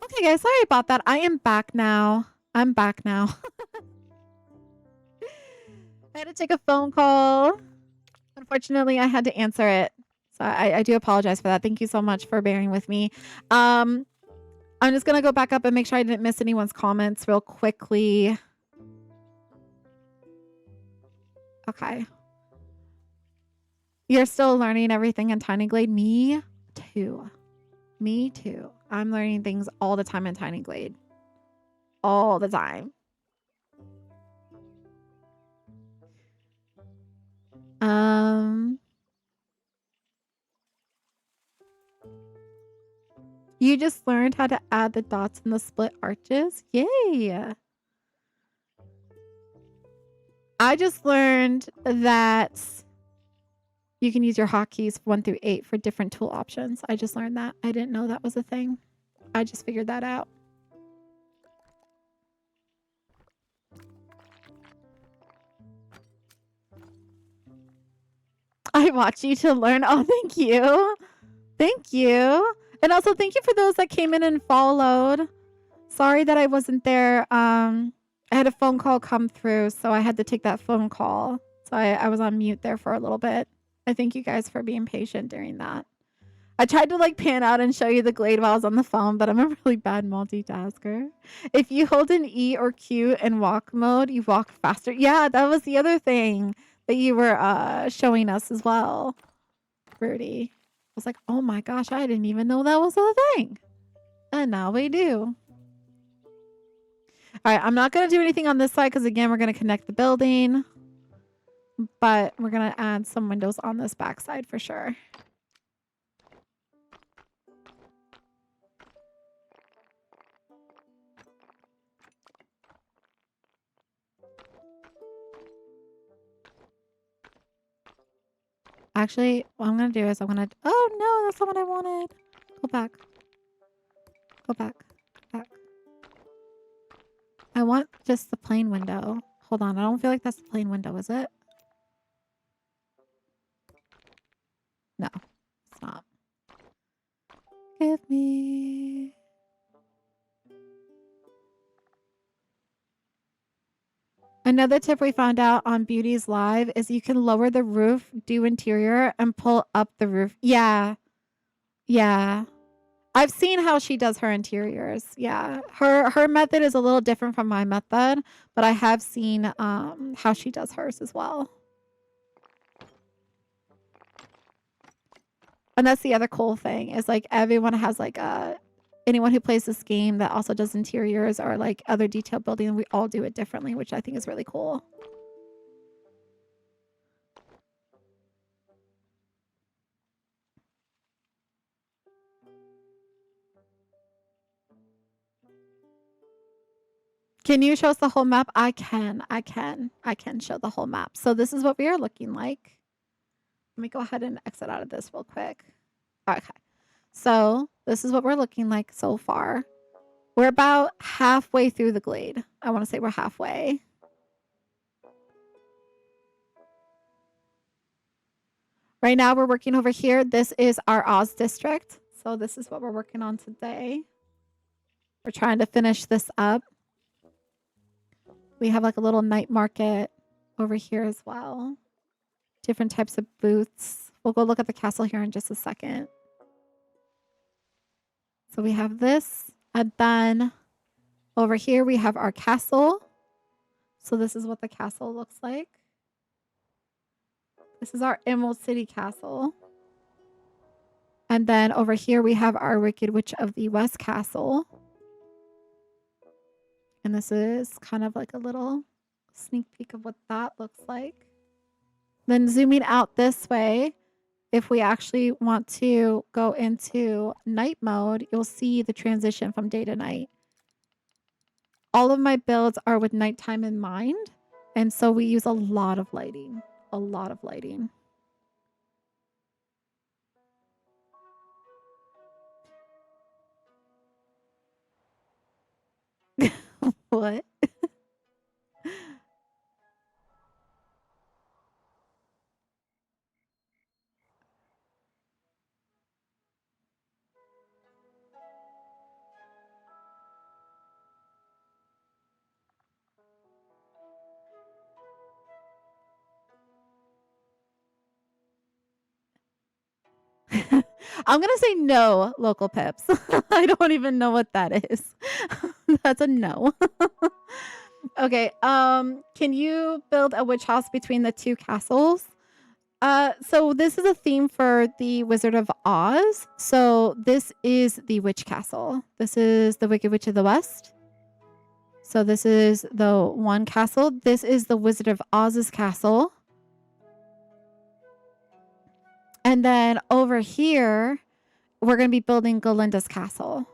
A: Okay, guys, sorry about that. I am back now. I'm back now. I had to take a phone call. Unfortunately, I had to answer it. So I do apologize for that. Thank you so much for bearing with me. I'm just going to go back up and make sure I didn't miss anyone's comments real quickly. Okay. You're still learning everything in Tiny Glade? Me too. Me too. I'm learning things all the time in Tiny Glade. All the time. You just learned how to add the dots in the split arches? Yay! I just learned that you can use your hotkeys 1 through 8 for different tool options. I just learned that. I didn't know that was a thing. I just figured that out. I watch you to learn. Oh, thank you. Thank you. And also thank you for those that came in and followed. Sorry that I wasn't there. I had a phone call come through, so I had to take that phone call. So I was on mute there for a little bit. I thank you guys for being patient during that. I tried to like pan out and show you the glade while I was on the phone, but I'm a really bad multitasker. If you hold an E or Q in walk mode, you walk faster. Yeah, that was the other thing that you were showing us as well, Rudy. I was like, oh my gosh, I didn't even know that was a thing. And now we do. All right, I'm not going to do anything on this side because, again, we're going to connect the building. But we're going to add some windows on this back side for sure. Actually, what I'm going to do is I'm going to... Oh, no, that's not what I wanted. Go back. Go back. Go back. I want just the plain window. Hold on. I don't feel like that's the plain window, is it? No, it's not. Give me... Another tip we found out on Beauty's Live is you can lower the roof, do interior, and pull up the roof. Yeah. Yeah. I've seen how she does her interiors. Yeah. Her method is a little different from my method, but I have seen how she does hers as well. And that's the other cool thing is like everyone has like anyone who plays this game that also does interiors or like other detail building, we all do it differently, which I think is really cool. Can you show us the whole map? I can show the whole map. So this is what we are looking like. Let me go ahead and exit out of this real quick. Okay. So this is what we're looking like so far. We're about halfway through the glade. I want to say we're halfway. Right now we're working over here. This is our Oz district. So this is what we're working on today. We're trying to finish this up. We have like a little night market over here as well. Different types of booths. We'll go look at the castle here in just a second. So we have this. And then over here we have our castle. So this is what the castle looks like. This is our Emerald City Castle. And then over here we have our Wicked Witch of the West Castle. And this is kind of like a little sneak peek of what that looks like. Then zooming out this way, if we actually want to go into night mode, you'll see the transition from day to night. All of my builds are with nighttime in mind. And so we use a lot of lighting. A lot of lighting. What? I'm gonna say no, local pips. I don't even know what that is. That's a no. Okay. Can you build a witch house between the two castles? So this is a theme for the Wizard of Oz. So this is the Witch Castle. This is the Wicked Witch of the West. So this is the one castle. This is the Wizard of Oz's castle. And then over here, we're going to be building Galinda's castle.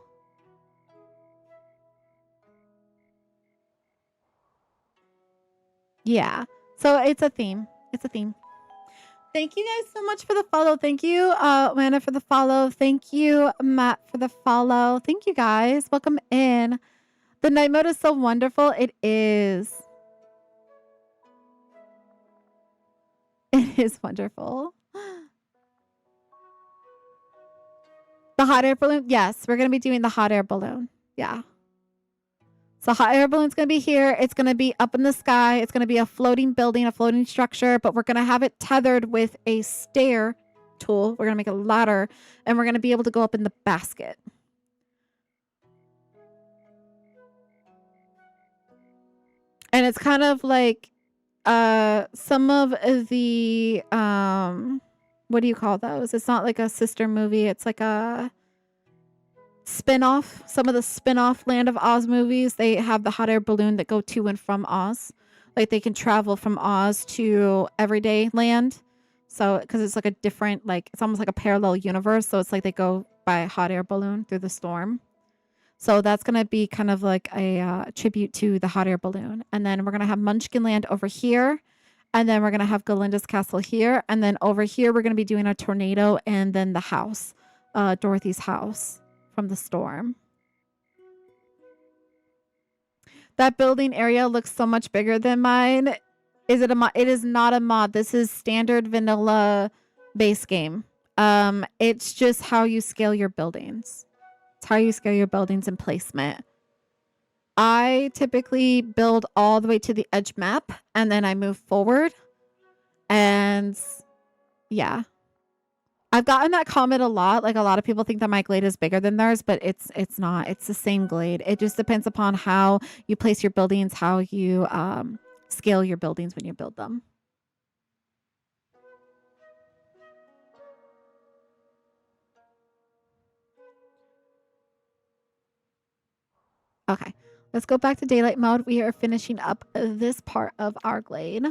A: Yeah. So it's a theme. It's a theme. Thank you guys so much for the follow. Thank you, Amanda, for the follow. Thank you, Matt, for the follow. Thank you, guys. Welcome in. The night mode is so wonderful. It is. It is wonderful. The hot air balloon? Yes, we're going to be doing the hot air balloon. Yeah. So hot air balloon's going to be here. It's going to be up in the sky. It's going to be a floating building, a floating structure, but we're going to have it tethered with a stair tool. We're going to make a ladder, and we're going to be able to go up in the basket. And it's kind of like some of the, what do you call those? It's not like a sister movie. It's like a spin-off. Some of the spin-off Land of Oz movies, they have the hot air balloon that go to and from Oz. Like they can travel from Oz to everyday land. So, because it's like a different, like, it's almost like a parallel universe. So it's like they go by hot air balloon through the storm. So that's going to be kind of like a tribute to the hot air balloon. And then we're going to have Munchkin Land over here. And then we're going to have Galinda's castle here. And then over here, we're going to be doing a tornado and then the house, Dorothy's house from the storm. That building area looks so much bigger than mine. Is it a mod? It is not a mod. This is standard vanilla base game. It's just how you scale your buildings. It's how you scale your buildings and placement. I typically build all the way to the edge map and then I move forward. And yeah. I've gotten that comment a lot. Like a lot of people think that my glade is bigger than theirs, but it's not. It's the same glade. It just depends upon how you place your buildings, how you scale your buildings when you build them. Okay, let's go back to daylight mode. We are finishing up this part of our glade.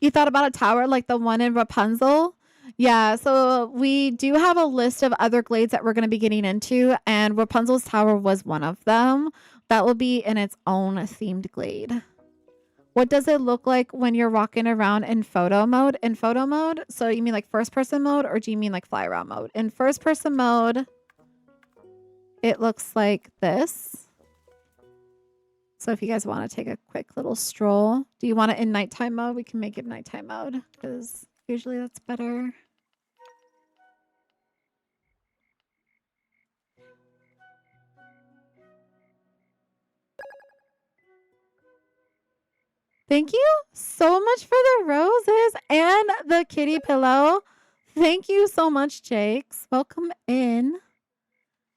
A: You thought about a tower like the one in Rapunzel? Yeah, so we do have a list of other glades that we're going to be getting into, and Rapunzel's tower was one of them. That will be in its own themed glade. What does it look like when you're walking around in photo mode? In photo mode? So you mean like first person mode, or do you mean like fly around mode? In first person mode, it looks like this. So if you guys want to take a quick little stroll, do you want it in nighttime mode? We can make it nighttime mode because usually that's better. Thank you so much for the roses and the kitty pillow. Thank you so much, Jakes. Welcome in.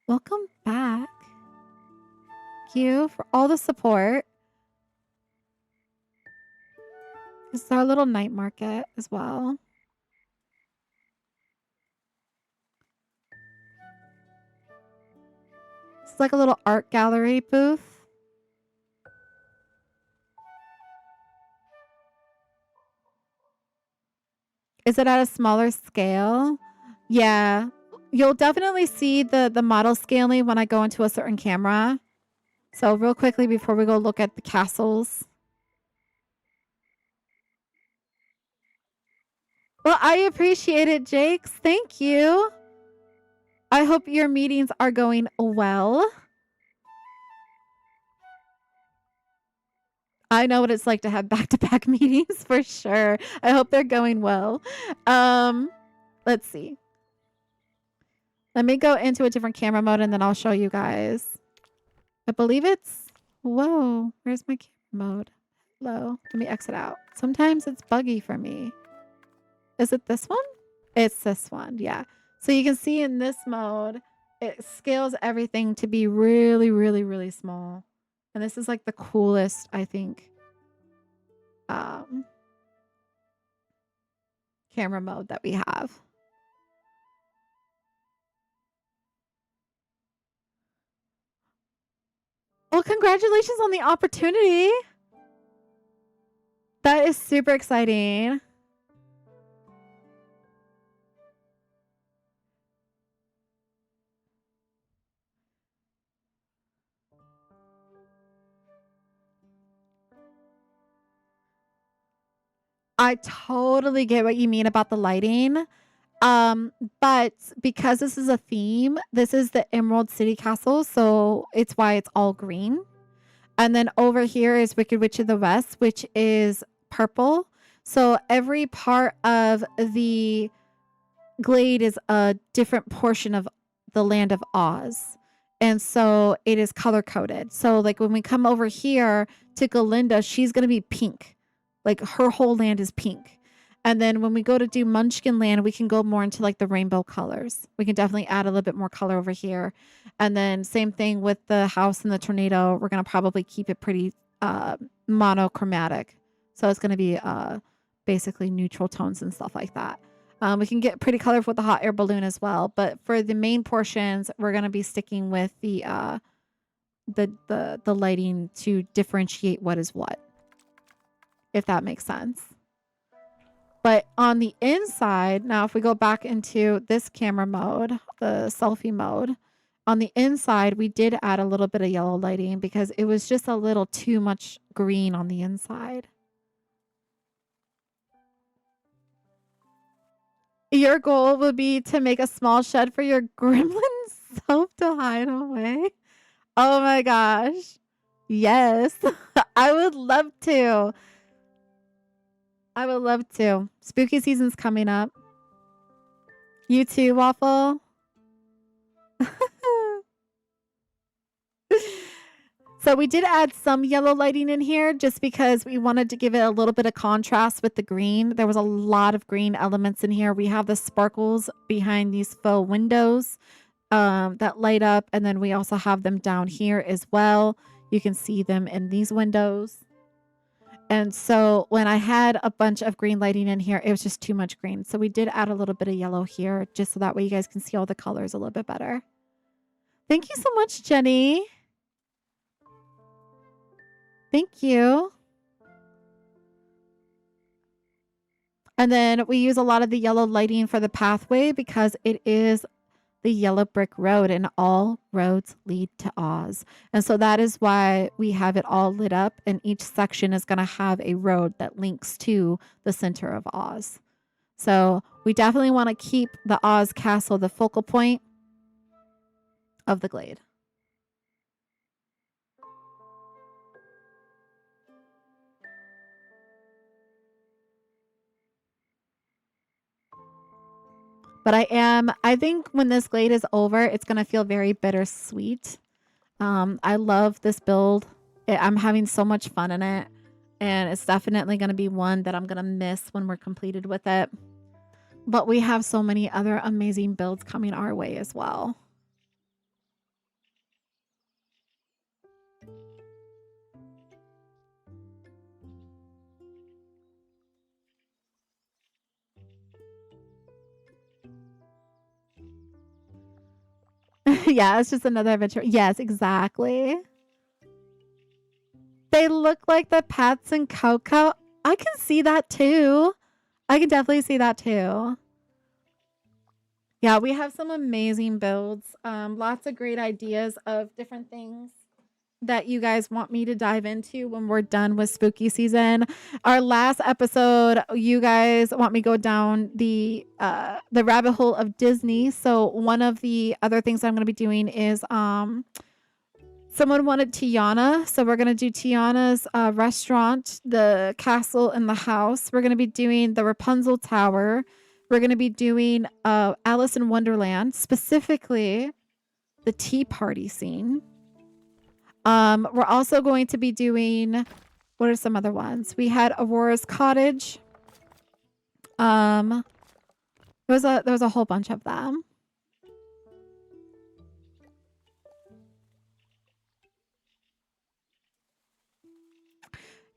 A: Welcome back. Thank you for all the support. This is our little night market as well. It's like a little art gallery booth. Is it at a smaller scale? Yeah. You'll definitely see the model scaling when I go into a certain camera. So real quickly before we go look at the castles. Well, I appreciate it, Jakes. Thank you. I hope your meetings are going well. I know what it's like to have back-to-back meetings for sure. I hope they're going well. Let's see. Let me go into a different camera mode and then I'll show you guys. I believe it's... Whoa, where's my camera mode? Hello. Let me exit out. Sometimes it's buggy for me. Is it this one? It's this one, yeah. So you can see in this mode, it scales everything to be really, really, really small. And this is like the coolest, I think, camera mode that we have. Well, congratulations on the opportunity. That is super exciting. I totally get what you mean about the lighting. But because this is a theme, this is the Emerald City Castle, so it's why it's all green. And then over here is Wicked Witch of the West, which is purple. So every part of the glade is a different portion of the land of Oz. And so it is color coded. So like when we come over here to Galinda, she's going to be pink. Like her whole land is pink. And then when we go to do Munchkin Land, we can go more into like the rainbow colors. We can definitely add a little bit more color over here. And then same thing with the house and the tornado. We're going to probably keep it pretty monochromatic. So it's going to be basically neutral tones and stuff like that. We can get pretty colorful with the hot air balloon as well. But for the main portions, we're going to be sticking with the lighting to differentiate what is what, if that makes sense. But on the inside, now if we go back into this camera mode, the selfie mode, on the inside, we did add a little bit of yellow lighting because it was just a little too much green on the inside. Your goal would be to make a small shed for your gremlin self to hide away. Oh my gosh. Yes. I would love to. I would love to. Spooky season's coming up. You too, Waffle. So we did add some yellow lighting in here just because we wanted to give it a little bit of contrast with the green. There was a lot of green elements in here. We have the sparkles behind these faux windows that light up. And then we also have them down here as well. You can see them in these windows. And so when I had a bunch of green lighting in here, it was just too much green. So we did add a little bit of yellow here just so that way you guys can see all the colors a little bit better. Thank you so much, Jenny. Thank you. And then we use a lot of the yellow lighting for the pathway because it is the yellow brick road and all roads lead to Oz. And so that is why we have it all lit up and each section is going to have a road that links to the center of Oz. So we definitely want to keep the Oz Castle the focal point of the glade. But I think when this glade is over, it's going to feel very bittersweet. I love this build. I'm having so much fun in it. And it's definitely going to be one that I'm going to miss when we're completed with it. But we have so many other amazing builds coming our way as well. Yeah, it's just another adventure. Yes, exactly. They look like the Pats and Coco. I can see that too. I can definitely see that too. Yeah, we have some amazing builds. Lots of great ideas of different things that you guys want me to dive into when we're done with spooky season. Our last episode, you guys want me to go down the rabbit hole of Disney. So one of the other things I'm going to be doing is someone wanted Tiana, so we're going to do Tiana's restaurant, the castle, and the house. We're going to be doing the Rapunzel Tower. We're going to be doing Alice in Wonderland, specifically the tea party scene. We're also going to be doing, what are some other ones? We had Aurora's Cottage. There was a whole bunch of them.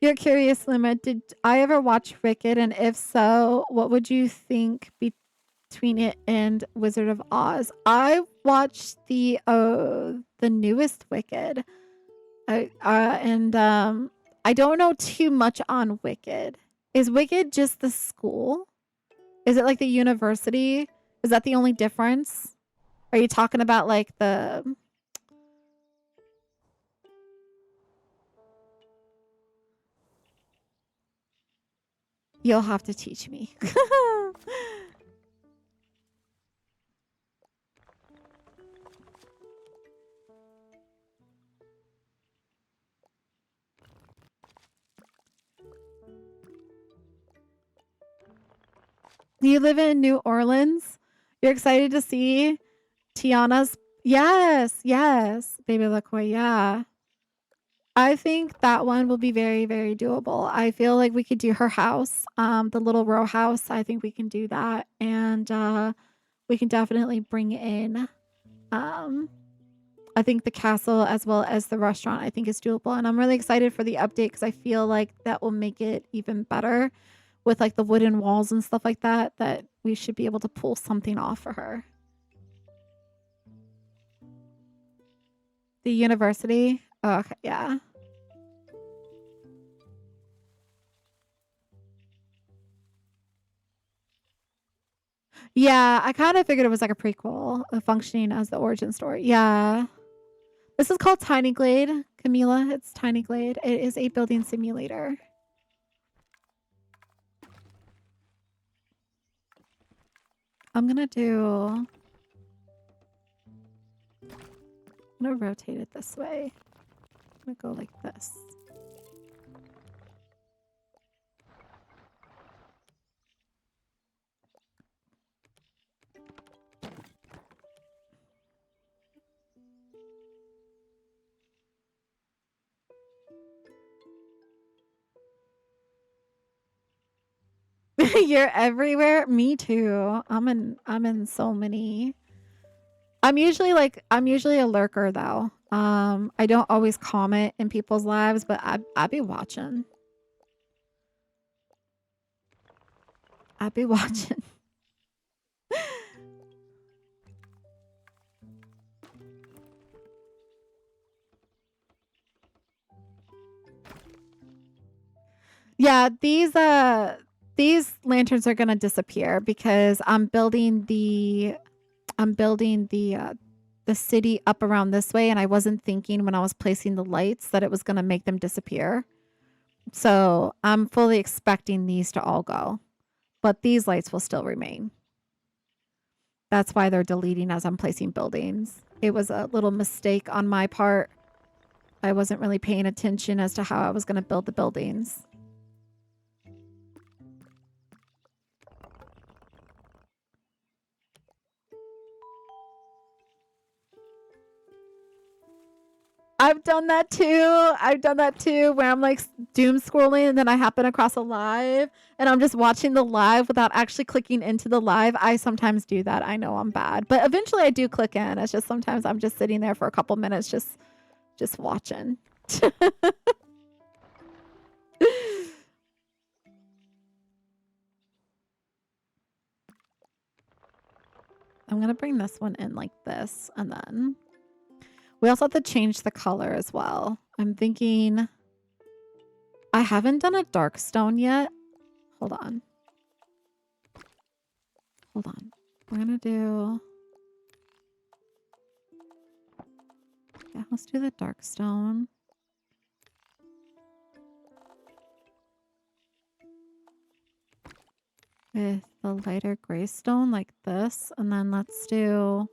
A: You're curious, Lima. Did I ever watch Wicked? And if so, what would you think between it and Wizard of Oz? I watched the newest Wicked. And I don't know too much on Wicked. Is Wicked just the school? Is it like the university? Is that the only difference? Are you talking about like the... You'll have to teach me. You live in New Orleans? You're excited to see Tiana's... Yes, yes. Baby LaCroix, yeah. I think that one will be very, very doable. I feel like we could do her house, the little row house. I think we can do that. And we can definitely bring in, I think the castle as well as the restaurant, I think is doable. And I'm really excited for the update because I feel like that will make it even better with like the wooden walls and stuff like that, that we should be able to pull something off for her. The university. Oh, okay, yeah. Yeah, I kind of figured it was like a prequel, functioning as the origin story. Yeah. This is called Tiny Glade, Camila. It's Tiny Glade. It is a building simulator. I'm gonna rotate it this way. I'm gonna go like this. You're everywhere. Me too. I'm in so many. I'm usually a lurker though. I don't always comment in people's lives, but I be watching. I be watching. Yeah, these lanterns are gonna disappear because I'm building the city up around this way, and I wasn't thinking when I was placing the lights that it was gonna make them disappear. So I'm fully expecting these to all go, but these lights will still remain. That's why they're deleting as I'm placing buildings. It was a little mistake on my part. I wasn't really paying attention as to how I was going to build the buildings. I've done that too. I've done that too, where I'm like doom scrolling and then I happen across a live and I'm just watching the live without actually clicking into the live. I sometimes do that. I know I'm bad, but eventually I do click in. It's just sometimes I'm just sitting there for a couple minutes just watching. I'm going to bring this one in like this, and then we also have to change the color as well. I'm thinking I haven't done a dark stone yet. Hold on. Hold on. We're going to do... Yeah, let's do the dark stone. With the lighter gray stone like this. And then let's do...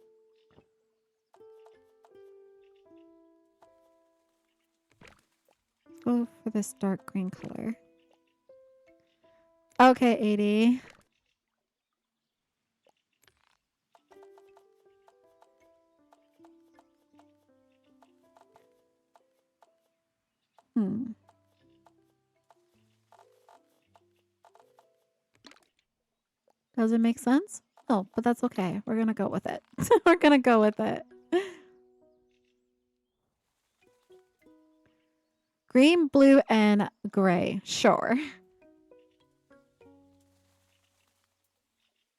A: Go for this dark green color. Okay, 80. Does it make sense? No, but that's okay. We're gonna go with it. We're gonna go with it. Green, blue, and gray. Sure.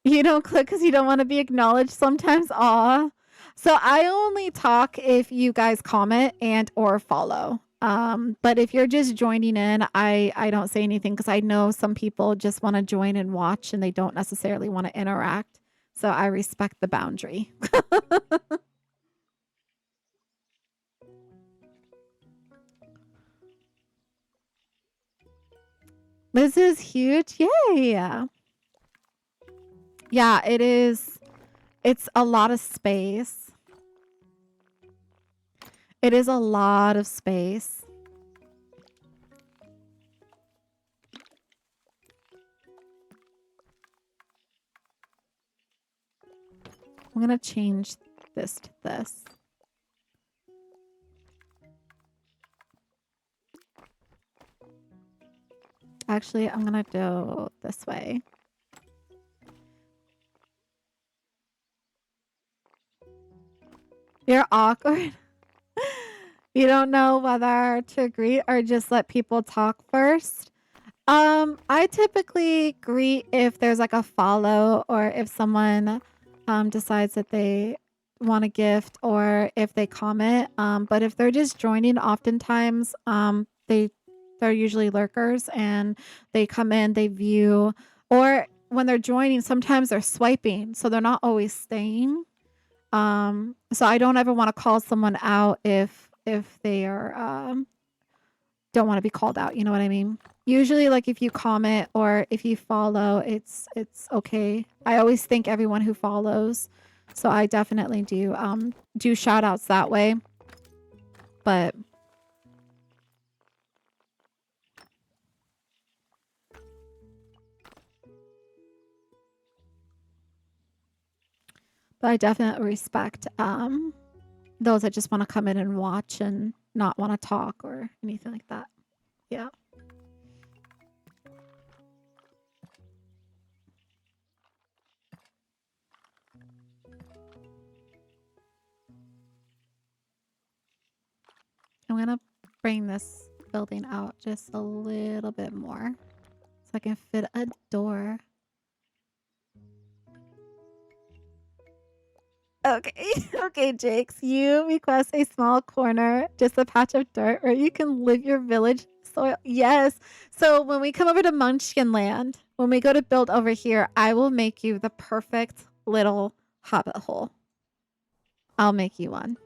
A: You don't click because you don't want to be acknowledged sometimes? Aw. So I only talk if you guys comment and or follow. But if you're just joining in, I don't say anything because I know some people just want to join and watch and they don't necessarily want to interact. So I respect the boundary. This is huge. Yay. Yeah, it is. It's a lot of space. It is a lot of space. I'm going to change this to this. Actually, I'm going to do this way. You're awkward. You don't know whether to greet or just let people talk first. I typically greet if there's like a follow or if someone decides that they want a gift or if they comment. But if they're just joining, oftentimes they're usually lurkers and they come in, they view, or when they're joining, sometimes they're swiping, so they're not always staying. So I don't ever want to call someone out if they are don't want to be called out, you know what I mean? Usually like if you comment or if you follow, it's okay. I always thank everyone who follows. So I definitely do shout outs that way. But I definitely respect those that just want to come in and watch and not want to talk or anything like that. Yeah. I'm going to bring this building out just a little bit more so I can fit a door. Okay. Okay, Jakes. You request a small corner, just a patch of dirt where you can live your village soil. Yes. So when we come over to Munchkin Land, when we go to build over here, I will make you the perfect little hobbit hole. I'll make you one.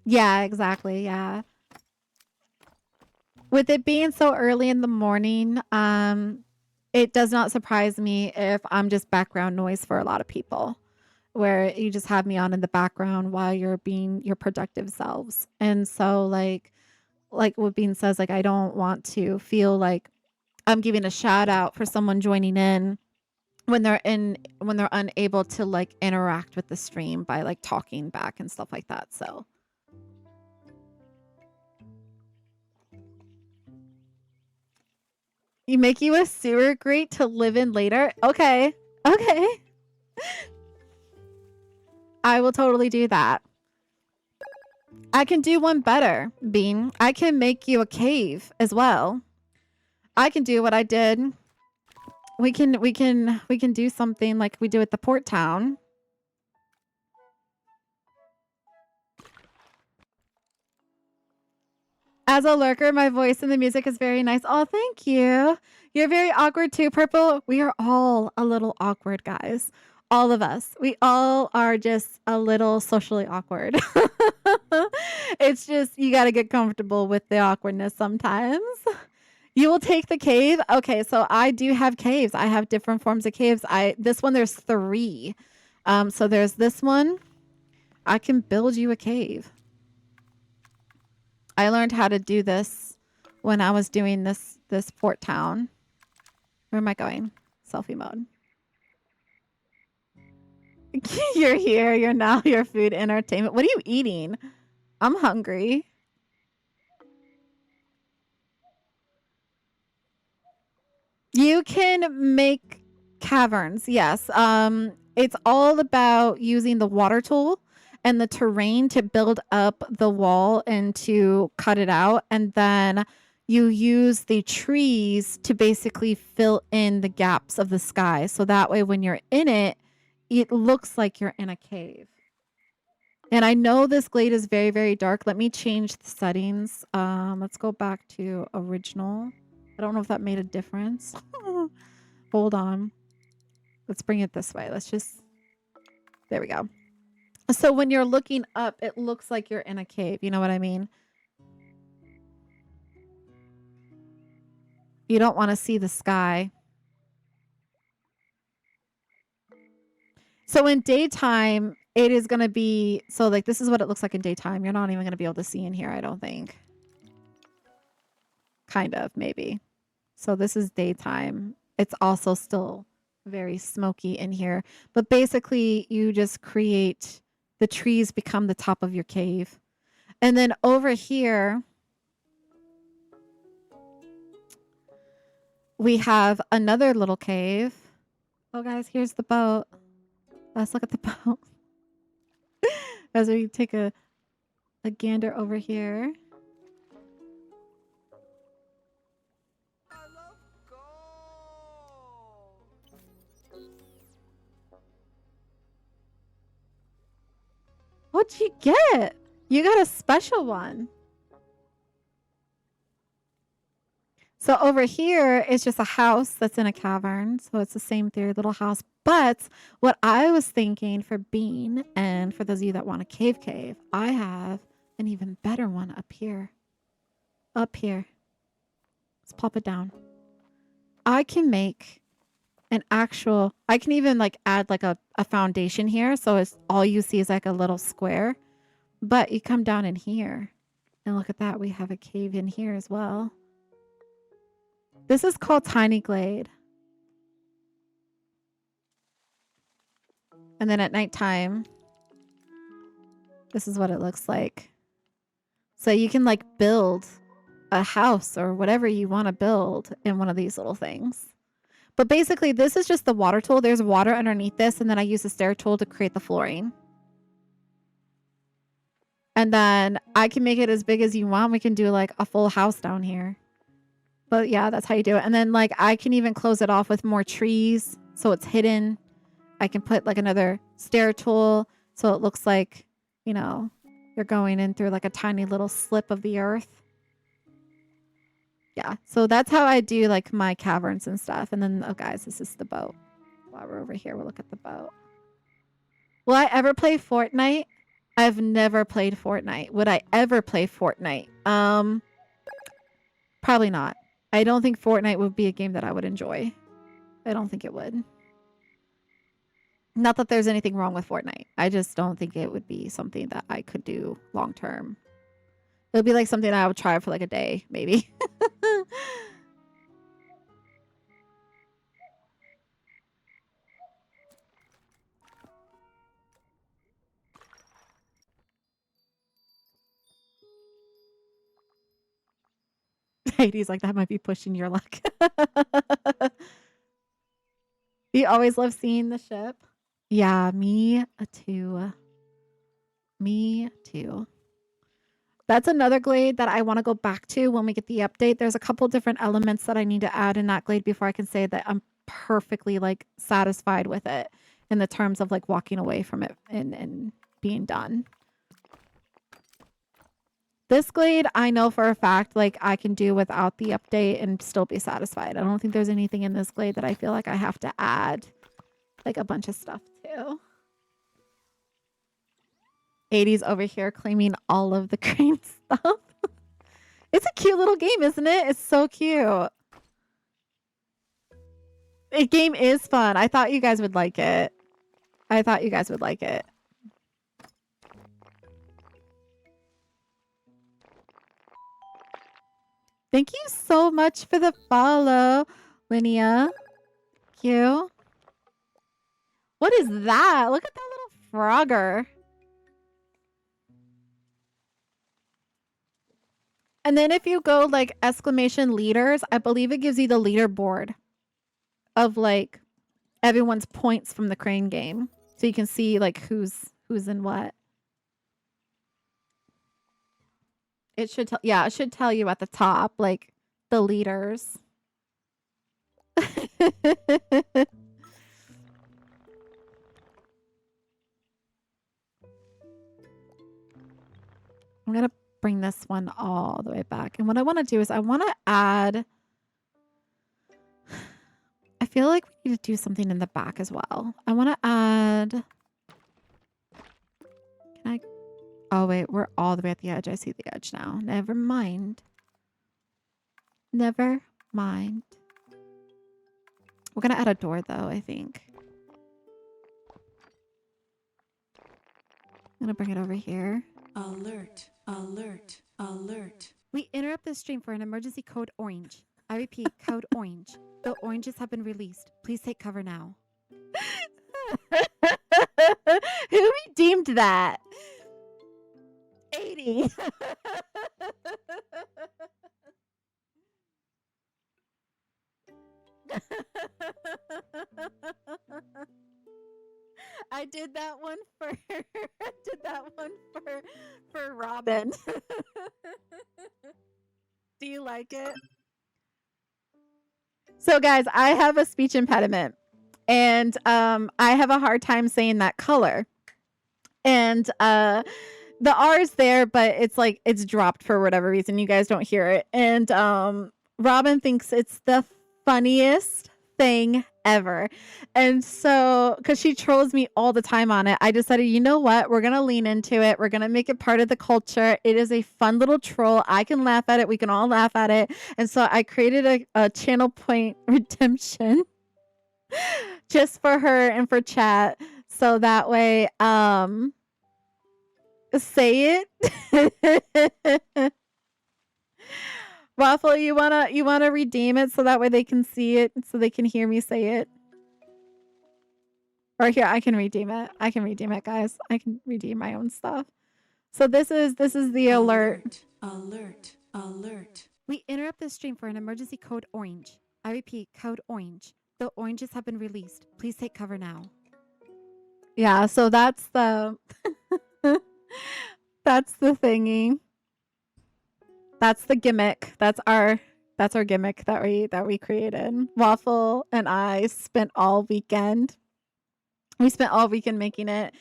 A: Yeah, exactly. Yeah. With it being so early in the morning, it does not surprise me if I'm just background noise for a lot of people. where you just have me on in the background while you're being your productive selves. And so like what Bean says, like I don't want to feel like I'm giving a shout out for someone joining in when they're unable to like interact with the stream by like talking back and stuff like that. So you make you a sewer grate to live in later? Okay. Okay. I will totally do that. I can do one better, Bean. I can make you a cave as well. I can do what I did. We can do something like we do at the port town. As a lurker, my voice and the music is very nice. Oh, thank you. You're very awkward too, Purple. We are all a little awkward, guys. All of us. We all are just a little socially awkward. It's just you got to get comfortable with the awkwardness sometimes. You will take the cave? Okay, so I do have caves. I have different forms of caves. This one there's 3. So there's this one. I can build you a cave. I learned how to do this when I was doing this port town. Where am I going? Selfie mode. You're here. You're now your food entertainment. What are you eating? I'm hungry. You can make caverns. Yes. It's all about using the water tool and the terrain to build up the wall and to cut it out. And then you use the trees to basically fill in the gaps of the sky. So that way, when you're in it, it looks like you're in a cave. And I know this glade is very, very dark. Let me change the settings. Let's go back to original. I don't know if that made a difference. Hold on. Let's bring it this way. There we go. So when you're looking up, it looks like you're in a cave. You know what I mean? You don't want to see the sky. So in daytime, it is going to be... So like this is what it looks like in daytime. You're not even going to be able to see in here, I don't think. Kind of, maybe. So this is daytime. It's also still very smoky in here. But basically, you just create... The trees become the top of your cave. And then over here, we have another little cave. Oh, guys, here's the boat. Let's look at the boat. As we take a gander over here. What'd you get? You got a special one. So over here is just a house that's in a cavern. So it's the same theory, little house. But what I was thinking for Bean, and for those of you that want a cave, I have an even better one up here. Up here. Let's pop it down. I can make an actual... I can even like add like a foundation here. So it's all you see is like a little square. But you come down in here. And look at that. We have a cave in here as well. This is called Tiny Glade. And then at nighttime, this is what it looks like. So you can like build a house or whatever you want to build in one of these little things. But basically, this is just the water tool. There's water underneath this, and then I use the stair tool to create the flooring. And then I can make it as big as you want. We can do like a full house down here. But yeah, that's how you do it. And then like I can even close it off with more trees so it's hidden. I can put like another stair tool so it looks like, you know, you're going in through like a tiny little slip of the earth. Yeah, so that's how I do like my caverns and stuff. And then, oh guys, this is the boat. While we're over here, we'll look at the boat. Will I ever play Fortnite? I've never played Fortnite. Would I ever play Fortnite? Probably not. I don't think Fortnite would be a game that I would enjoy. I don't think it would. Not that there's anything wrong with Fortnite. I just don't think it would be something that I could do long term. It would be like something I would try for like a day, maybe. He's like, that might be pushing your luck. You always love seeing the ship. Yeah, me too. Me too. That's another glade that I want to go back to when we get the update. There's a couple different elements that I need to add in that glade before I can say that I'm perfectly like satisfied with it in the terms of like walking away from it and being done. This glade, I know for a fact, like I can do without the update and still be satisfied. I don't think there's anything in this glade that I feel like I have to add like a bunch of stuff to. 80s over here claiming all of the crane stuff. It's a cute little game, isn't it? It's so cute. The game is fun. I thought you guys would like it. I thought you guys would like it. Thank you so much for the follow, Linnea. Thank you. What is that? Look at that little frogger. And then if you go like exclamation leaders, I believe it gives you the leaderboard of like everyone's points from the crane game. So you can see like who's in what. It should tell, yeah, it should tell you at the top, like the leaders. I'm going to bring this one all the way back. And what I want to do is I want to add, I feel like we need to do something in the back as well. I want to add, can I, oh wait, we're all the way at the edge. I see the edge now. Never mind. Never mind. We're going to add a door though, I think. I'm going to bring it over here.
B: Alert, alert, alert.
A: We interrupt this stream for an emergency code orange. I repeat, code orange. The oranges have been released. Please take cover now. Who redeemed that? 80. I did that one for for Robin. Do you like it? So guys, I have a speech impediment and I have a hard time saying that color. And the R is there, but it's like it's dropped for whatever reason. You guys don't hear it. And Robin thinks it's the funniest thing ever. And so, because she trolls me all the time on it, I decided, you know what? We're going to lean into it. We're going to make it part of the culture. It is a fun little troll. I can laugh at it. We can all laugh at it. And so I created a channel point redemption just for her and for chat. So that way, say it. Waffle, you wanna redeem it so that way they can see it, so they can hear me say it. Or here, I can redeem it. I can redeem it, guys. I can redeem my own stuff. So this is the alert.
B: Alert, alert.
A: We interrupt this stream for an emergency code orange. I repeat, code orange. The oranges have been released. Please take cover now. Yeah, so that's the that's the thingy. That's the gimmick. That's our gimmick that we created. Waffle and I spent all weekend. We spent all weekend making it,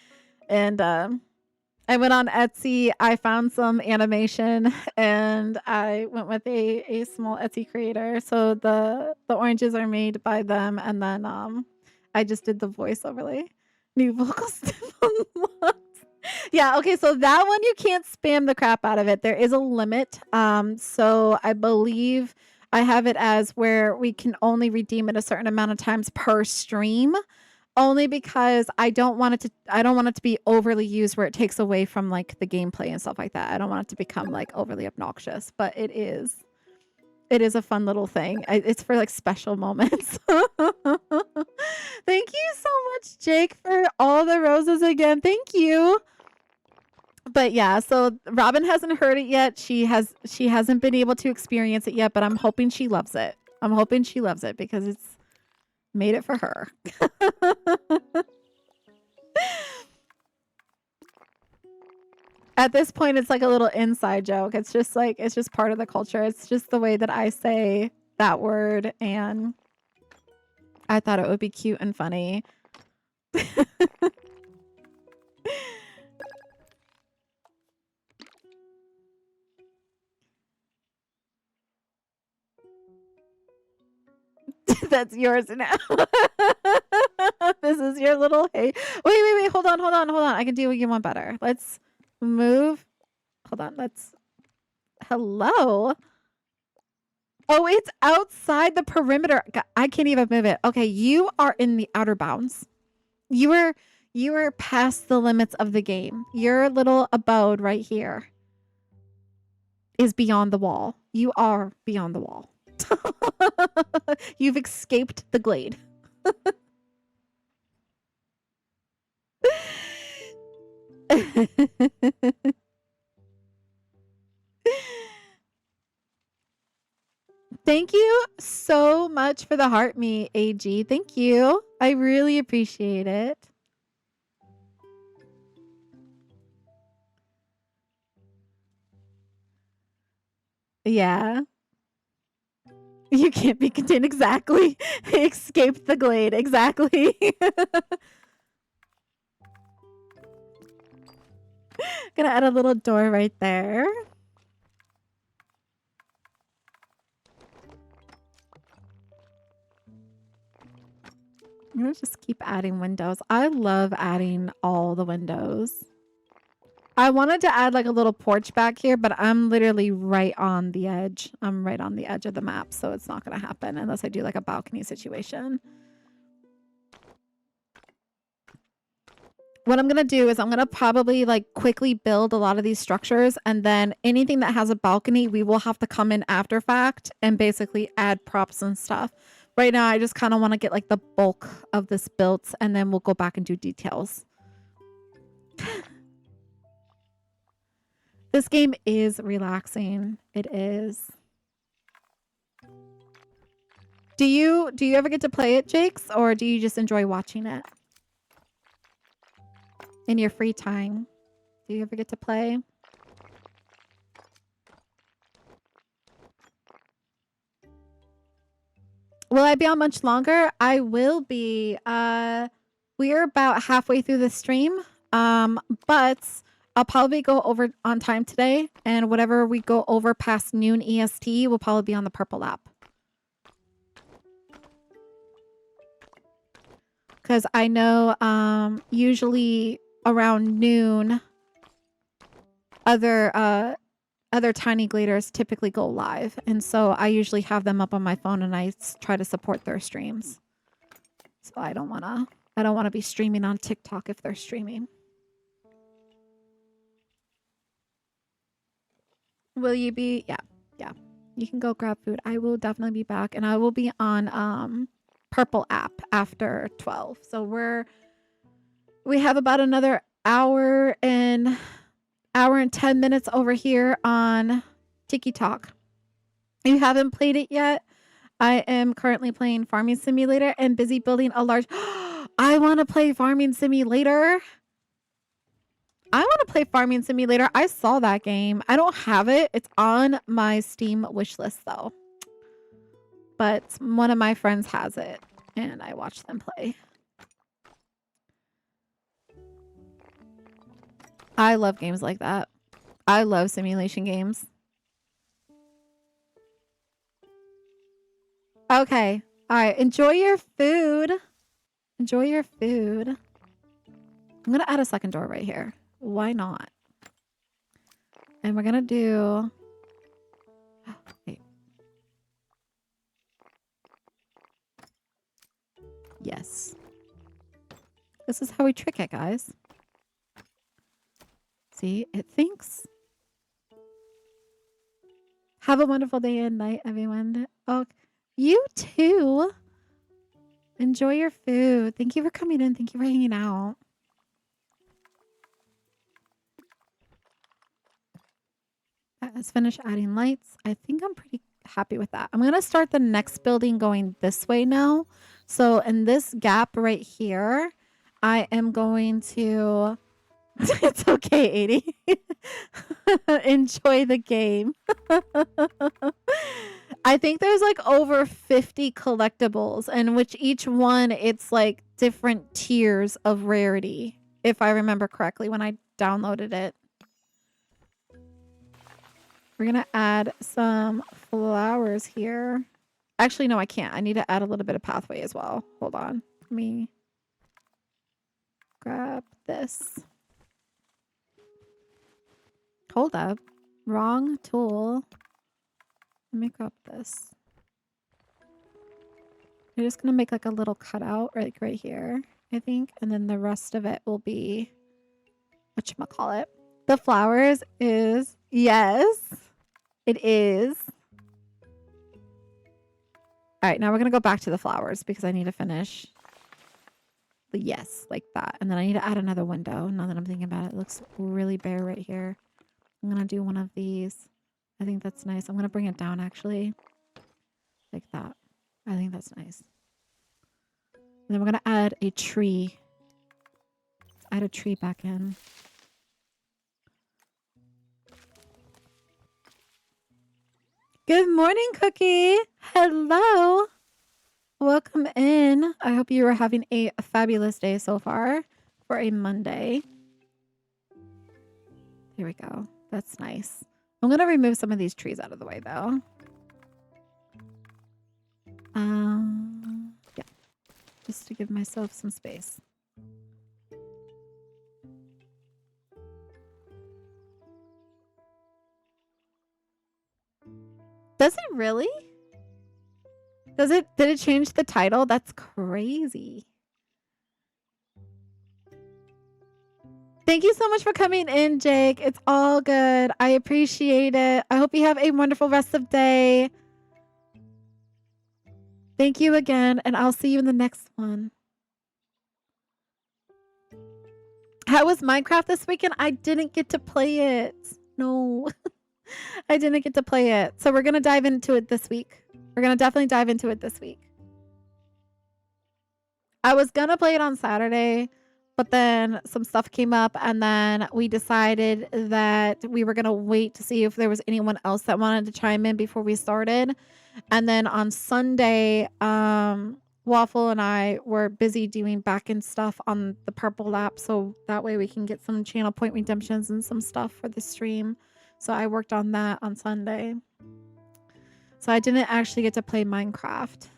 A: and I went on Etsy. I found some animation, and I went with a small Etsy creator. So the oranges are made by them, and then I just did the voice overlay. New vocal stem unlocked. Yeah, okay, so that one you can't spam the crap out of it. There is a limit. So I believe I have it as where we can only redeem it a certain amount of times per stream. only because I don't want it to be overly used where it takes away from like the gameplay and stuff like that. I don't want it to become like overly obnoxious, but it is a fun little thing. It's for like special moments. Thank you so much, Jake, for all the roses again. Thank you. But yeah, so Robin hasn't heard it yet. She hasn't been able to experience it yet, but I'm hoping she loves it. I'm hoping she loves it because it's made it for her. At this point, it's like a little inside joke. It's just part of the culture. It's just the way that I say that word, and I thought it would be cute and funny. That's yours now. This is your little hey. Wait. Hold on. I can do you one better. Let's move. Hold on. Hello. Oh, it's outside the perimeter. I can't even move it. Okay, you are in the outer bounds. You are past the limits of the game. Your little abode right here is beyond the wall. You are beyond the wall. You've escaped the glade. Thank you so much for the heart me, AG. Thank you. I really appreciate it. Yeah. You can't be contained. Exactly. Escape the glade. Exactly. Gonna add a little door right there. I'm gonna just keep adding windows. I love adding all the windows. I wanted to add like a little porch back here, but I'm literally right on the edge. I'm right on the edge of the map, so it's not gonna happen unless I do like a balcony situation. What I'm gonna do is I'm gonna probably like quickly build a lot of these structures, and then anything that has a balcony, we will have to come in after fact and basically add props and stuff. Right now, I just kind of want to get like the bulk of this built, and then we'll go back and do details. This game is relaxing. It is. Do you ever get to play it, Jakes, or do you just enjoy watching it? In your free time, do you ever get to play? Will I be on much longer? I will be. We're about halfway through the stream. But I'll probably go over on time today, and whatever we go over past noon EST will probably be on the purple app. Because I know usually around noon, other tiny gladers typically go live, and so I usually have them up on my phone, and I try to support their streams. So I don't wanna be streaming on TikTok if they're streaming. Will you be? Yeah. You can go grab food. I will definitely be back, and I will be on purple app after 12. So we have about another hour and 10 minutes over here on Tiki Talk. If you haven't played it yet, I am currently playing Farming Simulator and busy building a large... I want to play Farming Simulator. I saw that game. I don't have it. It's on my Steam wish list, though. But one of my friends has it, and I watch them play. I love games like that. I love simulation games. Okay. All right. Enjoy your food. I'm going to add a second door right here. Why not? And we're going to do... Wait. Yes. This is how we trick it, guys. See, it thinks. Have a wonderful day and night, everyone. Oh, you too. Enjoy your food. Thank you for coming in. Thank you for hanging out. Let's finish adding lights. I think I'm pretty happy with that. I'm going to start the next building going this way now. So in this gap right here, I am going to... It's okay, 80. Enjoy the game. I think there's like over 50 collectibles, and which each one it's like different tiers of rarity, if I remember correctly when I downloaded it. We're gonna add some flowers here. Actually, no, I can't. I need to add a little bit of pathway as well. Hold on. Let me grab this. Hold up. Wrong tool. Let me grab this. I'm just going to make like a little cutout right here, I think. And then the rest of it will be, whatchamacallit. The flowers is, yes, it is. All right, now we're going to go back to the flowers because I need to finish the yes, like that. And then I need to add another window. Now that I'm thinking about it, it looks really bare right here. I'm going to do one of these. I think that's nice. I'm going to bring it down actually. Like that. I think that's nice. And then we're going to add a tree. Let's add a tree back in. Good morning, Cookie. Hello. Welcome in. I hope you are having a fabulous day so far for a Monday. Here we go. That's nice. I'm going to remove some of these trees out of the way, though. Yeah. Just to give myself some space. Does it really? Did it change the title? That's crazy. Thank you so much for coming in, Jake. It's all good. I appreciate it. I hope you have a wonderful rest of day. Thank you again, and I'll see you in the next one. How was Minecraft this weekend? I didn't get to play it. No, I didn't get to play it. So we're going to dive into it this week. We're going to definitely dive into it this week. I was going to play it on Saturday, but then some stuff came up, and then we decided that we were going to wait to see if there was anyone else that wanted to chime in before we started. And then on Sunday, Waffle and I were busy doing back-end stuff on the Purple app, so that way we can get some channel point redemptions and some stuff for the stream. So I worked on that on Sunday. So I didn't actually get to play Minecraft.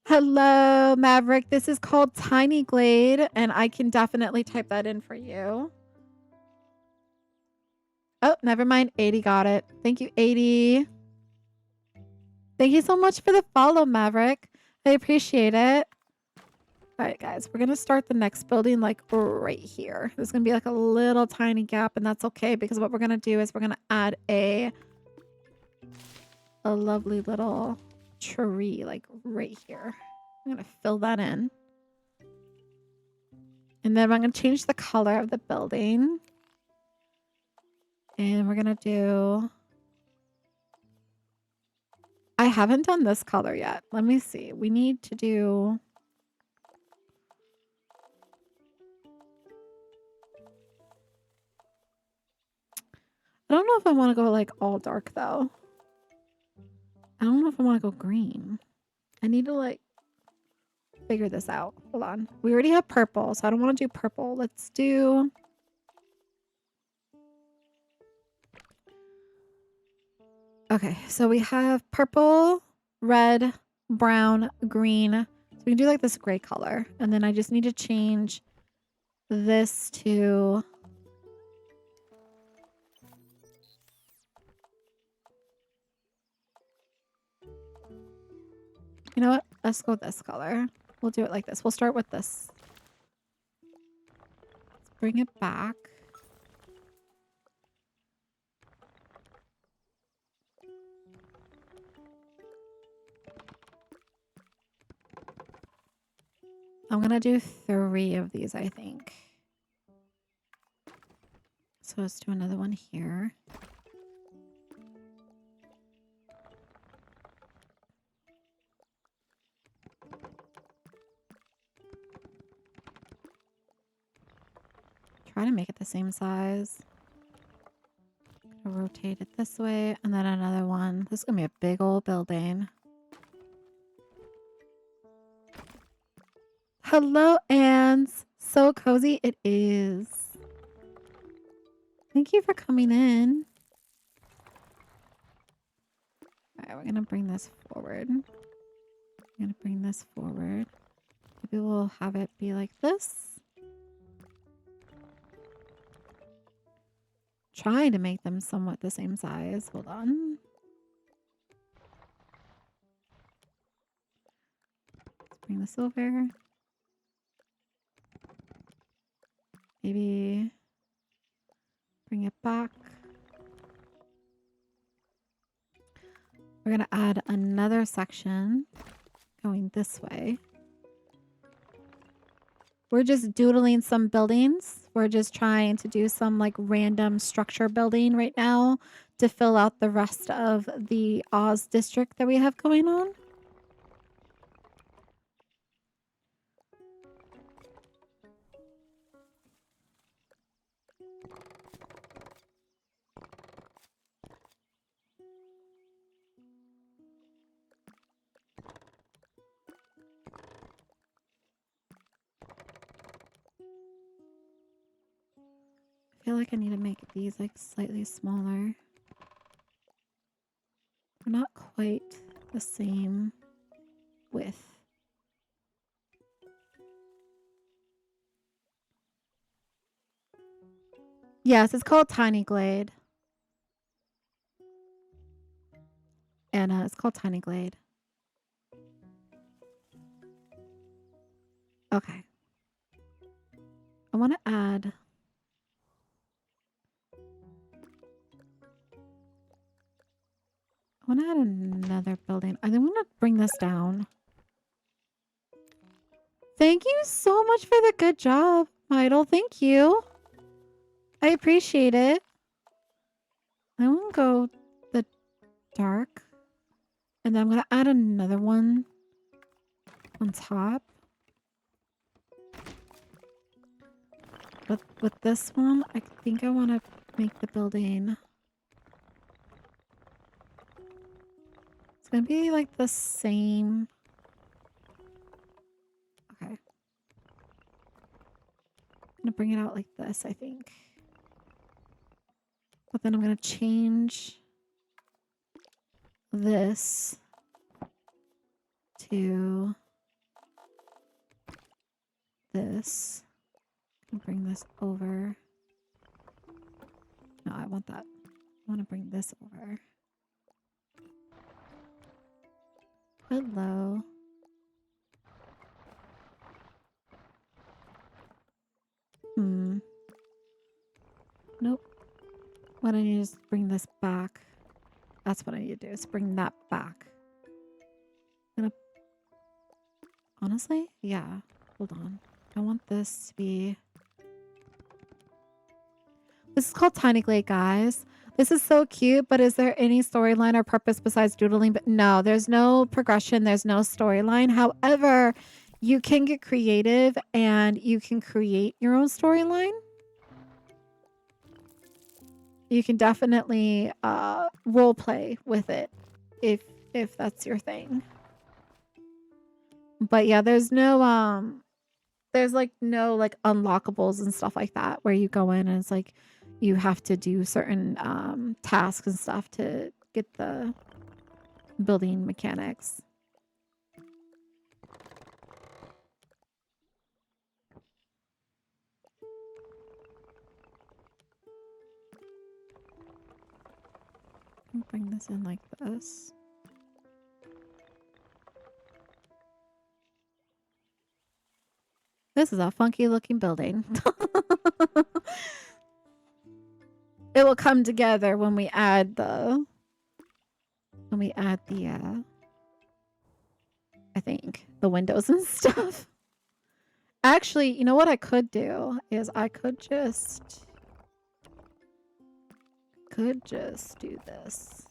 A: Hello, Maverick. This is called Tiny Glade, and I can definitely type that in for you. Oh, never mind. 80 got it. Thank you, 80. Thank you so much for the follow, Maverick. I appreciate it. All right, guys. We're going to start the next building like right here. There's going to be like a little tiny gap, and that's okay because what we're going to do is we're going to add a lovely little tree like right here. I'm going to fill that in. And then I'm going to change the color of the building. And we're going to do... I haven't done this color yet. Let me see. We need to do... I don't know if I want to go like all dark though. I don't know if I want to go green. I need to like figure this out. Hold on. We already have purple, so I don't want to do purple. Let's do... Okay, so we have purple, red, brown, green. So we can do like this gray color. And then I just need to change this to... You know what? Let's go with this color. We'll do it like this. We'll start with this. Let's bring it back. I'm going to do 3 of these, I think. So let's do another one here. Try to make it the same size. Rotate it this way, and then another one. This is going to be a big old building. Hello, Anns. So cozy it is. Thank you for coming in. All right, we're going to bring this forward. I'm going to bring this forward. Maybe we'll have it be like this. Trying to make them somewhat the same size. Hold on. Let's bring this over. Maybe bring it back. We're going to add another section going this way. We're just doodling some buildings. We're just trying to do some like random structure building right now to fill out the rest of the Oz district that we have going on. I feel like I need to make these like slightly smaller. They're not quite the same width. Yes, it's called Tiny Glade. Anna, it's called Tiny Glade. Okay. I want to add... I want to add another building. I think I'm going to bring this down. Thank you so much for the good job, Idol. Thank you. I appreciate it. I want to go the dark. And then I'm going to add another one on top. With this one, I think I want to make the building... It's going to be like the same... Okay. I'm going to bring it out like this, I think. But then I'm going to change this to this. And bring this over. No, I want that. I want to bring this over. Hello. Nope. What I need is bring this back. That's what I need to do, is bring that back. I'm gonna... Honestly? Yeah. Hold on. I want this to be... This is called Tiny Glade, guys. This is so cute, but is there any storyline or purpose besides doodling? But no, there's no progression. There's no storyline. However, you can get creative and you can create your own storyline. You can definitely role play with it if that's your thing. But yeah, there's no there's like no like unlockables and stuff like that where you go in and it's like you have to do certain tasks and stuff to get the building mechanics. I'll bring this in like this. This is a funky looking building. It will come together when we add the I think the windows and stuff. Actually, you know what I could do is I could just do this.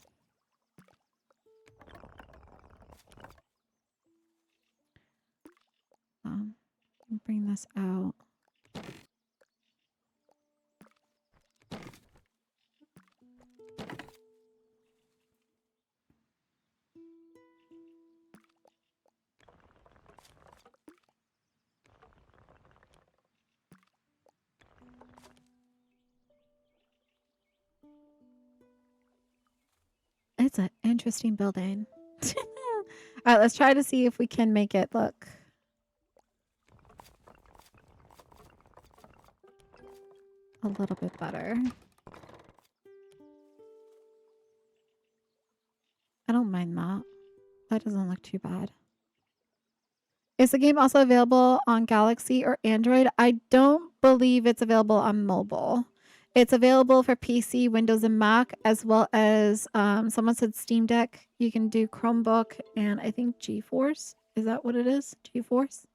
A: Bring this out. It's an interesting building. All right, let's try to see if we can make it look a little bit better. I don't mind that. That doesn't look too bad. Is the game also available on Galaxy or Android? I don't believe it's available on mobile. It's available for PC, Windows, and Mac, as well as someone said Steam Deck. You can do Chromebook and I think GeForce. Is that what it is? GeForce?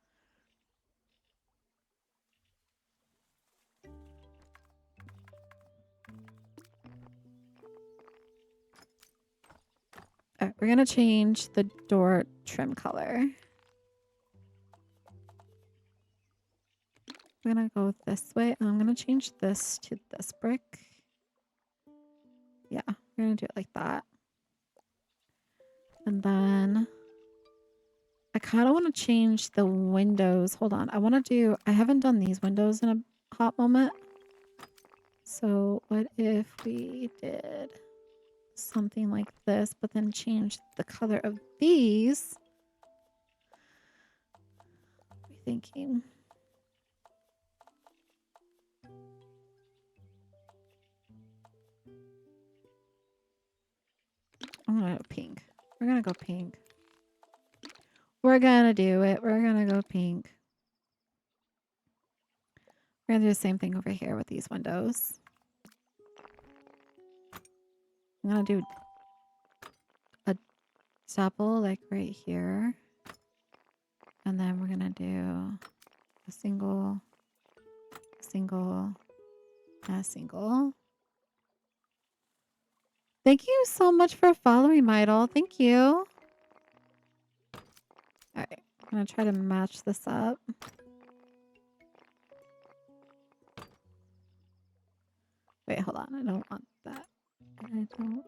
A: All right, we're going to change the door trim color. We're going to go this way. I'm going to change this to this brick. Yeah, we're going to do it like that. And then I kind of want to change the windows. Hold on. I haven't done these windows in a hot moment. So what if we did something like this, but then change the color of these? What are we thinking? I'm going to go pink. We're going to go pink. We're going to do it. We're going to go pink. We're going to do the same thing over here with these windows. I'm going to do a double like right here. And then we're going to do a single, and a single. Thank you so much for following, my idol. Thank you. All right, I'm going to try to match this up. Wait, hold on. I don't want that. I don't.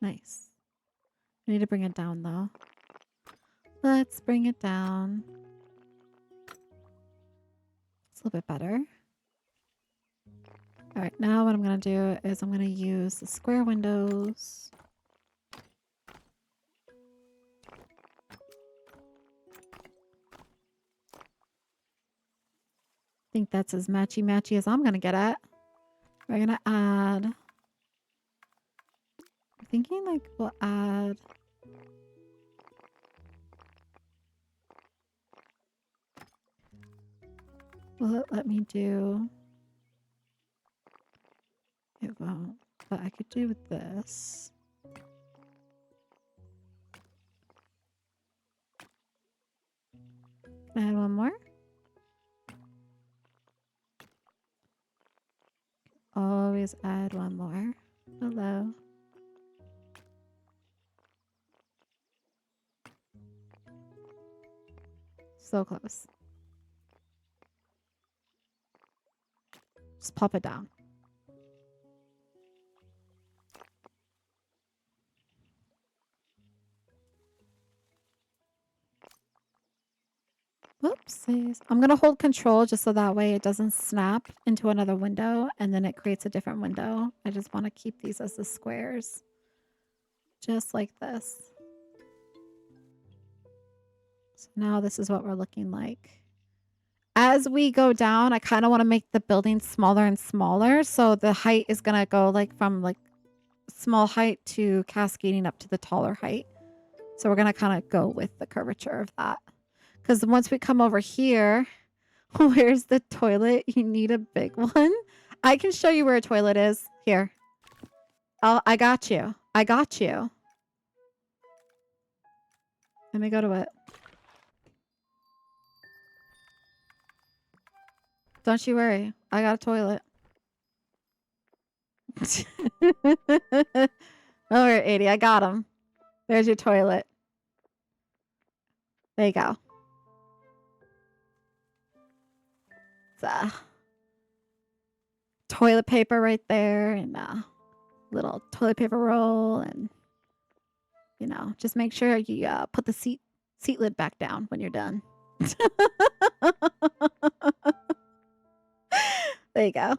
A: Nice. I need to bring it down, though. Let's bring it down. It's a little bit better. All right, now what I'm going to do is I'm going to use the square windows. I think that's as matchy-matchy as I'm going to get at. We're going to add... I'm thinking like we'll add... Will it let me do... It won't, but I could do with this. Can I add one more? Always add one more. Hello. So close. Just pop it down. Whoopsies. I'm going to hold control just so that way it doesn't snap into another window and then it creates a different window. I just want to keep these as the squares. Just like this. So now this is what we're looking like. As we go down, I kind of want to make the building smaller and smaller. So the height is going to go like from like small height to cascading up to the taller height. So we're going to kind of go with the curvature of that. Because once we come over here, where's the toilet? You need a big one. I can show you where a toilet is. Here. I got you. I got you. Let me go to it. Don't you worry. I got a toilet. Over 80. I got him. There's your toilet. There you go. It's toilet paper right there and a little toilet paper roll, and you know, just make sure you put the seat lid back down when you're done. There you go.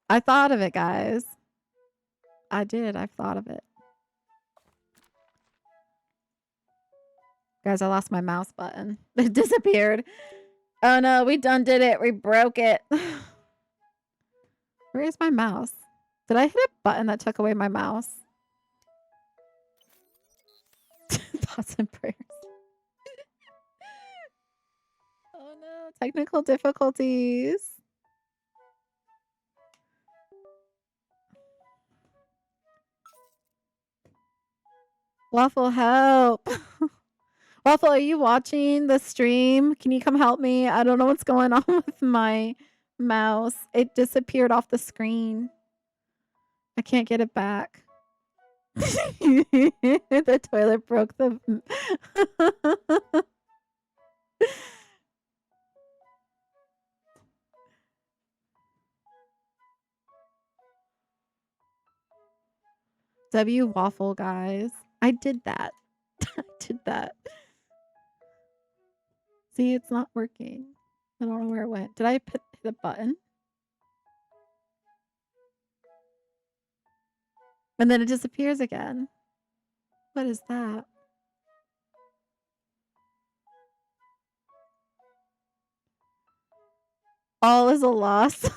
A: I thought of it, guys. I did. I've thought of it. Guys, I lost my mouse button. It disappeared. Oh no, we done did it. We broke it. Where is my mouse? Did I hit a button that took away my mouse? Thoughts and prayers. Oh no, technical difficulties. Waffle, help. Waffle, are you watching the stream? Can you come help me? I don't know what's going on with my mouse. It disappeared off the screen. I can't get it back. The toilet broke the... W waffle, guys. I did that. I did that. See, it's not working. I don't know where it went. Did I hit a button? And then it disappears again. What is that? All is a loss.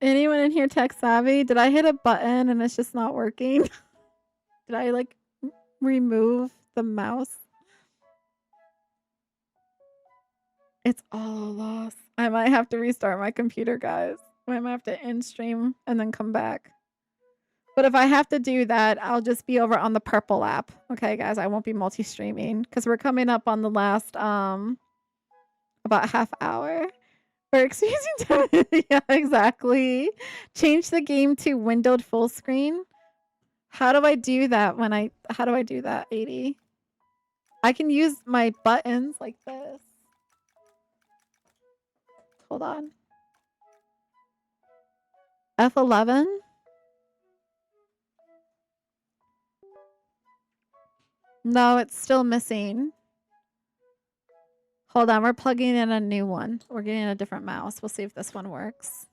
A: Anyone in here tech savvy? Did I hit a button and it's just not working? Did I like remove the mouse? It's all a loss. I might have to restart my computer, guys. I might have to end stream and then come back. But if I have to do that, I'll just be over on the purple app. Okay, guys, I won't be multi-streaming because we're coming up on the last about half hour. We're experiencing time. Yeah, exactly. Change the game to windowed full screen. How do I do that how do I do that, 80? I can use my buttons like this. Hold on. F11. No, it's still missing. Hold on, we're plugging in a new one. We're getting a different mouse. We'll see if this one works.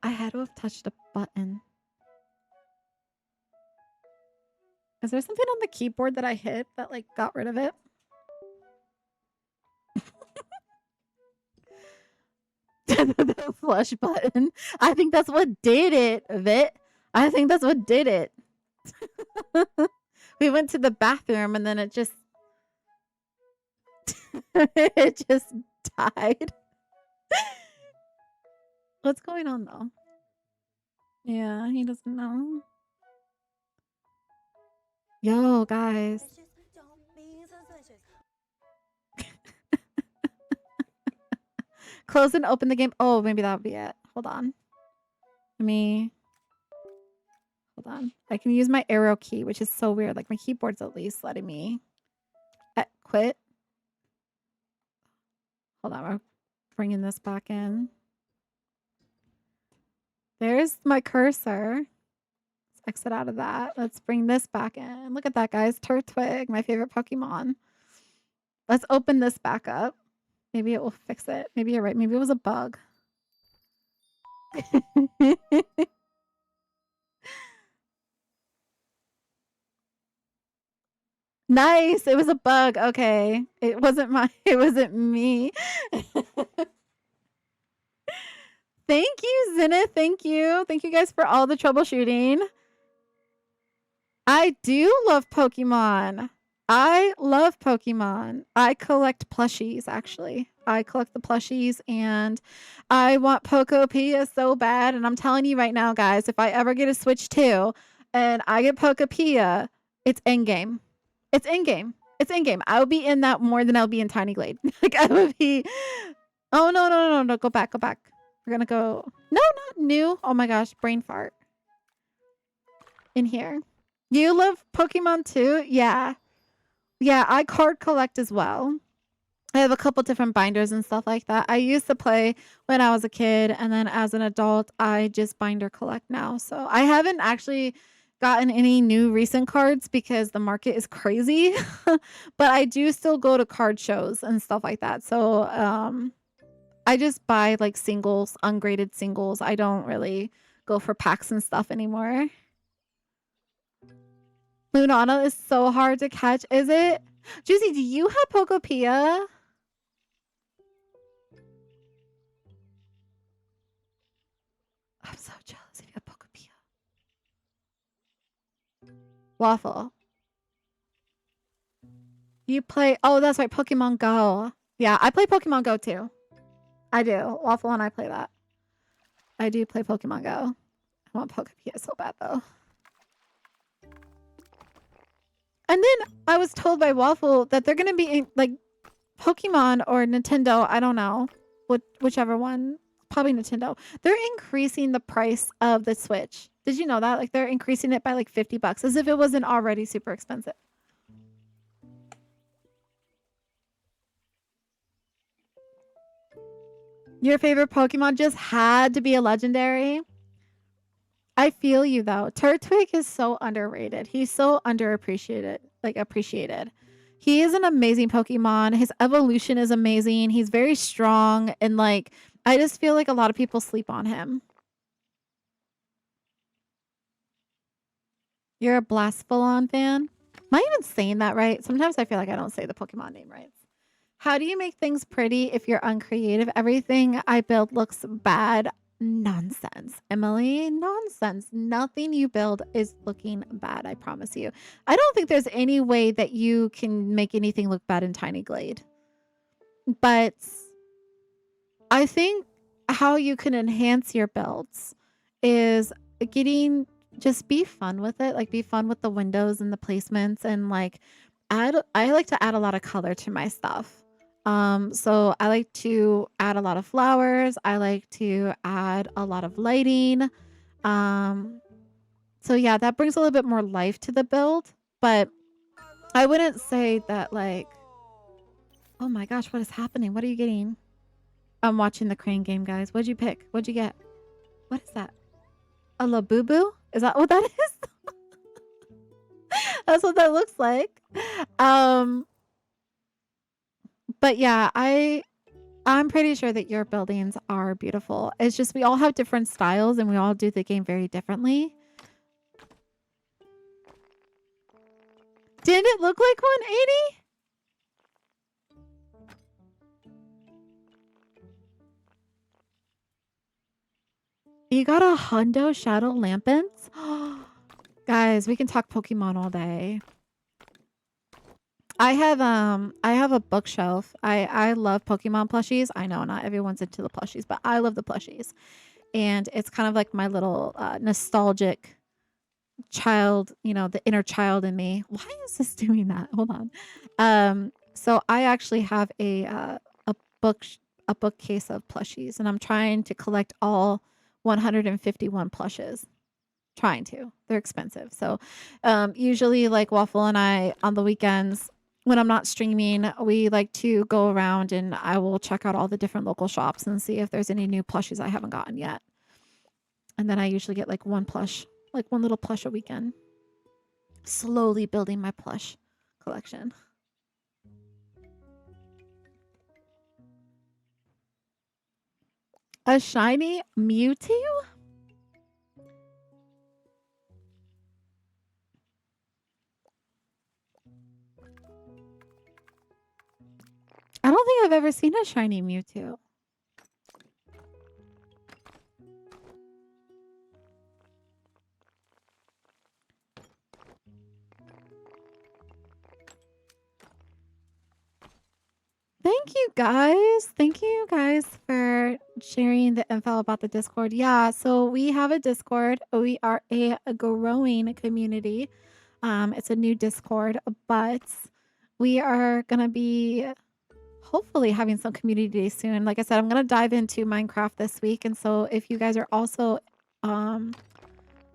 A: I had to have touched a button. Is there something on the keyboard that I hit that like got rid of it? The flush button. I think that's what did it, Vit. I think that's what did it. We went to the bathroom and then it just it just died. What's going on though? Yeah, he doesn't know. Yo, guys. Close and open the game. Oh, maybe that would be it. Hold on. Hold on. I can use my arrow key, which is so weird. Like my keyboard's at least letting me quit. Hold on. We're bringing this back in. There's my cursor. exit out of that. Let's bring this back in. Look at that, guys. Turtwig, my favorite Pokemon. Let's open this back up. Maybe it will fix it. Maybe you're right. Maybe it was a bug. Nice. It was a bug. Okay. It wasn't it wasn't me. Thank you, Zenith. Thank you. Thank you guys for all the troubleshooting. I do love Pokemon. I love Pokemon. I collect plushies, actually. I collect the plushies and I want Pokopia so bad. And I'm telling you right now, guys, if I ever get a Switch 2 and I get Pokopia, it's in game. It's in game. It's in game. I'll be in that more than I'll be in Tiny Glade. Like I would be. Oh no. Go back. We're gonna go. No, not new. Oh my gosh, brain fart. In here. You love Pokemon too? Yeah. Yeah, I card collect as well. I have a couple different binders and stuff like that. I used to play when I was a kid, and then as an adult, I just binder collect now. So I haven't actually gotten any new recent cards because the market is crazy. But I do still go to card shows and stuff like that. So I just buy like singles, ungraded singles. I don't really go for packs and stuff anymore. Lunana is so hard to catch, is it? Juicy, do you have Pokopia? I'm so jealous if you have Pokopia. Waffle. You play... Oh, that's right. Pokemon Go. Yeah, I play Pokemon Go too. I do. Waffle and I play that. I do play Pokemon Go. I want Pokopia so bad though. And then I was told by Waffle that they're going to be like Pokemon or Nintendo. I don't know. Whichever one. Probably Nintendo. They're increasing the price of the Switch. Did you know that? Like they're increasing it by like $50 as if it wasn't already super expensive. Your favorite Pokemon just had to be a legendary? I feel you though. Turtwig is so underrated. He's so underappreciated. Appreciated. He is an amazing Pokemon. His evolution is amazing. He's very strong and like I just feel like a lot of people sleep on him. You're a Blastphalon fan? Am I even saying that right? Sometimes I feel like I don't say the Pokemon name right. How do you make things pretty if you're uncreative? Everything I build looks bad. Nonsense, Emily. Nonsense. Nothing you build is looking bad. I promise you. I don't think there's any way that you can make anything look bad in Tiny Glade. But I think how you can enhance your builds is just be fun with it. Like be fun with the windows and the placements and like I like to add a lot of color to my stuff. So I like to add a lot of flowers. I like to add a lot of lighting. So yeah, that brings a little bit more life to the build, but I wouldn't say that like, oh my gosh, what is happening? What are you getting? I'm watching the crane game, guys. What'd you pick? What'd you get? What is that? A Labubu? Is that what that is? That's what that looks like. But yeah, I'm pretty sure that your buildings are beautiful. It's just we all have different styles and we all do the game very differently. Didn't it look like 180? You got a Hundo Shadow Lampens? Guys, we can talk Pokemon all day. I have a bookshelf. I love Pokemon plushies. I know not everyone's into the plushies, but I love the plushies. And it's kind of like my little nostalgic child, you know, the inner child in me. Why is this doing that? Hold on. So I actually have a bookcase of plushies and I'm trying to collect all 151 plushes. Trying to. They're expensive. So usually like Waffle and I on the weekends when I'm not streaming, we like to go around and I will check out all the different local shops and see if there's any new plushies I haven't gotten yet. And then I usually get like one plush Like one little plush a weekend. Slowly building my plush collection. A shiny Mewtwo? I don't think I've ever seen a shiny Mewtwo. Thank you guys. Thank you guys for sharing the info about the Discord. Yeah, so we have a Discord. We are a growing community. It's a new Discord, but we are gonna be hopefully having some community days soon. Like I said, I'm gonna dive into Minecraft this week, and so if you guys are also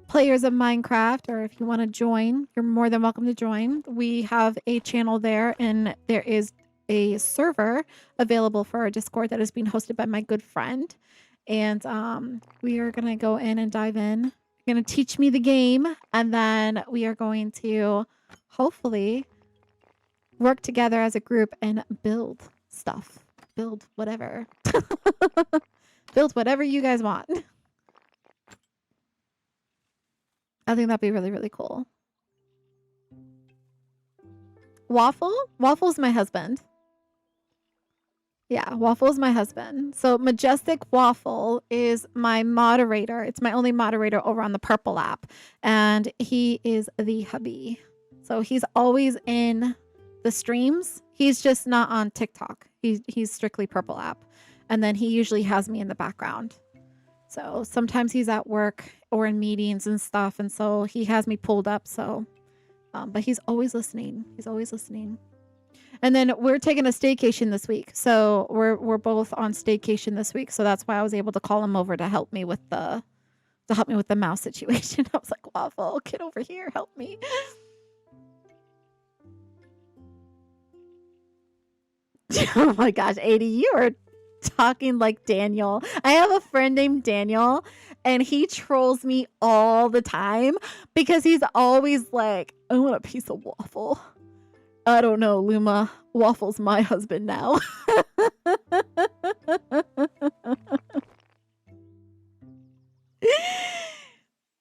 A: players of Minecraft, or if you want to join, you're more than welcome to join. We have a channel there, and there is a server available for our Discord that is being hosted by my good friend. And we are going to go in and dive in. You're going to teach me the game, and then we are going to hopefully work together as a group and build stuff. Build whatever. Build whatever you guys want. I think that'd be really, really cool. Waffle? Waffle's my husband. Yeah, Waffle's my husband. So Majestic Waffle is my moderator. It's my only moderator over on the Purple app. And he is the hubby. So he's always in the streams. He's just not on TikTok. He's strictly Purple app. And then he usually has me in the background. So sometimes he's at work or in meetings and stuff. And so he has me pulled up. So, but he's always listening. He's always listening. And then we're taking a staycation this week. So we're both on staycation this week. So that's why I was able to call him over to help me with the mouse situation. I was like, Waffle, get over here, help me. Oh my gosh, 80, you are talking like Daniel. I have a friend named Daniel, and he trolls me all the time because he's always like, I want a piece of Waffle. I don't know, Luma. Waffle's my husband now.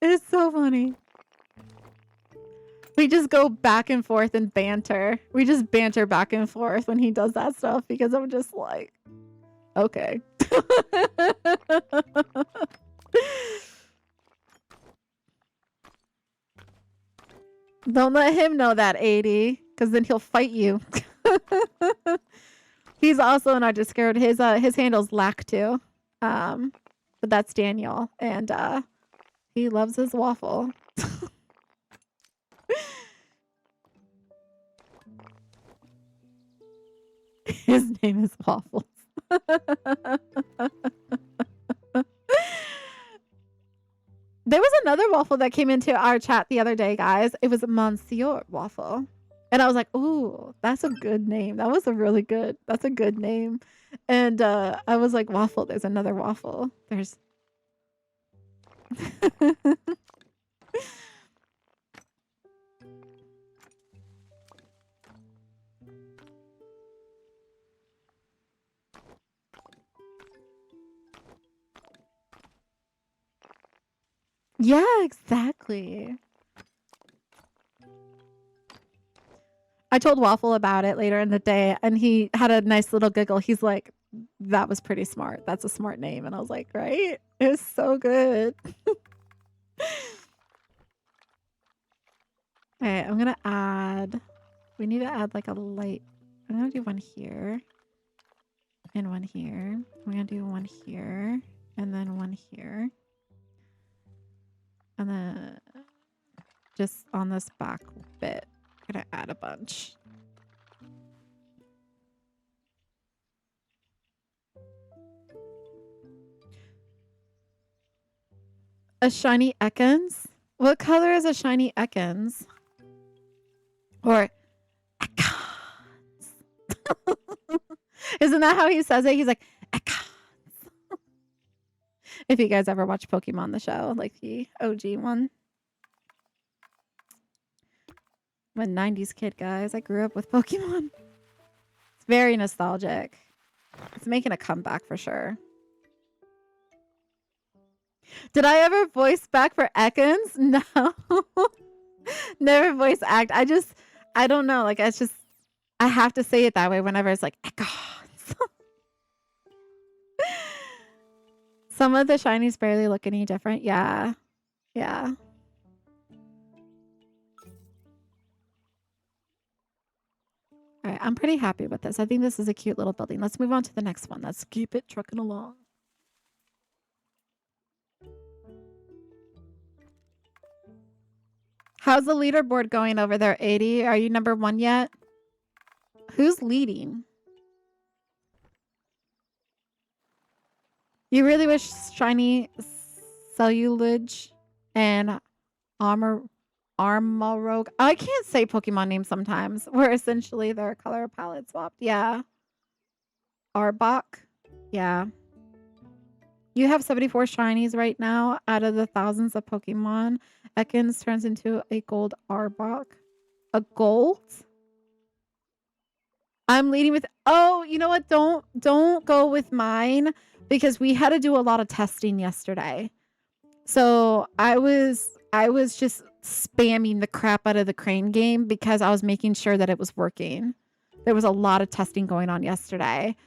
A: It's so funny. We just go back and forth and banter. We just banter back and forth when he does that stuff because I'm just like, okay. Don't let him know that, 80, because then he'll fight you. He's also not just scared. His handle's Lack2. But that's Daniel, and he loves his waffle. His name is Waffles. There was another waffle that came into our chat the other day, guys. It was Monsieur Waffle. And I was like, ooh, that's a good name. That's a good name. And I was like, Waffle, there's another waffle. There's... Yeah, exactly. I told Waffle about it later in the day, and he had a nice little giggle. He's like, that was pretty smart. That's a smart name. And I was like, right? It was so good. All right, I'm going to add... We need to add like a light... I'm going to do one here. And one here. I'm going to do one here. And then one here. And then just on this back bit, I'm going to add a bunch. A shiny Ekans? What color is a shiny Ekans? Or Ekans. Isn't that how he says it? He's like, Ekans. If you guys ever watch Pokemon the show, like the OG one. I'm a 90s kid, guys. I grew up with Pokemon. It's very nostalgic. It's making a comeback for sure. Did I ever voice back for Ekans? No. Never voice act. I don't know. Like, it's just, I have to say it that way whenever it's like, Ekans. Some of the shinies barely look any different. Yeah. Yeah. All right. I'm pretty happy with this. I think this is a cute little building. Let's move on to the next one. Let's keep it trucking along. How's the leaderboard going over there, 80? Are you number 1 yet? Who's leading? You really wish shiny cellulage and Armarogue. I can't say Pokemon names sometimes. Where essentially their color palette swapped. Yeah. Arbok. Yeah. You have 74 shinies right now out of the thousands of Pokemon. Ekans turns into a gold Arbok. A gold? I'm leading with, oh, you know what? Don't go with mine because we had to do a lot of testing yesterday. So I was just spamming the crap out of the crane game because I was making sure that it was working. There was a lot of testing going on yesterday.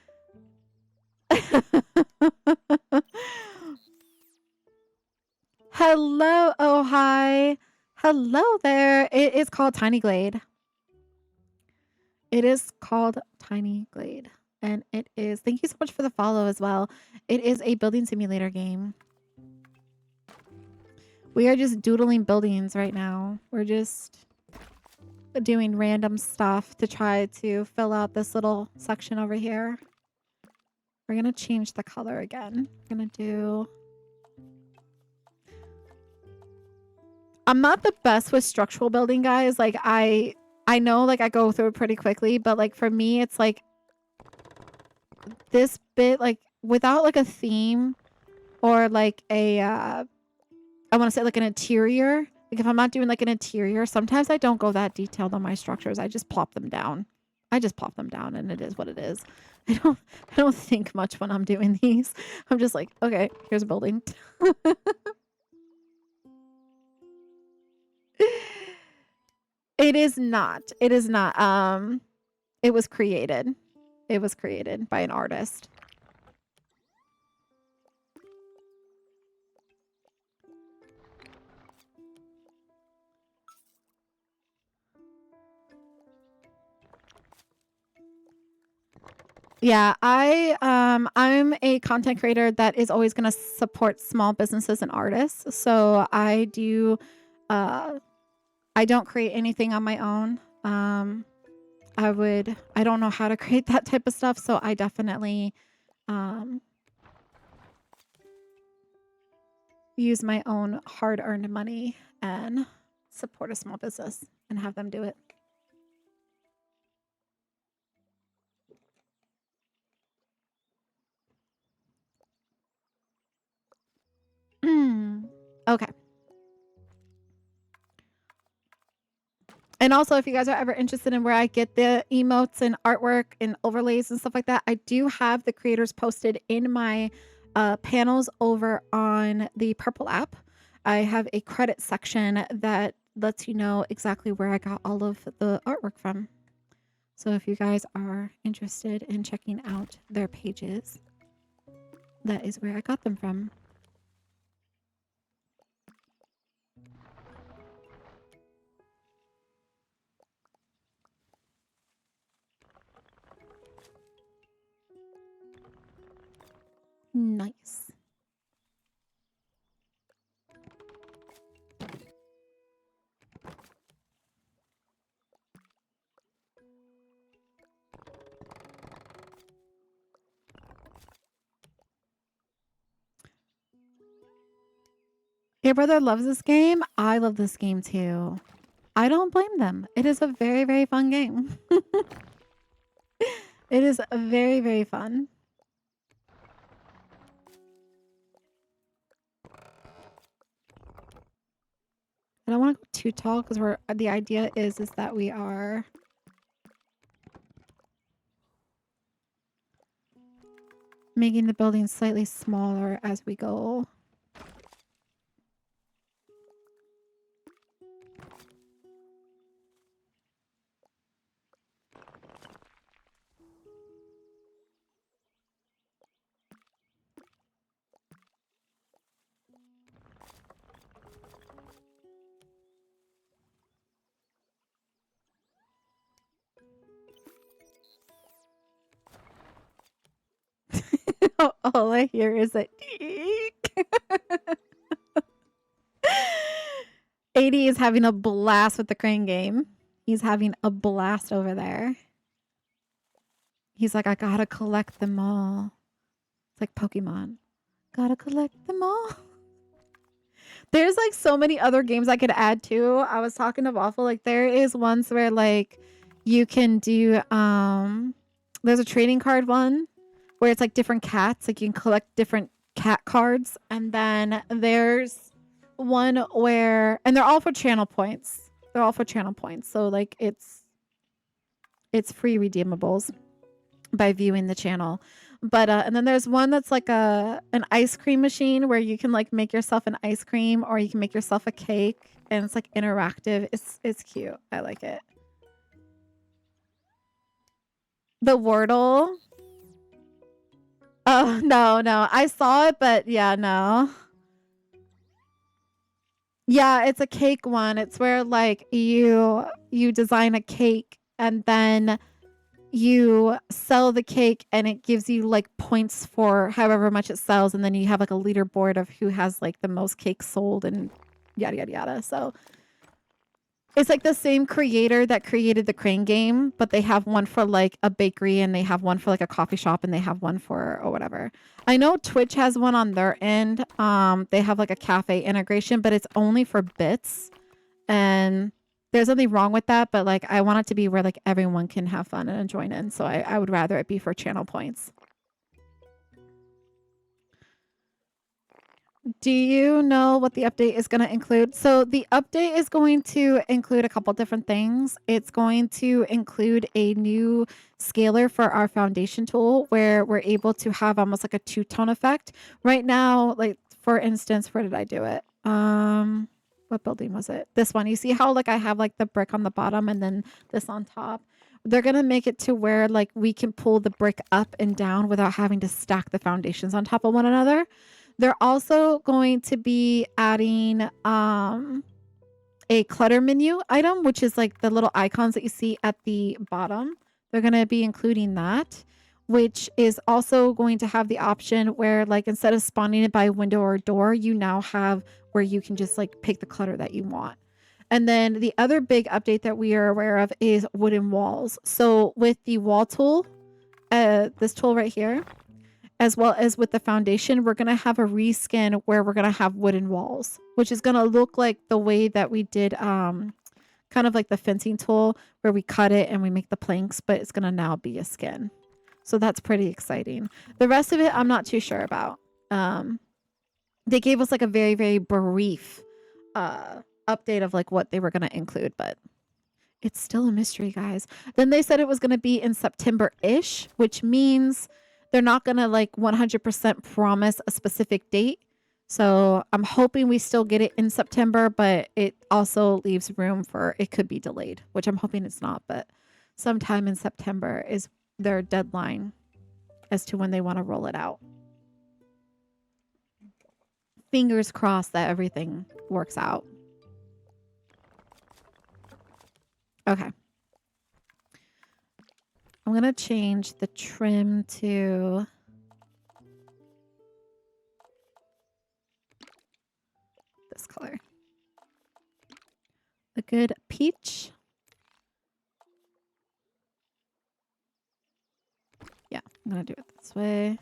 A: Hello, oh hi. Hello there. It is called Tiny Glade. It is called Tiny Glade. And it is, thank you so much for the follow as well. It is a building simulator game. We are just doodling buildings right now. We're just doing random stuff to try to fill out this little section over here. We're going to change the color again. We're going to do... I'm not the best with structural building, guys. Like, I know, like, I go through it pretty quickly, but, like, for me, it's, like, this bit, like, without, like, a theme or, like, a, I want to say, like, an interior. Like, if I'm not doing, like, an interior, sometimes I don't go that detailed on my structures. I just plop them down. I just plop them down, and it is what it is. I don't think much when I'm doing these. I'm just like, okay, here's a building. It is not. It is not. It was created. It was created by an artist. Yeah, I'm a content creator that is always going to support small businesses and artists. So I do I don't create anything on my own. I don't know how to create that type of stuff, so I definitely use my own hard-earned money and support a small business and have them do it. Okay. And also, if you guys are ever interested in where I get the emotes and artwork and overlays and stuff like that, I do have the creators posted in my panels over on the Purple app. I have a credit section that lets you know exactly where I got all of the artwork from. So if you guys are interested in checking out their pages, that is where I got them from. Nice. Your brother loves this game. I love this game too. I don't blame them. It is a very, very fun game. It is very, very fun. I don't want to go too tall because the idea is that we are making the building slightly smaller as we go. All I hear is a eek. 80 is having a blast with the crane game. He's having a blast over there. He's like, I gotta collect them all. It's like Pokemon. Gotta collect them all. There's like so many other games I could add to. I was talking to Waffle, like there is ones where like you can do there's a trading card one where it's like different cats, like you can collect different cat cards, and then there's one where, and they're all for channel points. They're all for channel points. So like it's free redeemables by viewing the channel. But and then there's one that's like an ice cream machine where you can like make yourself an ice cream, or you can make yourself a cake, and it's like interactive. It's cute. I like it. The Wordle. Oh, no. I saw it, but yeah, no. Yeah, it's a cake one. It's where like you design a cake and then you sell the cake and it gives you like points for however much it sells, and then you have like a leaderboard of who has like the most cakes sold and yada yada yada. So it's like the same creator that created the crane game, but they have one for like a bakery, and they have one for like a coffee shop, and they have one for or whatever. I know Twitch has one on their end. They have like a cafe integration, but it's only for bits. And there's nothing wrong with that, but like I want it to be where like everyone can have fun and join in. So I would rather it be for channel points. Do you know what the update is going to include? So the update is going to include a couple different things. It's going to include a new scaler for our foundation tool where we're able to have almost like a two-tone effect. Right now, like for instance, where did I do it? What building was it? This one. You see how like I have like the brick on the bottom and then this on top? They're going to make it to where like we can pull the brick up and down without having to stack the foundations on top of one another. They're also going to be adding a clutter menu item, which is like the little icons that you see at the bottom. They're going to be including that, which is also going to have the option where like instead of spawning it by window or door, you now have where you can just like pick the clutter that you want. And then the other big update that we are aware of is wooden walls. So with the wall tool, this tool right here, as well as with the foundation, we're going to have a reskin where we're going to have wooden walls, which is going to look like the way that we did kind of like the fencing tool where we cut it and we make the planks, but it's going to now be a skin. So that's pretty exciting. The rest of it, I'm not too sure about. They gave us like a very, very brief update of like what they were going to include, but it's still a mystery, guys. Then they said it was going to be in September-ish, which means they're not going to like 100% promise a specific date. So I'm hoping we still get it in September, but it also leaves room for it could be delayed, which I'm hoping it's not. But sometime in September is their deadline as to when they want to roll it out. Fingers crossed that everything works out. Okay. I'm going to change the trim to this color. A good peach. Yeah, I'm going to do it this way.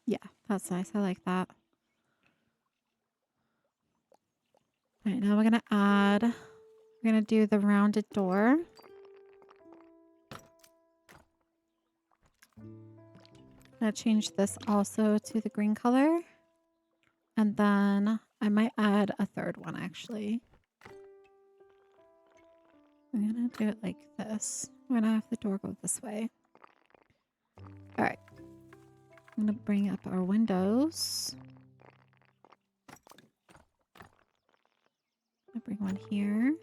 A: Yeah, that's nice. I like that. All right, now we're going to do the rounded door. gonna change this also to the green color. And then I might add a third one actually. I'm gonna do it like this. I'm gonna have the door go this way. All right. I'm gonna bring up our windows. I'll bring one here.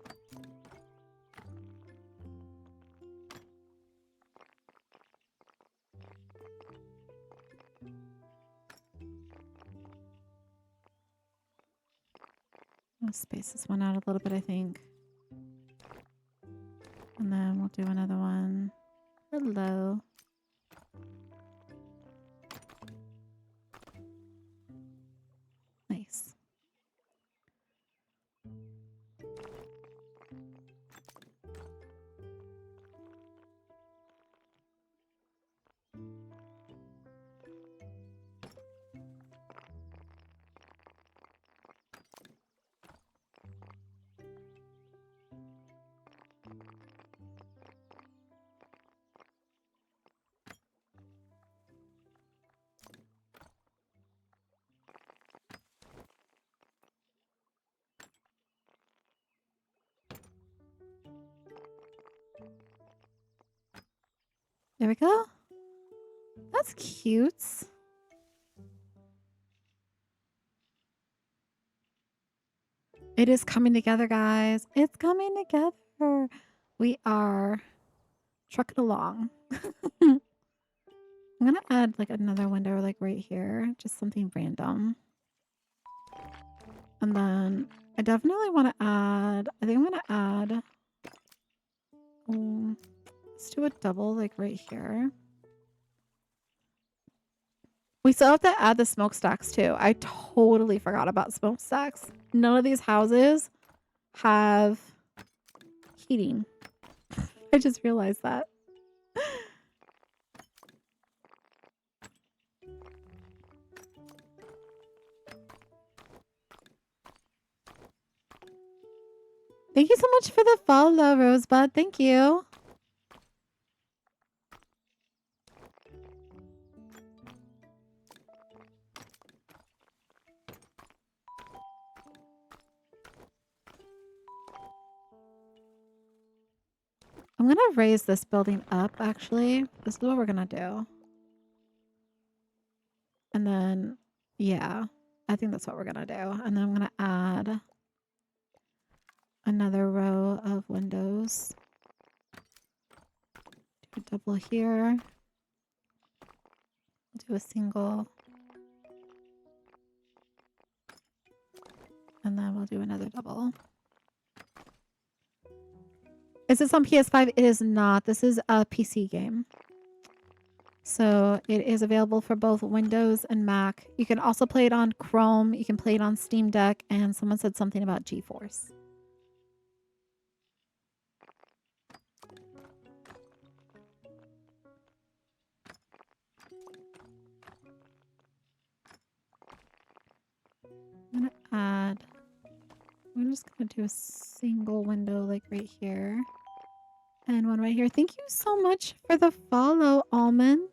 A: I'll space this one out a little bit, I think. And then we'll do another one. Hello. Nice. There we go. That's cute. It is coming together, guys. It's coming together. We are trucking along. I'm gonna add like another window like right here. Just something random. And then I definitely want to add, I think I'm going to add, let's do a double like right here. We still have to add the smokestacks too. I totally forgot about smokestacks. None of these houses have heating. I just realized that. Thank you so much for the follow, Rosebud. Thank you. I'm going to raise this building up, actually. This is what we're going to do. And then, yeah, I think that's what we're going to do. And then I'm going to add another row of windows. Do a double here. Do a single. And then we'll do another double. Is this on PS5? It is not. This is a PC game. So it is available for both Windows and Mac. You can also play it on Chrome. You can play it on Steam Deck. And someone said something about GeForce. I'm going to add... I'm just going to do a single window like right here. And one right here. Thank you so much for the follow, Almond.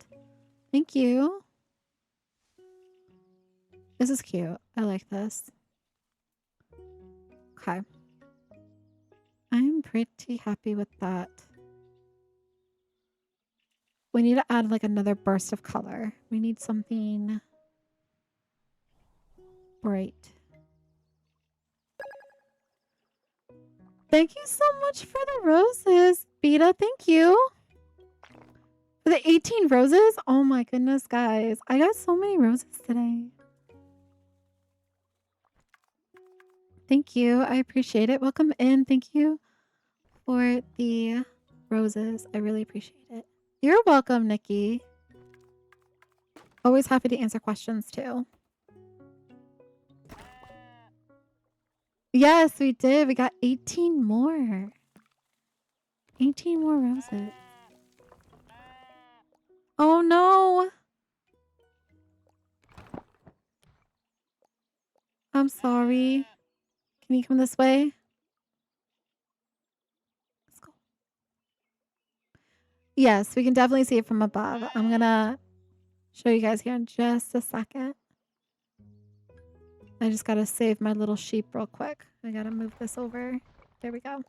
A: Thank you. This is cute. I like this. Okay. I'm pretty happy with that. We need to add like another burst of color. We need something bright. Thank you so much for the roses, Beta. Thank you. For the 18 roses? Oh my goodness, guys. I got so many roses today. Thank you. I appreciate it. Welcome in. Thank you for the roses. I really appreciate it. You're welcome, Nikki. Always happy to answer questions too. Yes, we did. We got 18 more. 18 more roses. Oh no. I'm sorry. Can you come this way? Let's go. Yes, we can definitely see it from above. I'm gonna Show you guys here in just a second. I just gotta save my little sheep real quick. I gotta move this over. There we go. All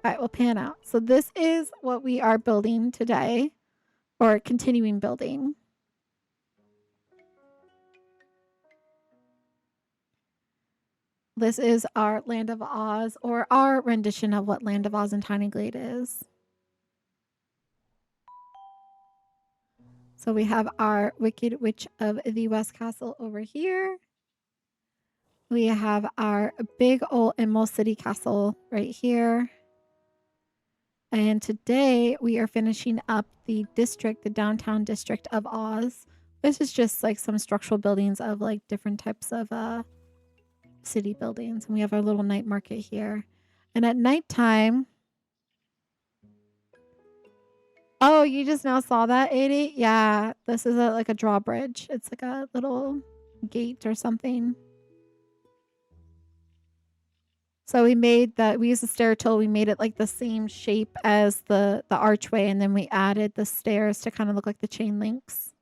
A: right, we'll pan out. So this is what we are building today, or continuing building. This is our Land of Oz, or our rendition of what Land of Oz and Tiny Glade is. So we have our Wicked Witch of the West Castle over here. We have our big old Emerald City Castle right here. And today we are finishing up the district, the downtown district of Oz. This is just like some structural buildings of like different types of city buildings. And we have our little night market here. And at nighttime... Oh, you just now saw that, 80? Yeah, this is like a drawbridge. It's like a little gate or something. So we made that, we used the stair tool, we made it like the same shape as the archway, and then we added the stairs to kind of look like the chain links.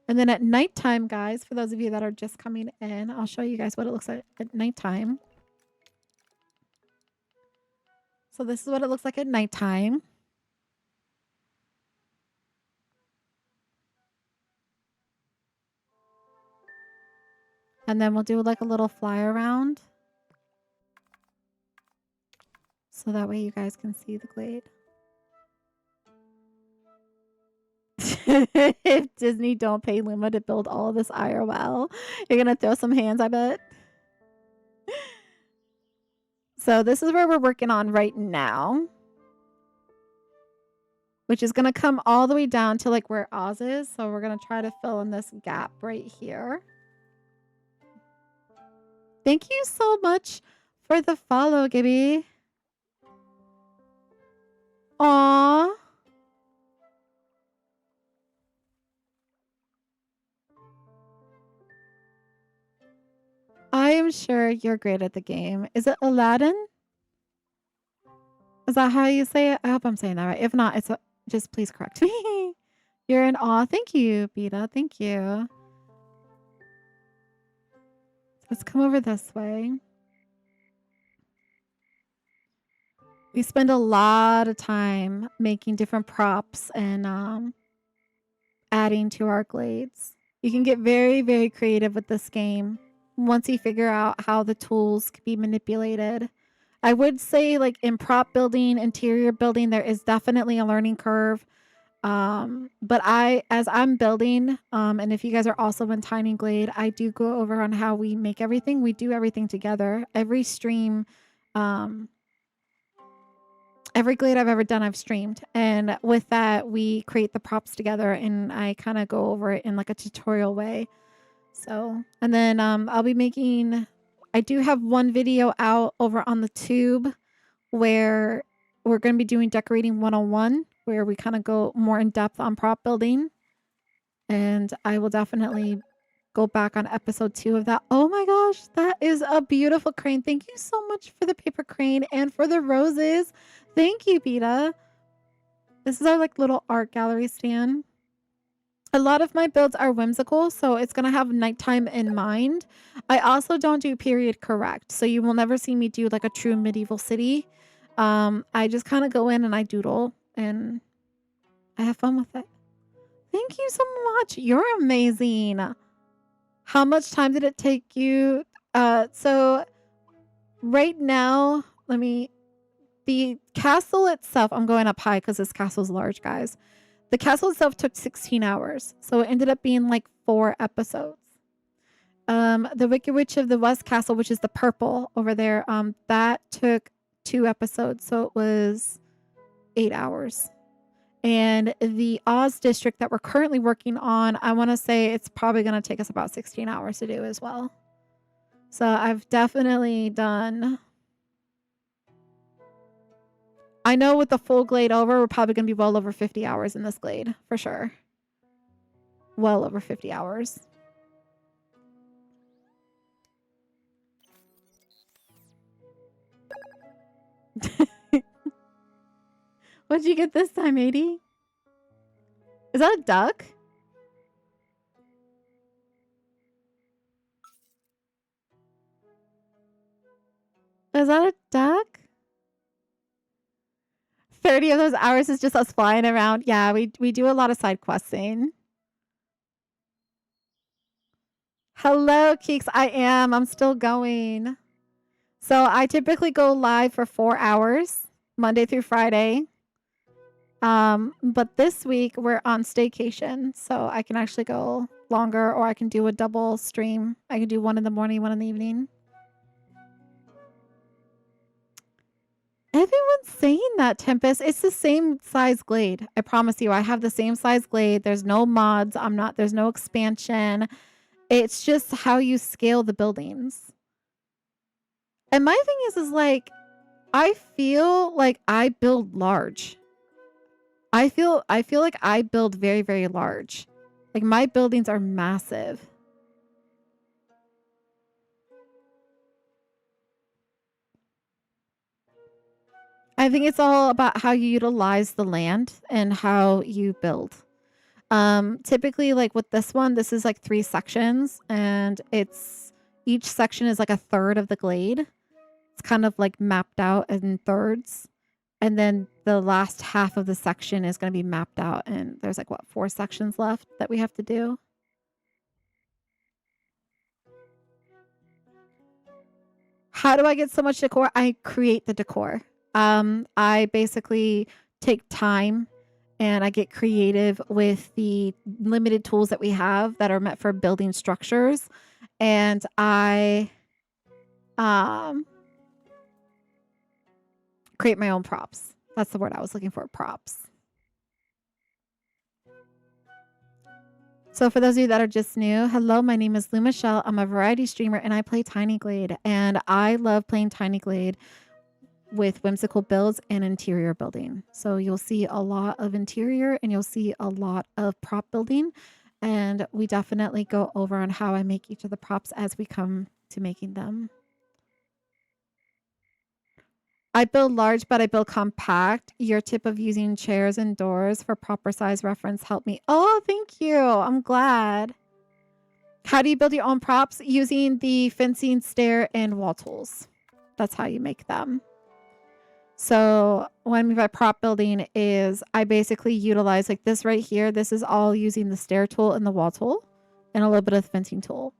A: And then at nighttime, guys, for those of you that are just coming in, I'll show you guys what it looks like at nighttime. So this is what it looks like at nighttime. And then we'll do like a little fly around. So that way you guys can see the glade. If Disney don't pay Luma to build all of this IRL, you're going to throw some hands, I bet. So this is where we're working on right now. Which is going to come all the way down to like where Oz is. So we're going to try to fill in this gap right here. Thank you so much for the follow, Gibby. Aww. I am sure you're great at the game. Is it Aladdin? Is that how you say it? I hope I'm saying that right. If not, it's just please correct me. You're in awe. Thank you, Beta. Thank you. Let's come over this way. We spend a lot of time making different props and adding to our glades. You can get very, very creative with this game once you figure out how the tools can be manipulated. I would say like in prop building, interior building, there is definitely a learning curve. But as I'm building, and if you guys are also in Tiny Glade, I do go over on how we make everything. We do everything together. Every stream, every glade I've ever done, I've streamed. And with that, we create the props together and I kind of go over it in like a tutorial way. So, and then I'll be making, I do have one video out over on the tube where we're going to be doing Decorating 101, where we kind of go more in depth on prop building. And I will definitely go back on episode 2 of that. Oh my gosh, that is a beautiful crane. Thank you so much for the paper crane and for the roses. Thank you, Beta. This is our like little art gallery stand. A lot of my builds are whimsical, so it's going to have nighttime in mind. I also don't do period correct, so you will never see me do like a true medieval city. I just kind of go in and I doodle and I have fun with it. Thank you so much. You're amazing. How much time did it take you? So right now, the castle itself, I'm going up high because this castle's large, guys. The castle itself took 16 hours. So it ended up being like 4 episodes. The Wicked Witch of the West Castle, which is the purple over there, that took 2 episodes. So it was 8 hours. And the Oz district that we're currently working on, I want to say it's probably going to take us about 16 hours to do as well. So I've definitely done... I know with the full glade over, we're probably going to be well over 50 hours in this glade, for sure. Well over 50 hours. What'd you get this time, 80? Is that a duck? Is that a duck? 30 of those hours is just us flying around. Yeah, we do a lot of side questing. Hello, Keeks. I am. I'm still going. So I typically go live for 4 hours, Monday through Friday. But this week we're on staycation, so I can actually go longer, or I can do a double stream. I can do one in the morning, one in the evening. Everyone's saying that, Tempest. It's the same size glade. I promise you, I have the same size glade. There's no mods. There's no expansion. It's just how you scale the buildings. And my thing is like, I feel like I build large. I feel like I build very, very large. Like my buildings are massive. I think it's all about how you utilize the land and how you build. Typically, like with this one, this is like 3 sections, and each section is like a third of the glade. It's kind of like mapped out in thirds. And then the last half of the section is going to be mapped out, and there's like 4 sections left that we have to do. How do I get so much decor? I create the decor. I basically take time and I get creative with the limited tools that we have that are meant for building structures, and I create my own props. That's the word I was looking for, props. So for those of you that are just new, hello, my name is Lou Michelle. I'm a variety streamer and I play Tiny Glade, and I love playing Tiny Glade with whimsical builds and interior building. So you'll see a lot of interior and you'll see a lot of prop building, and we definitely go over on how I make each of the props as we come to making them. I build large, but I build compact. Your tip of using chairs and doors for proper size reference helped me. Oh, thank you. I'm glad. How do you build your own props? Using the fencing, stair, and wall tools. That's how you make them. So what I mean by prop building is I basically utilize like this right here. This is all using the stair tool and the wall tool and a little bit of the fencing tool.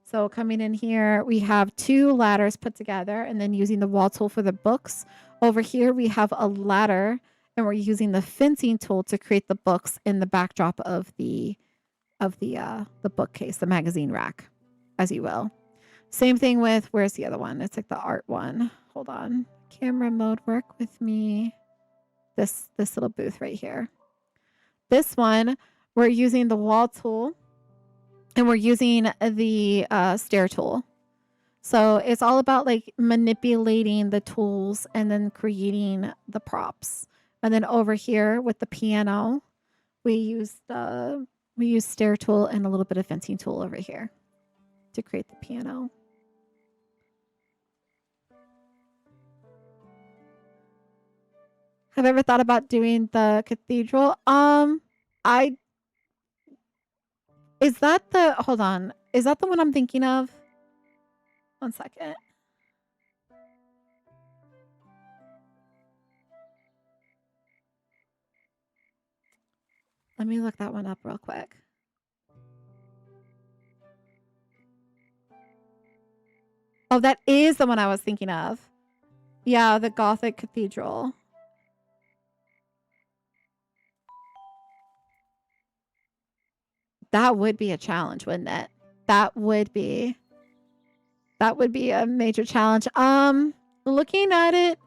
A: So coming in here, we have 2 ladders put together, and then using the wall tool for the books. Over here, we have a ladder, and we're using the fencing tool to create the books in the backdrop of the bookcase, the magazine rack, as you will. Same thing with, where's the other one? It's like the art one. Hold on. Camera mode, work with me. This little booth right here. This one, we're using the wall tool, and we're using the stair tool. So it's all about like manipulating the tools and then creating the props. And then over here with the piano, we use stair tool and a little bit of fencing tool over here to create the piano. Have I ever thought about doing the cathedral? Is that the, hold on. Is that the one I'm thinking of? One second. Let me look that one up real quick. Oh, that is the one I was thinking of. Yeah, the Gothic cathedral. That would be a challenge, wouldn't it? That would be a major challenge. Looking at it,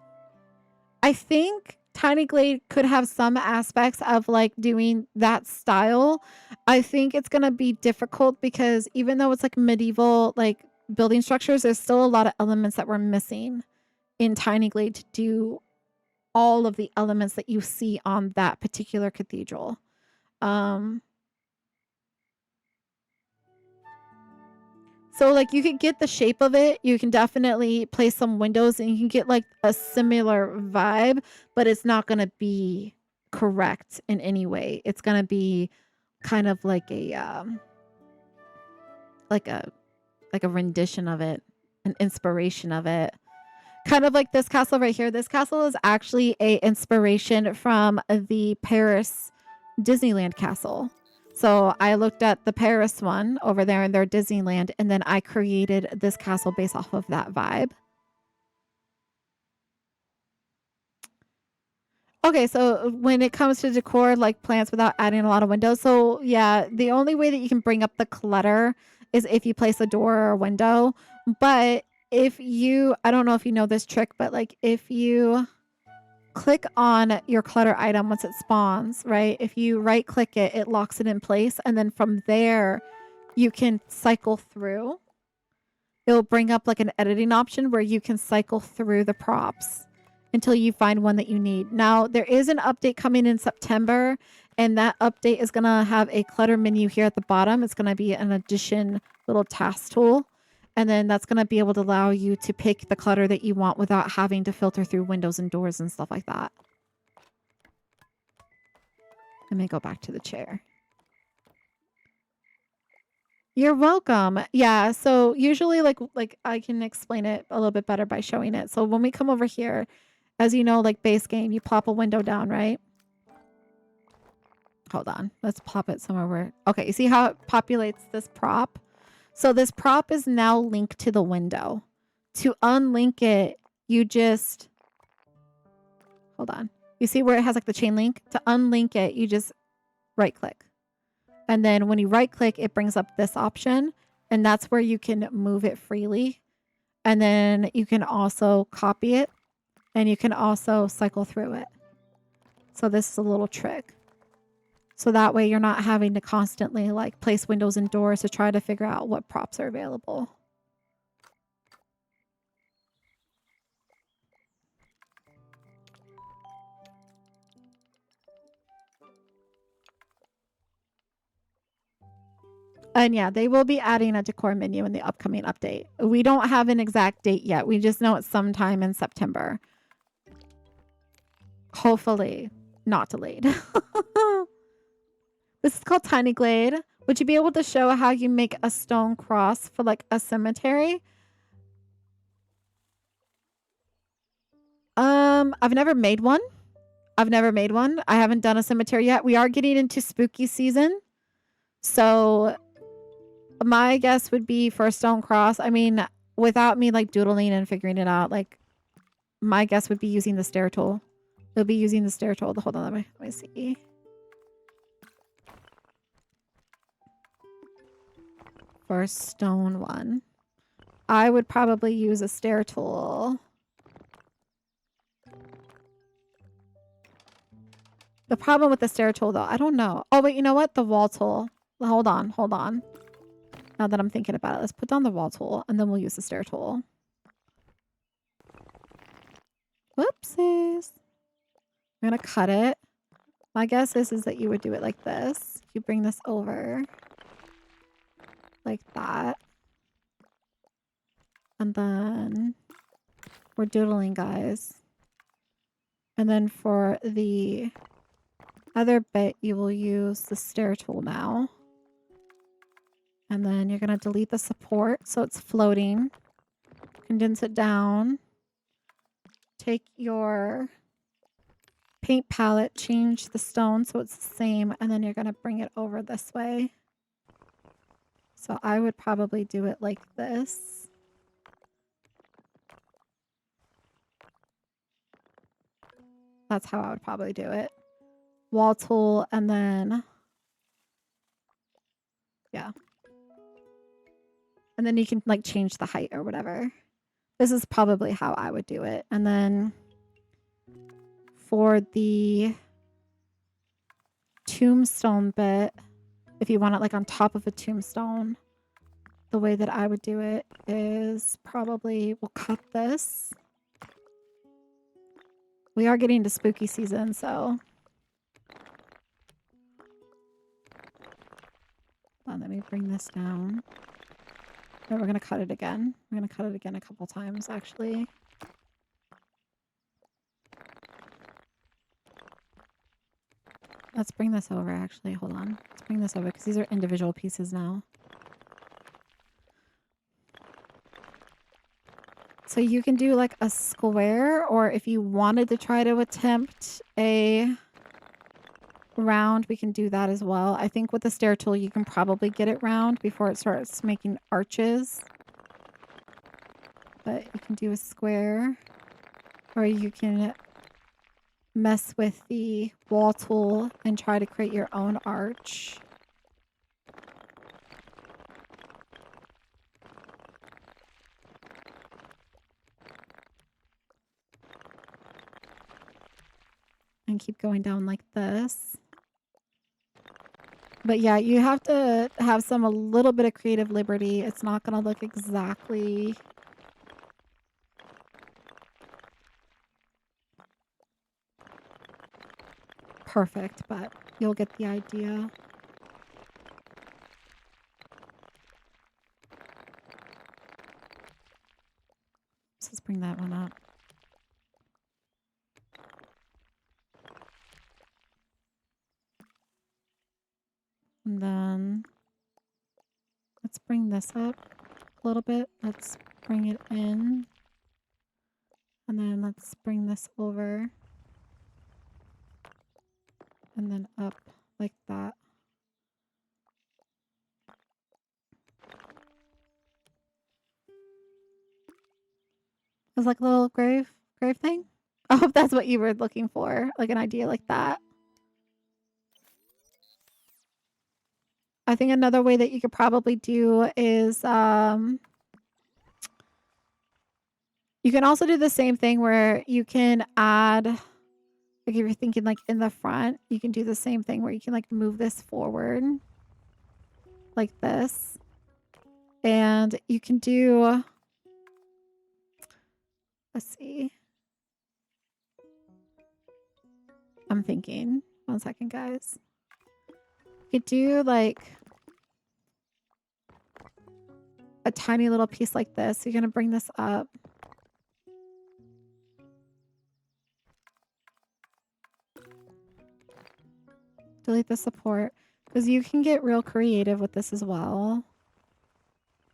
A: I think Tiny Glade could have some aspects of like doing that style. I think it's going to be difficult because even though it's like medieval like building structures, there's still a lot of elements that we're missing in Tiny Glade to do all of the elements that you see on that particular cathedral. So like you can get the shape of it. You can definitely place some windows and you can get like a similar vibe, but it's not going to be correct in any way. It's gonna be kind of like like a like a rendition of it, an inspiration of it. Kind of like this castle right here. This castle is actually a inspiration from the Paris Disneyland castle. So I looked at the Paris one over there in their Disneyland, and then I created this castle based off of that vibe. Okay, so when it comes to decor, like plants without adding a lot of windows. So yeah, the only way that you can bring up the clutter is if you place a door or a window. But if you, I don't know if you know this trick, but like if you click on your clutter item once it spawns, right? If you right click it, it locks it in place. And then from there, you can cycle through. It'll bring up like an editing option where you can cycle through the props until you find one that you need. Now, there is an update coming in September, and that update is going to have a clutter menu here at the bottom. It's going to be an addition little task tool. And then that's going to be able to allow you to pick the clutter that you want without having to filter through windows and doors and stuff like that. Let me go back to the chair. You're welcome. Yeah, so usually like I can explain it a little bit better by showing it. So when we come over here, as you know, like base game, you plop a window down, right? Hold on. Let's plop it somewhere where... Okay, you see how it populates this prop? So this prop is now linked to the window. To unlink it, you just... Hold on. You see where it has like the chain link? To unlink it, you just right click. And then when you right click, it brings up this option. And that's where you can move it freely. And then you can also copy it. And you can also cycle through it. So this is a little trick. So that way you're not having to constantly like place windows and doors to try to figure out what props are available. And yeah, they will be adding a decor menu in the upcoming update. We don't have an exact date yet. We just know it's sometime in September. Hopefully not delayed. This is called Tiny Glade. Would you be able to show how you make a stone cross for like a cemetery? I've never made one. I haven't done a cemetery yet. We are getting into spooky season. So my guess would be for a stone cross. I mean, without me like doodling and figuring it out, like my guess would be using the stair tool. It'll be using the stair tool. Hold on, let me see. For a stone one, I would probably use a stair tool. The problem with the stair tool though, I don't know. Oh wait, you know what? The wall tool. Hold on. Now that I'm thinking about it, let's put down the wall tool and then we'll use the stair tool. Whoopsies. I'm gonna cut it. My guess is that you would do it like this. You bring this over. Like that. And then we're doodling, guys. And then for the other bit, you will use the stair tool now. And then you're going to delete the support so it's floating. Condense it down. Take your paint palette, change the stone so it's the same, and then you're going to bring it over this way. So I would probably do it like this. That's how I would probably do it. Wall tool, and then... yeah. And then you can like change the height or whatever. This is probably how I would do it. And then for the tombstone bit, if you want it like on top of a tombstone, the way that I would do it is probably we'll cut this. We are getting to spooky season, so let me bring this down. No, we're going to cut it again. We're going to cut it again a couple times, actually. Let's bring this over, actually. Hold on. Let's bring this over because these are individual pieces now. So you can do like a square, or if you wanted to try to attempt a round, we can do that as well. I think with the stair tool, you can probably get it round before it starts making arches. But you can do a square, or you can mess with the wall tool and try to create your own arch. And keep going down like this. But yeah, you have to have a little bit of creative liberty. It's not going to look exactly perfect, but you'll get the idea. So let's bring that one up. And then let's bring this up a little bit. Let's bring it in. And then let's bring this over. And then up like that. It's like a little grave thing. I hope that's what you were looking for, like an idea like that. I think another way that you could probably do is you can also do the same thing where you can add, like if you're thinking like in the front, you can do the same thing where you can like move this forward like this. And you can do, let's see. I'm thinking, 1 second, guys. You could do like a tiny little piece like this. You're going to bring this up. Delete the support, because you can get real creative with this as well.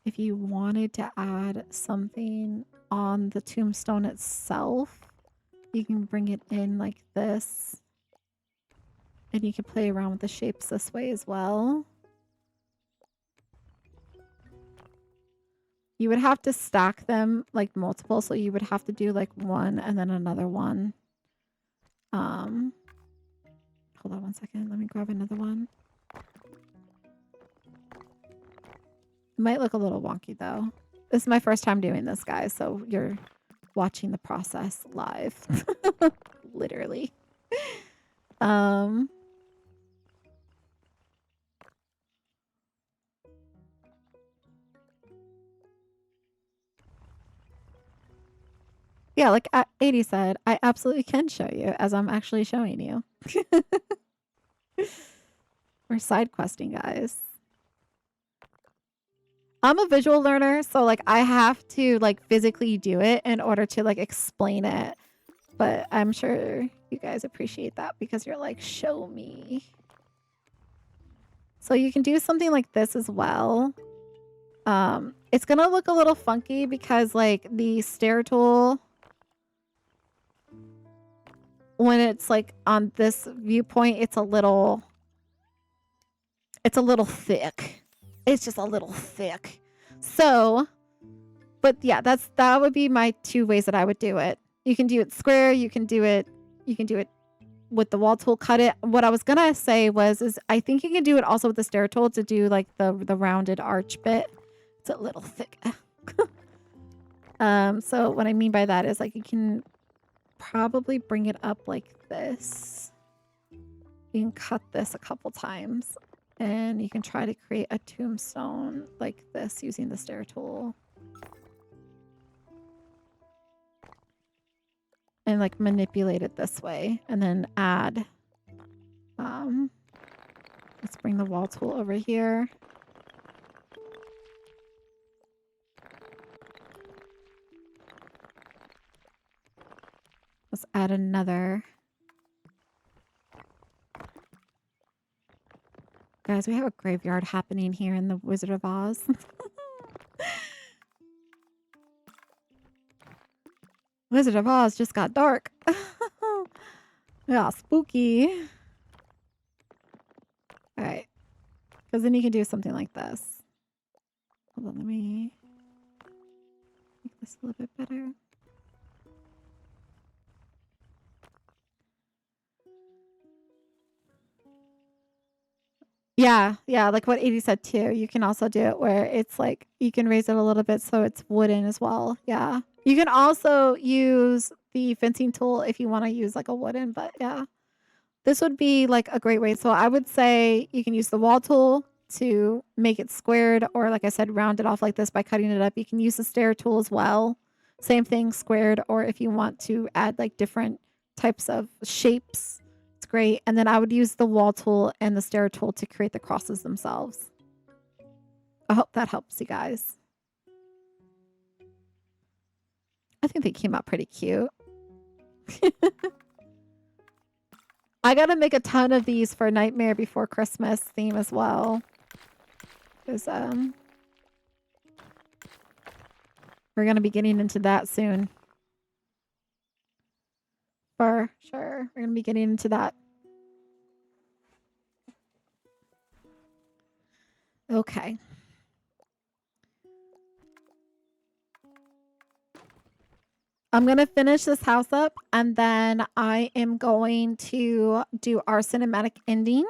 A: If you wanted to add something on the tombstone itself, you can bring it in like this. And you can play around with the shapes this way as well. You would have to stack them like multiple, so you would have to do like one and then another one. Hold on 1 second. Let me grab another one. It might look a little wonky though. This is my first time doing this, guys, so you're watching the process live. Literally. Yeah, like 80 said, I absolutely can show you as I'm actually showing you. We're side questing, guys. I'm a visual learner, so like I have to like physically do it in order to like explain it. But I'm sure you guys appreciate that because you're like, show me. So you can do something like this as well. It's gonna look a little funky because like the stair tool, when it's like on this viewpoint, it's a little thick. It's just a little thick. So, but yeah, that would be my 2 ways that I would do it. You can do it square, you can do it with the wall tool, cut it. What I was gonna say is I think you can do it also with the stair tool to do like the rounded arch bit. It's a little thick. So what I mean by that is like you can probably bring it up like this. You can cut this a couple times and you can try to create a tombstone like this using the stair tool. And like manipulate it this way and then add, let's bring the wall tool over here. Let's add another guys, we have a graveyard happening here in the Wizard of Oz. Wizard of Oz just got dark. Yeah, spooky. All right. Because then you can do something like this. Hold on, let me make this a little bit better. Yeah, like what 80 said too. You can also do it where it's like you can raise it a little bit so it's wooden as well. Yeah. You can also use the fencing tool if you want to use like a wooden, but yeah. This would be like a great way. So I would say you can use the wall tool to make it squared, or like I said, round it off like this by cutting it up. You can use the stair tool as well. Same thing, squared, or if you want to add like different types of shapes, it's great. And then I would use the wall tool and the stair tool to create the crosses themselves. I hope that helps you guys. I think they came out pretty cute. I gotta make a ton of these for Nightmare Before Christmas theme as well. Because we're gonna be getting into that soon. For sure. We're gonna be getting into that. Okay. I'm going to finish this house up and then I am going to do our cinematic ending.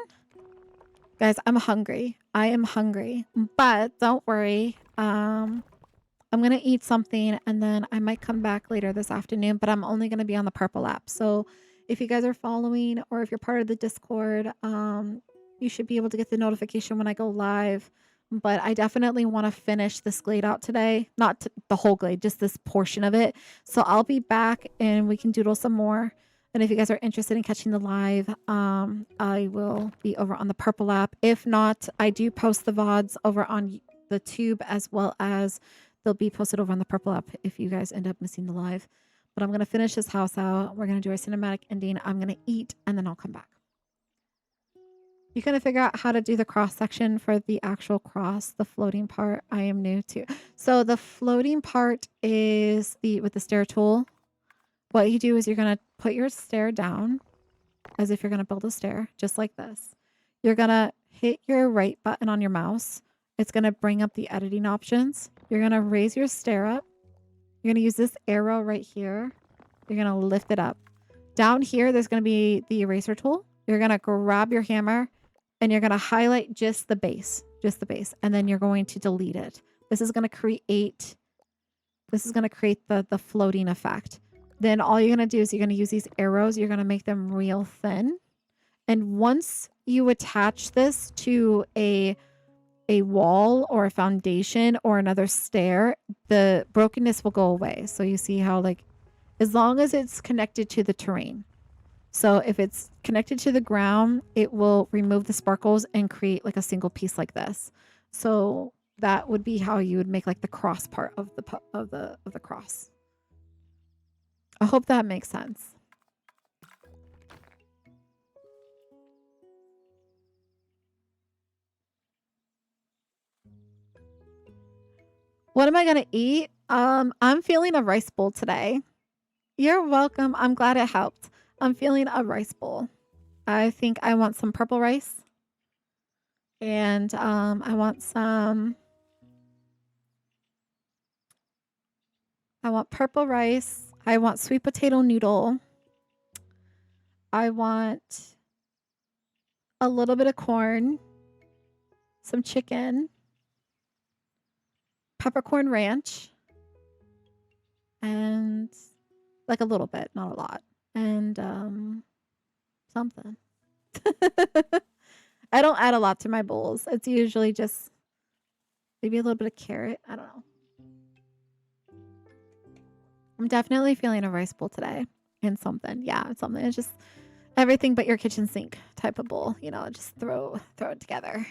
A: Guys, I'm hungry. I am hungry. But don't worry. I'm going to eat something and then I might come back later this afternoon, but I'm only going to be on the purple app. So if you guys are following or if you're part of the Discord, you should be able to get the notification when I go live. But I definitely want to finish this glade out today. Not the whole glade, just this portion of it. So I'll be back and we can doodle some more. And if you guys are interested in catching the live, I will be over on the purple app. If not, I do post the VODs over on the tube as well as they'll be posted over on the purple app if you guys end up missing the live. But I'm going to finish this house out. We're going to do our cinematic ending. I'm going to eat and then I'll come back. You kind of figure out how to do the cross section for the actual cross, the floating part. I am new to. So the floating part is with the stair tool. What you do is you're going to put your stair down as if you're going to build a stair, just like this. You're going to hit your right button on your mouse. It's going to bring up the editing options. You're going to raise your stair up. You're going to use this arrow right here. You're going to lift it up. Down here, there's going to be the eraser tool. You're going to grab your hammer and you're going to highlight just the base, and then you're going to delete it. This is going to create the floating effect. Then all you're going to do is you're going to use these arrows. You're going to make them real thin. And once you attach this to a wall or a foundation or another stair, the brokenness will go away. So you see how, like, as long as it's connected to the terrain. So if it's connected to the ground, it will remove the sparkles and create like a single piece like this. So that would be how you would make like the cross part of the cross. I hope that makes sense. What am I gonna eat? I'm feeling a rice bowl today. You're welcome. I'm glad it helped. I'm feeling a rice bowl. I think I want some purple rice. And I want purple rice. I want sweet potato noodle. I want a little bit of corn, some chicken, peppercorn ranch, and like a little bit, not a lot. And something. I don't add a lot to my bowls. It's usually just maybe a little bit of carrot. I don't know. I'm definitely feeling a rice bowl today and something. Yeah, it's something. It's just everything but your kitchen sink type of bowl. You know, just throw it together.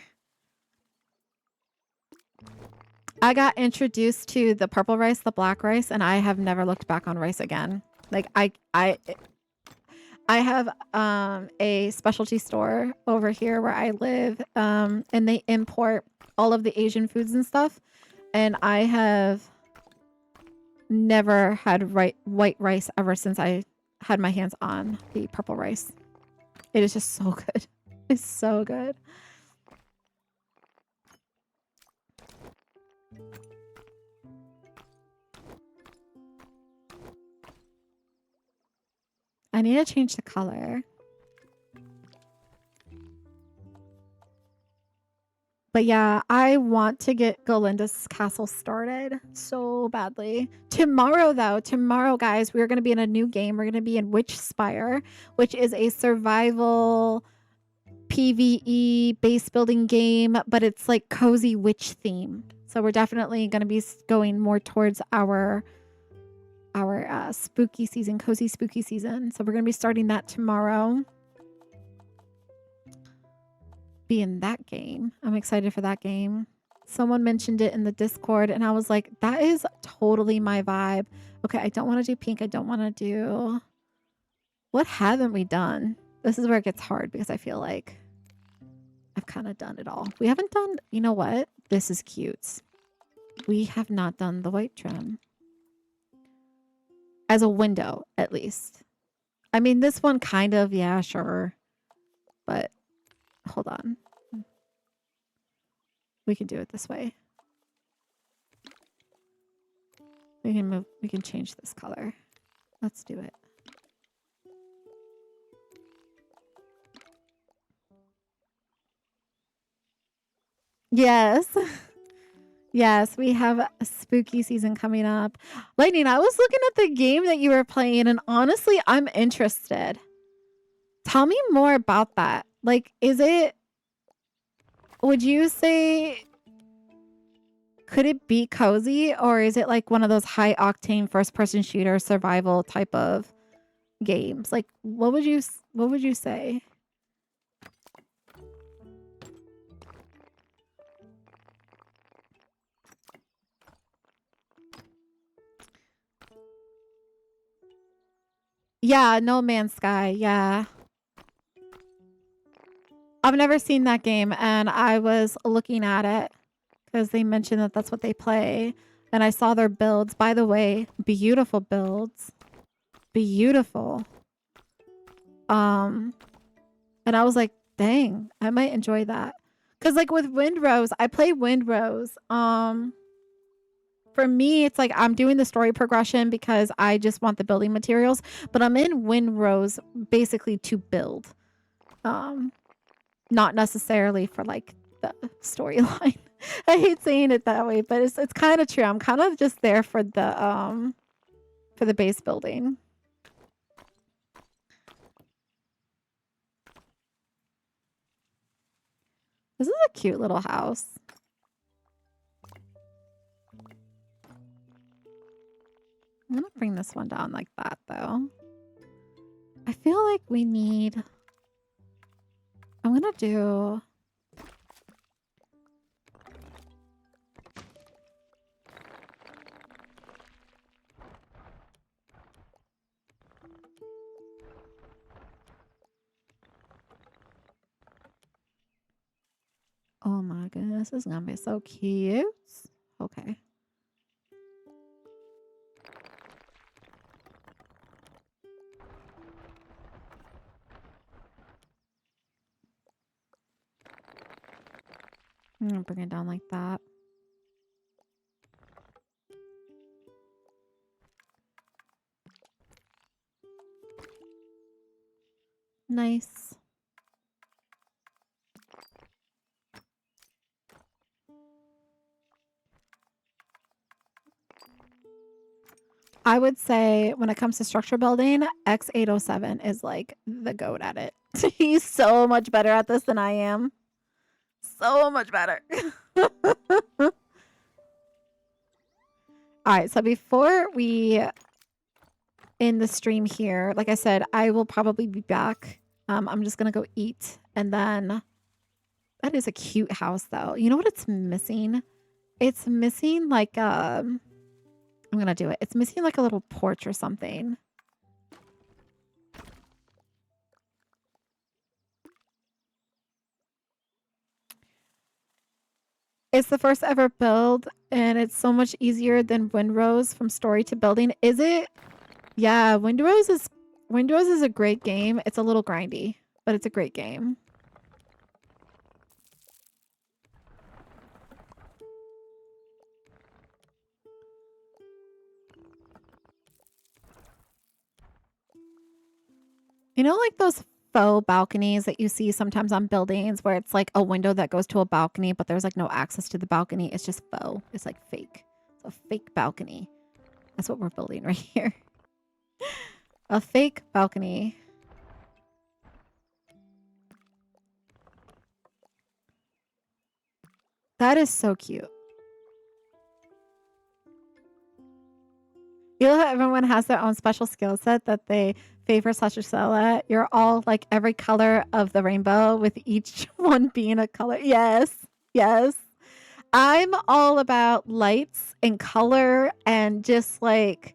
A: I got introduced to the purple rice, the black rice, and I have never looked back on rice again. Like I I have a specialty store over here where I live, and they import all of the Asian foods and stuff. And I have never had white rice ever since I had my hands on the purple rice. It is just so good. It's so good. I need to change the color. But yeah, I want to get Galinda's castle started so badly. Tomorrow, though, guys, we're going to be in a new game. We're going to be in Witch Spire, which is a survival PvE base building game, but it's like cozy witch themed. So we're definitely going to be going more towards our spooky season, cozy spooky season. So we're going to be starting that tomorrow. Be in that game. I'm excited for that game. Someone mentioned it in the Discord and I was like, that is totally my vibe. Okay, I don't want to do pink. I don't want to do... What haven't we done? This is where it gets hard because I feel like I've kind of done it all. We haven't done... You know what? This is cute. We have not done the white trim. As a window, at least. I mean, this one kind of, yeah, sure. But... Hold on. We can do it this way. We can change this color. Let's do it. Yes. Yes, we have a spooky season coming up. Lightning, I was looking at the game that you were playing and honestly, I'm interested. Tell me more about that. Like, would you say, could it be cozy or is it like one of those high octane first person shooter survival type of games? Like, what would you say? Yeah, No Man's Sky. Yeah. I've never seen that game and I was looking at it because they mentioned that that's what they play and I saw their builds. By the way, beautiful builds. Beautiful. And I was like, dang, I might enjoy that. Cause like with Windrose, I play Windrose. For me, it's like I'm doing the story progression because I just want the building materials, but I'm in Windrose basically to build. Not necessarily for like the storyline. I hate saying it that way, but it's kind of true. I'm kind of just there for the base building. This is a cute little house. I'm gonna bring this one down like that though. I feel like we need... I'm gonna do... Oh my goodness, this is gonna be so cute. Okay. I'm gonna bring it down like that. Nice. I would say when it comes to structure building, X807 is like the goat at it. He's so much better at this than I am. So much better. All right, so before we end the stream here, like I said, I will probably be back. I'm just gonna go eat, and then that is a cute house, though. You know what it's missing? It's missing like I'm gonna do it. It's missing like a little porch or something. It's the first ever build, and it's so much easier than Windrose from story to building. Is it? Yeah, Windrose is a great game. It's a little grindy, but it's a great game. You know, like those faux balconies that you see sometimes on buildings where it's like a window that goes to a balcony, but there's like no access to the balcony. It's just faux. It's like fake. It's a fake balcony. That's what we're building right here. A fake balcony. That is so cute. You know how everyone has their own special skill set that they favor such excel at? You're all like every color of the rainbow with each one being a color. Yes. Yes. I'm all about lights and color and just like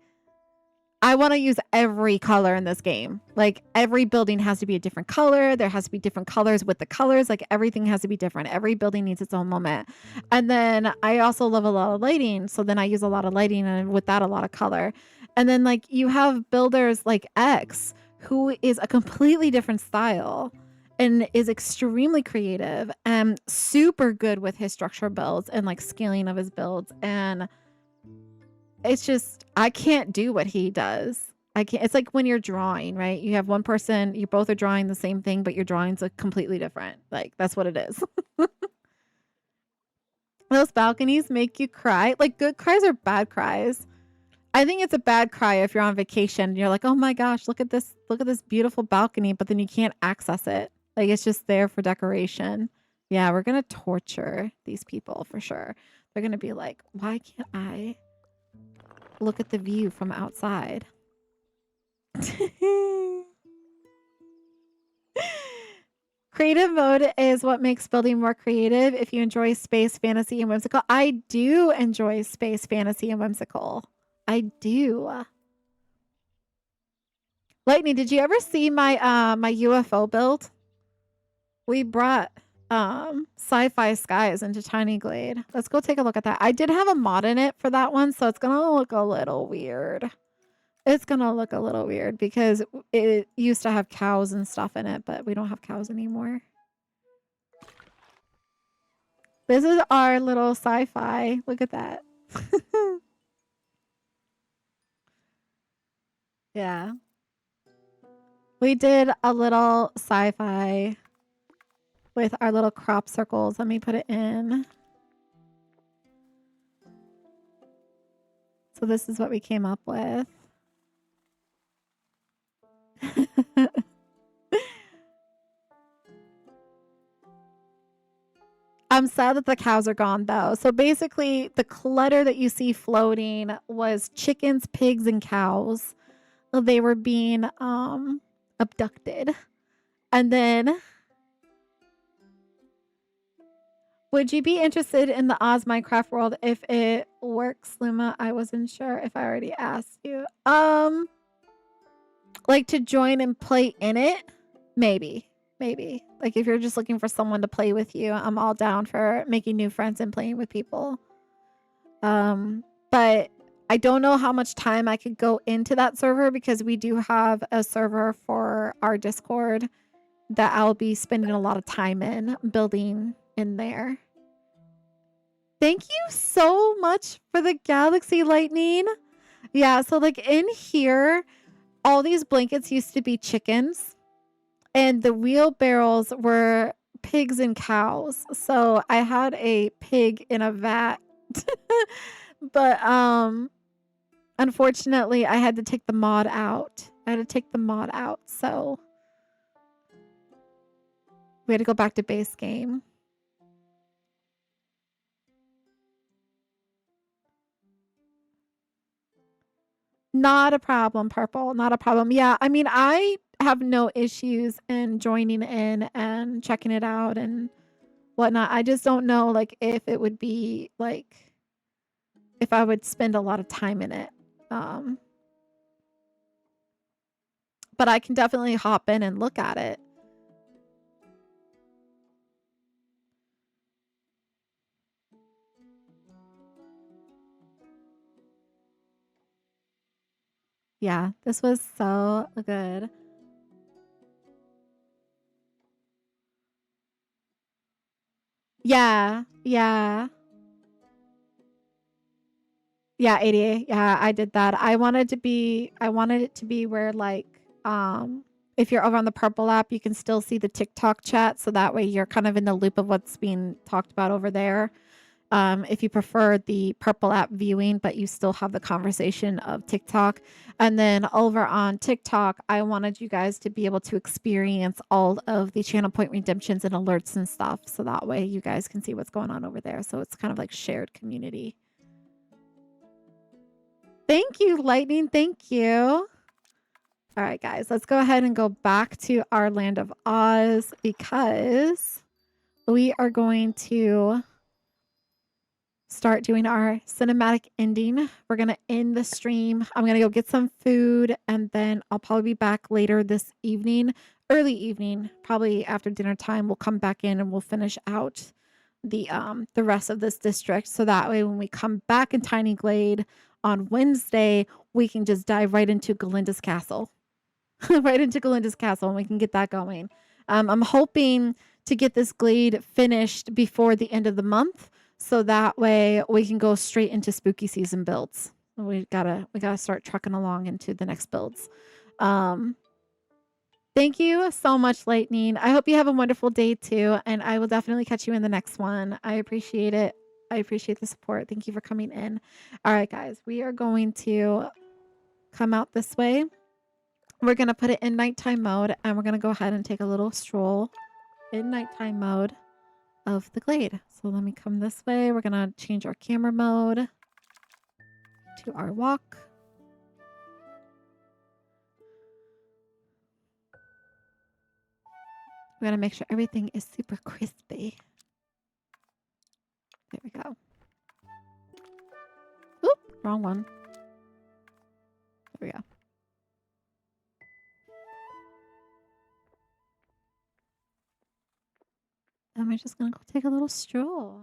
A: I want to use every color in this game. Like every building has to be a different color. There has to be different colors with the colors. Like everything has to be different. Every building needs its own moment. And then I also love a lot of lighting. So then I use a lot of lighting and with that, a lot of color. And then like you have builders like X, who is a completely different style and is extremely creative and super good with his structure builds and like scaling of his builds. And it's just I can't do what he does. I can't. It's like when you're drawing, right? You have one person, you both are drawing the same thing, but your drawings are completely different. Like that's what it is. Those balconies make you cry. Like good cries or bad cries. I think it's a bad cry if you're on vacation and you're like, "Oh my gosh, look at this beautiful balcony," but then you can't access it. Like it's just there for decoration. Yeah, we're going to torture these people for sure. They're going to be like, "Why can't I look at the view from outside?" Creative mode is what makes building more creative. If you enjoy space, fantasy, and whimsical, I do enjoy space, fantasy, and whimsical. I do. Lightning, did you ever see my UFO build? We brought sci-fi skies into Tiny Glade. Let's go take a look at that. I did have a mod in it for that one, so it's gonna look a little weird. It's gonna look a little weird because it used to have cows and stuff in it, but we don't have cows anymore. This is our little sci-fi. Look at that. Yeah. We did a little sci-fi with our little crop circles. Let me put it in. So this is what we came up with. I'm sad that the cows are gone though. So basically the clutter that you see floating was chickens, pigs, and cows. They were being abducted. And then would you be interested in the Oz Minecraft world if it works, Luma? I wasn't sure if I already asked you. Like to join and play in it? Maybe. Like if you're just looking for someone to play with you, I'm all down for making new friends and playing with people. But I don't know how much time I could go into that server because we do have a server for our Discord that I'll be spending a lot of time in building in there. Thank you so much for the Galaxy Lightning. Yeah, so like in here, all these blankets used to be chickens and the wheelbarrows were pigs and cows. So I had a pig in a vat. But unfortunately I had to take the mod out. So we had to go back to base game. Not a problem, Purple. Not a problem. Yeah, I mean, I have no issues in joining in and checking it out and whatnot. I just don't know, like, if it would be, like, if I would spend a lot of time in it. But I can definitely hop in and look at it. Yeah, this was so good. Yeah, yeah. Yeah, ADA. Yeah, I did that. I wanted it to be where like if you're over on the purple app, you can still see the TikTok chat so that way you're kind of in the loop of what's being talked about over there. If you prefer the purple app viewing, but you still have the conversation of TikTok. And then over on TikTok, I wanted you guys to be able to experience all of the channel point redemptions and alerts and stuff. So that way you guys can see what's going on over there. So it's kind of like shared community. Thank you, Lightning. Thank you. All right, guys, let's go ahead and go back to our Land of Oz because we are going to start doing our cinematic ending. We're going to end the stream. I'm going to go get some food and then I'll probably be back later this evening, early evening, probably after dinner time. We'll come back in and we'll finish out the rest of this district. So that way when we come back in Tiny Glade on Wednesday, we can just dive right into Galinda's castle. Right into Galinda's castle and we can get that going. I'm hoping to get this glade finished before the end of the month so that way we can go straight into spooky season builds. We gotta start trucking along into the next builds. Thank you so much, Lightning. I hope you have a wonderful day too, and I will definitely catch you in the next one. I appreciate it. I appreciate the support. Thank you for coming in. All right, guys, we are going to come out this way. We're going to put it in nighttime mode and we're going to go ahead and take a little stroll in nighttime mode of the glade. So let me come this way. We're going to change our camera mode to our walk. We're going to make sure everything is super crispy. There we go. Oop, wrong one. There we go. And we're just going to go take a little stroll.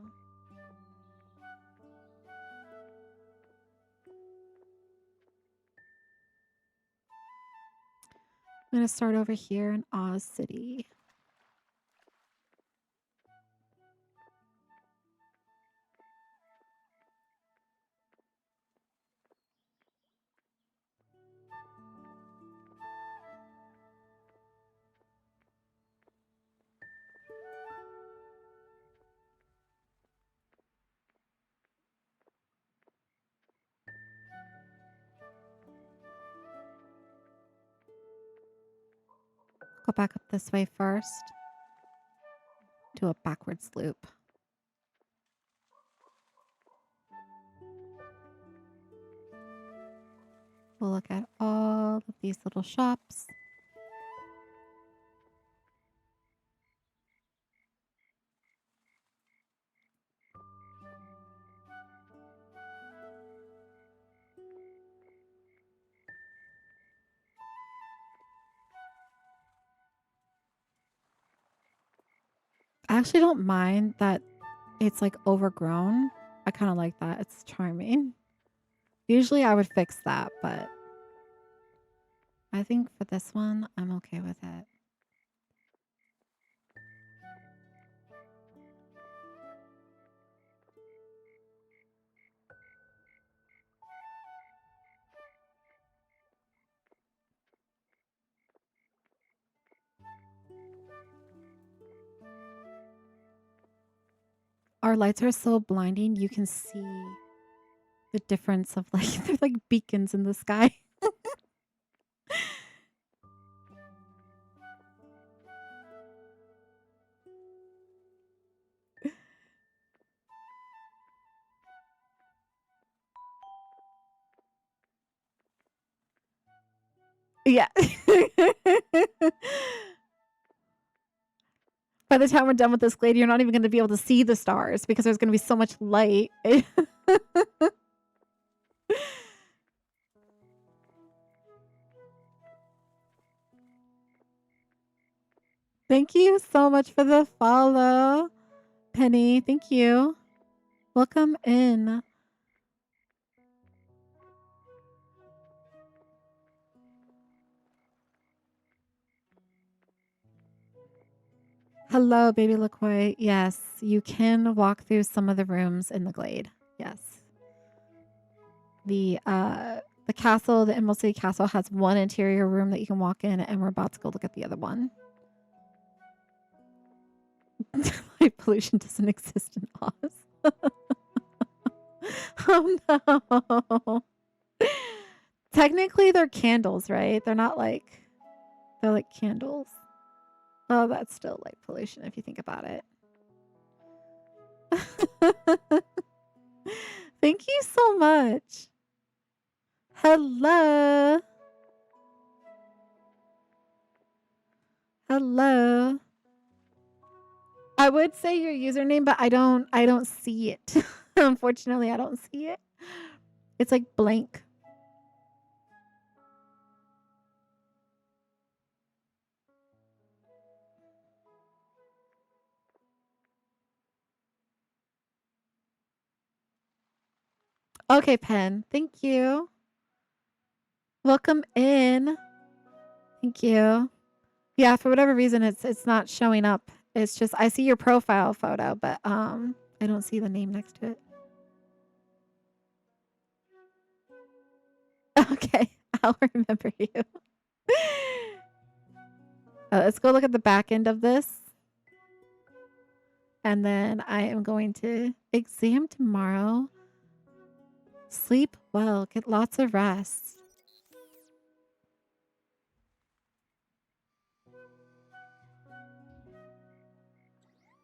A: I'm going to start over here in Oz City. Go back up this way first. Do a backwards loop. We'll look at all of these little shops. I actually don't mind that it's like overgrown. I kind of like that. It's charming. Usually I would fix that, but I think for this one, I'm okay with it. Our lights are so blinding, you can see the difference of like, they're like beacons in the sky. Yeah. By the time we're done with this glade, you're not even going to be able to see the stars because there's going to be so much light. Thank you so much for the follow, Penny. Thank you. Welcome in. Hello, baby LaCoy. Yes, you can walk through some of the rooms in the glade. Yes. The castle, the Emerald City Castle has one interior room that you can walk in, and we're about to go look at the other one. Light pollution doesn't exist in Oz. Oh no. Technically they're candles, right? They're not like they're like candles. Oh, that's still light pollution if you think about it. Thank you so much. Hello. Hello. I would say your username, but I don't see it. Unfortunately, I don't see it. It's like blank. Okay, Pen. Thank you. Welcome in. Thank you. Yeah, for whatever reason it's not showing up. It's just I see your profile photo, but I don't see the name next to it. Okay, I'll remember you. Let's go look at the back end of this. And then I am going to exam tomorrow. Sleep well, get lots of rest.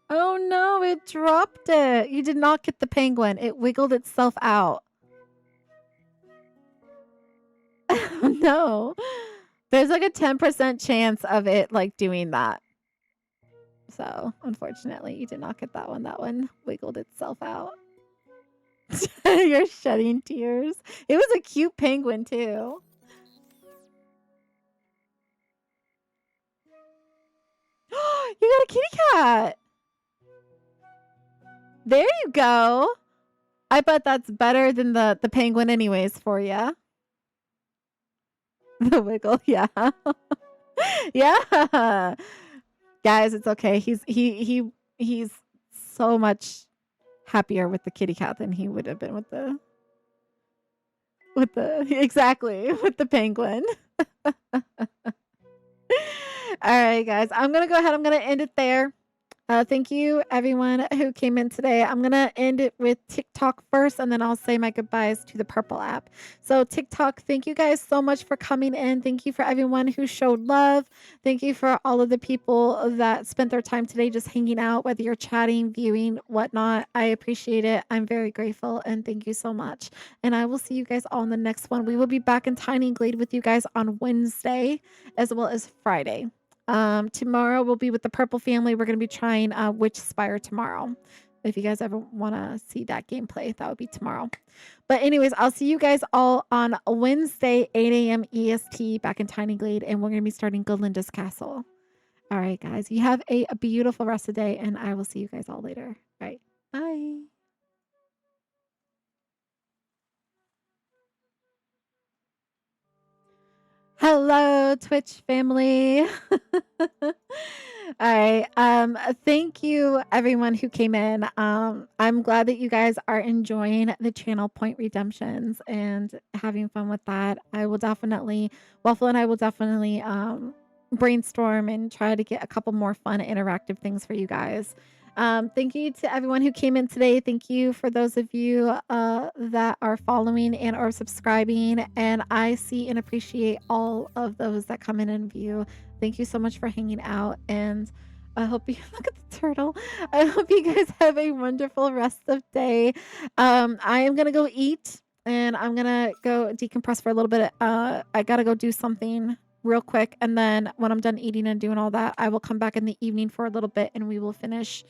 A: Oh no, it dropped it. You did not get the penguin. It wiggled itself out. No. There's like a 10% chance of it like doing that. So, unfortunately, you did not get that one. That one wiggled itself out. You're shedding tears. It was a cute penguin, too. You got a kitty cat. There you go. I bet that's better than the penguin anyways for you. The wiggle, yeah. Yeah. Guys, it's okay. He's so much happier with the kitty cat than he would have been with the exactly with the penguin. All right, guys. I'm gonna go ahead. I'm gonna end it there. Thank you, everyone who came in today. I'm going to end it with TikTok first, and then I'll say my goodbyes to the Purple app. So TikTok, thank you guys so much for coming in. Thank you for everyone who showed love. Thank you for all of the people that spent their time today just hanging out, whether you're chatting, viewing, whatnot. I appreciate it. I'm very grateful, and thank you so much. And I will see you guys all in the next one. We will be back in Tiny Glade with you guys on Wednesday as well as Friday. Tomorrow we'll be with the Purple family. We're going to be trying Witch Spire tomorrow. If you guys ever want to see that gameplay, that would be tomorrow. But anyways, I'll see you guys all on Wednesday, 8 a.m. EST back in Tiny Glade, and we're going to be starting Galinda's Castle. All right, guys. You have a beautiful rest of the day, and I will see you guys all later. All right. Bye. Hello, Twitch family. All right. Thank you everyone who came in. I'm glad that you guys are enjoying the channel point redemptions and having fun with that. I will definitely Waffle and I will definitely brainstorm and try to get a couple more fun interactive things for you guys. Thank you to everyone who came in today. Thank you for those of you that are following and are subscribing. And I see and appreciate all of those that come in and view. Thank you so much for hanging out. And I hope you look at the turtle. I hope you guys have a wonderful rest of day. I am gonna go eat and I'm gonna go decompress for a little bit. I gotta go do something real quick, and then when I'm done eating and doing all that, I will come back in the evening for a little bit and we will finish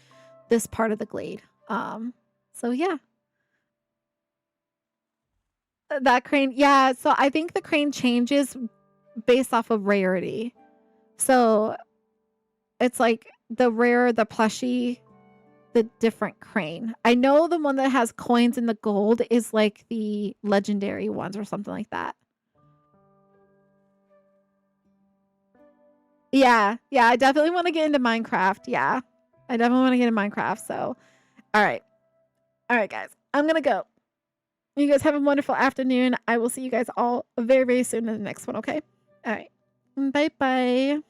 A: this part of the glade. So yeah. That crane, yeah, so I think the crane changes based off of rarity. So it's like the rarer the plushie, the different crane. I know the one that has coins in the gold is like the legendary ones or something like that. Yeah, I definitely want to get into Minecraft. Yeah, I definitely want to get in Minecraft. So, all right. All right, guys. I'm going to go. You guys have a wonderful afternoon. I will see you guys all very, very soon in the next one. Okay. All right. Bye bye.